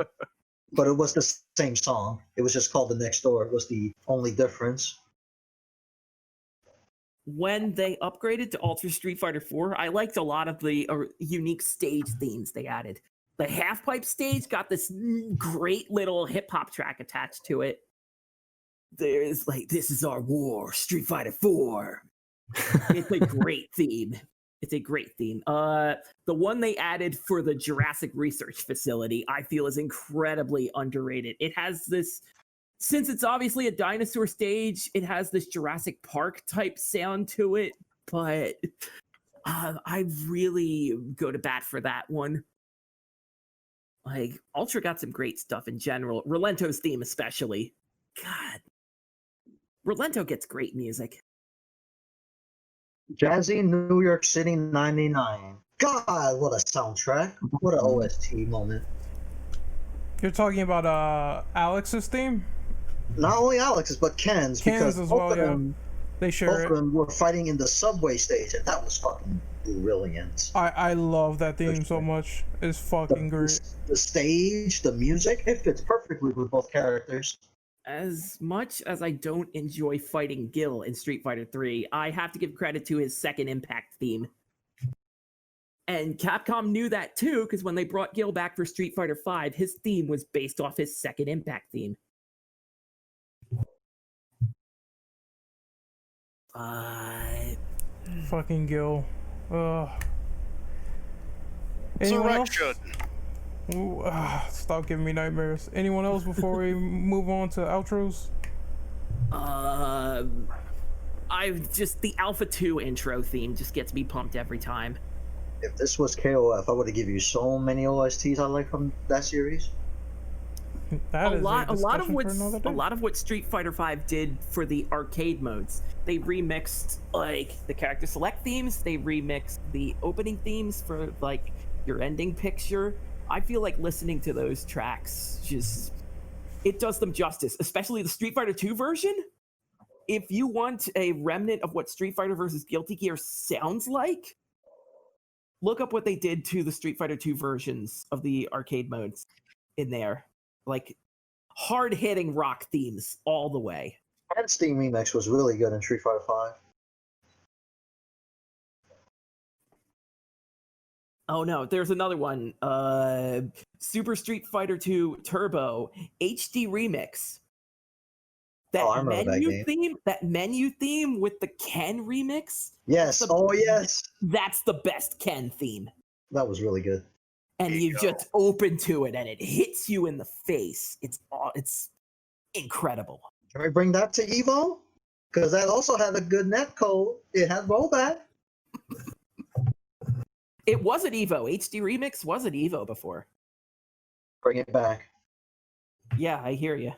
but it was the same song. It was just called "The Next Door." It was the only difference. When they upgraded to Ultra Street Fighter 4, I liked a lot of the unique stage themes they added. The half pipe stage got this great little hip hop track attached to it. There's like, "This is our war, Street Fighter 4." It's a great theme. It's a great theme. The one they added for the Jurassic Research Facility, I feel is incredibly underrated. It has this, since it's obviously a dinosaur stage, it has this Jurassic Park type sound to it, but I really go to bat for that one. Like, Ultra got some great stuff in general. Relento's theme especially. God. Relento gets great music. Jazzy New York City '99. God, what a soundtrack! What an OST moment. You're talking about Alex's theme? Not only Alex's, but Ken's. Ken's because as both well, of yeah. them, They both share of it. them were fighting in the subway stage, and that was fucking brilliant. I love that theme so sure. much. It's fucking great. The stage, the music, it fits perfectly with both characters. As much as I don't enjoy fighting Gil in Street Fighter 3, I have to give credit to his second impact theme. And Capcom knew that too, because when they brought Gil back for Street Fighter 5, his theme was based off his second impact theme. Fucking Gil. Anyone else? Resurrection. Ooh, stop giving me nightmares. Anyone else before we move on to outros? The Alpha 2 intro theme just gets me pumped every time. If this was KOF, I would have given you so many OSTs I like from that series. That is a lot discussion for another day. of what Street Fighter 5 did for the arcade modes. They remixed like the character select themes, they remixed the opening themes for like your ending picture. I feel like listening to those tracks it does them justice, especially the Street Fighter 2 version. If you want a remnant of what Street Fighter versus Guilty Gear sounds like, look up what they did to the Street Fighter 2 versions of the arcade modes in there. Like, hard-hitting rock themes all the way. Ken's theme remix was really good in Street Fighter 5. Oh no, there's another one. Super Street Fighter 2 Turbo HD Remix. That I remember that menu theme with the Ken remix. Yes, yes. That's the best Ken theme. That was really good. And There you you go. just open to it and it hits you in the face. It's incredible. Can we bring that to Evo? Because that also had a good net code. It had rollback. It was an Evo. HD Remix was an Evo before. Bring it back. Yeah, I hear you.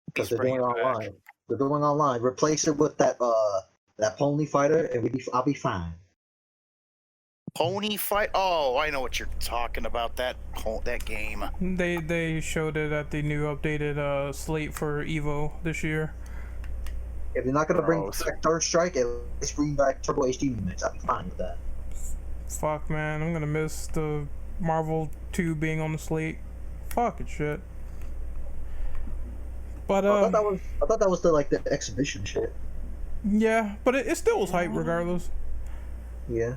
Because Please they're bring doing it back. online. They're doing online. Replace it with that pony fighter, and I'll be fine. Pony fight. Oh, I know what you're talking about. That game. They showed it at the new updated slate for Evo this year. If you're not gonna bring Gross. back Third Strike, at least bring back Turbo HD Remix. I'll be fine with that. Fuck, man, I'm gonna miss the Marvel 2 being on the slate. Fucking shit. But I thought that was the exhibition shit. yeah, but it still was hype regardless. Yeah.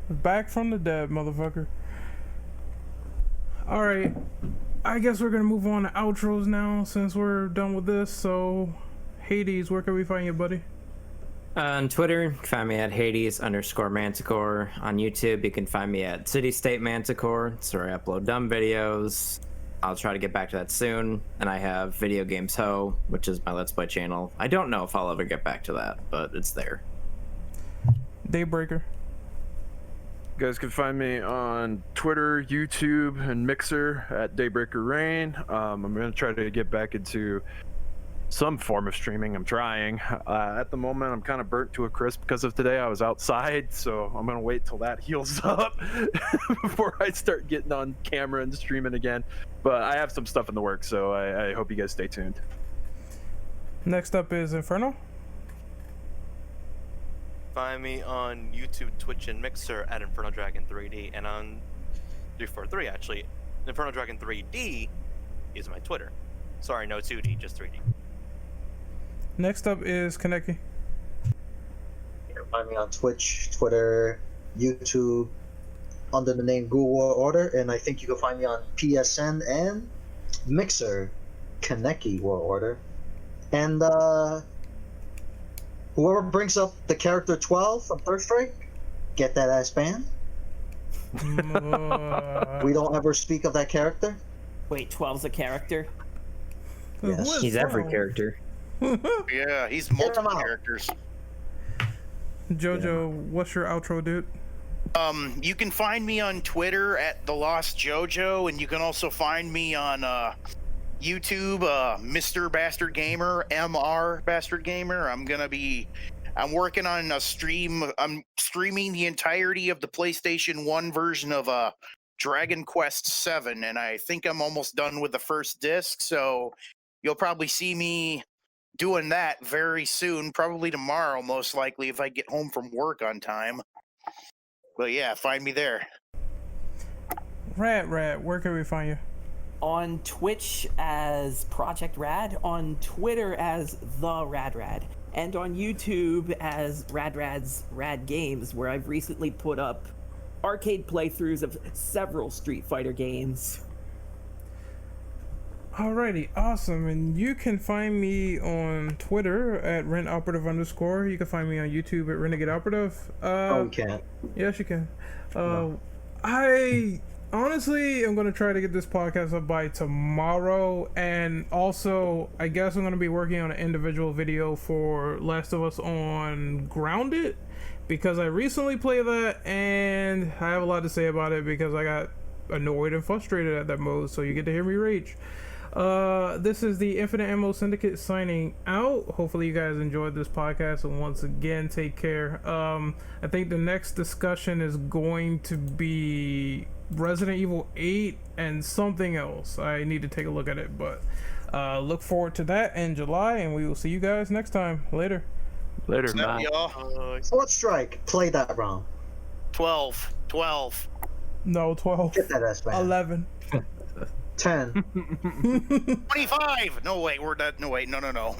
Back from the dead, motherfucker. All right, I guess we're gonna move on to outros now since we're done with this. So, Hades, where can we find you, buddy? On Twitter, you can find me at Hades_Manticore. On YouTube, you can find me at City State Manticore. It's where I upload dumb videos. I'll try to get back to that soon. And I have Video Games Ho, which is my Let's Play channel. I don't know if I'll ever get back to that, but it's there. Daybreaker. You guys can find me on Twitter, YouTube, and Mixer at Daybreaker Rain. I'm going to try to get back into some form of streaming. I'm trying. At the moment, I'm kind of burnt to a crisp because of today. I was outside, so I'm going to wait till that heals up before I start getting on camera and streaming again. But I have some stuff in the works, so I hope you guys stay tuned. Next up is Inferno. Find me on YouTube, Twitch, and Mixer at Inferno Dragon 3D, and on 343 actually. Inferno Dragon 3D is my Twitter. Sorry, no 2D, just 3D. Next up is Kaneki. You can find me on Twitch, Twitter, YouTube, under the name Ghoul War Order, and I think you can find me on PSN and Mixer, Kaneki War Order. And whoever brings up the character 12 from Third Strike, get that ass banned. We don't ever speak of that character. Wait, 12's a character? Yes. He's every character. Yeah, he's multiple characters. Jojo, what's your outro, dude? You can find me on Twitter at The Lost Jojo, and you can also find me on YouTube, Mr. Bastard Gamer, MR Bastard Gamer. I'm working on a stream. I'm streaming the entirety of the PlayStation 1 version of Dragon Quest VII, and I think I'm almost done with the first disc, so you'll probably see me doing that very soon, probably tomorrow, most likely, if I get home from work on time. But yeah, find me there. Rat, where can we find you? On Twitch as Project Rad, on Twitter as The Rad, and on YouTube as Rad's Rad Games, where I've recently put up arcade playthroughs of several Street Fighter games. Alrighty, awesome. And you can find me on Twitter at RenOperative_. You can find me on YouTube at Renegade Operative. You can't. Yes, you can. No. I honestly am going to try to get this podcast up by tomorrow. And also, I guess I'm going to be working on an individual video for Last of Us on Grounded, because I recently played that and I have a lot to say about it because I got annoyed and frustrated at that mode. So you get to hear me rage. This is the Infinite Ammo Syndicate signing out. Hopefully you guys enjoyed this podcast, and once again, take care. I think the next discussion is going to be Resident Evil 8 and something else. I need to take a look at it, but look forward to that in July, and we will see you guys next time. Later. Later. Snap, y'all. Fourth Strike, play that round. 12. No, 12. Get that ass banned. 11. 10. 25. No, wait, we're not. No, wait, no.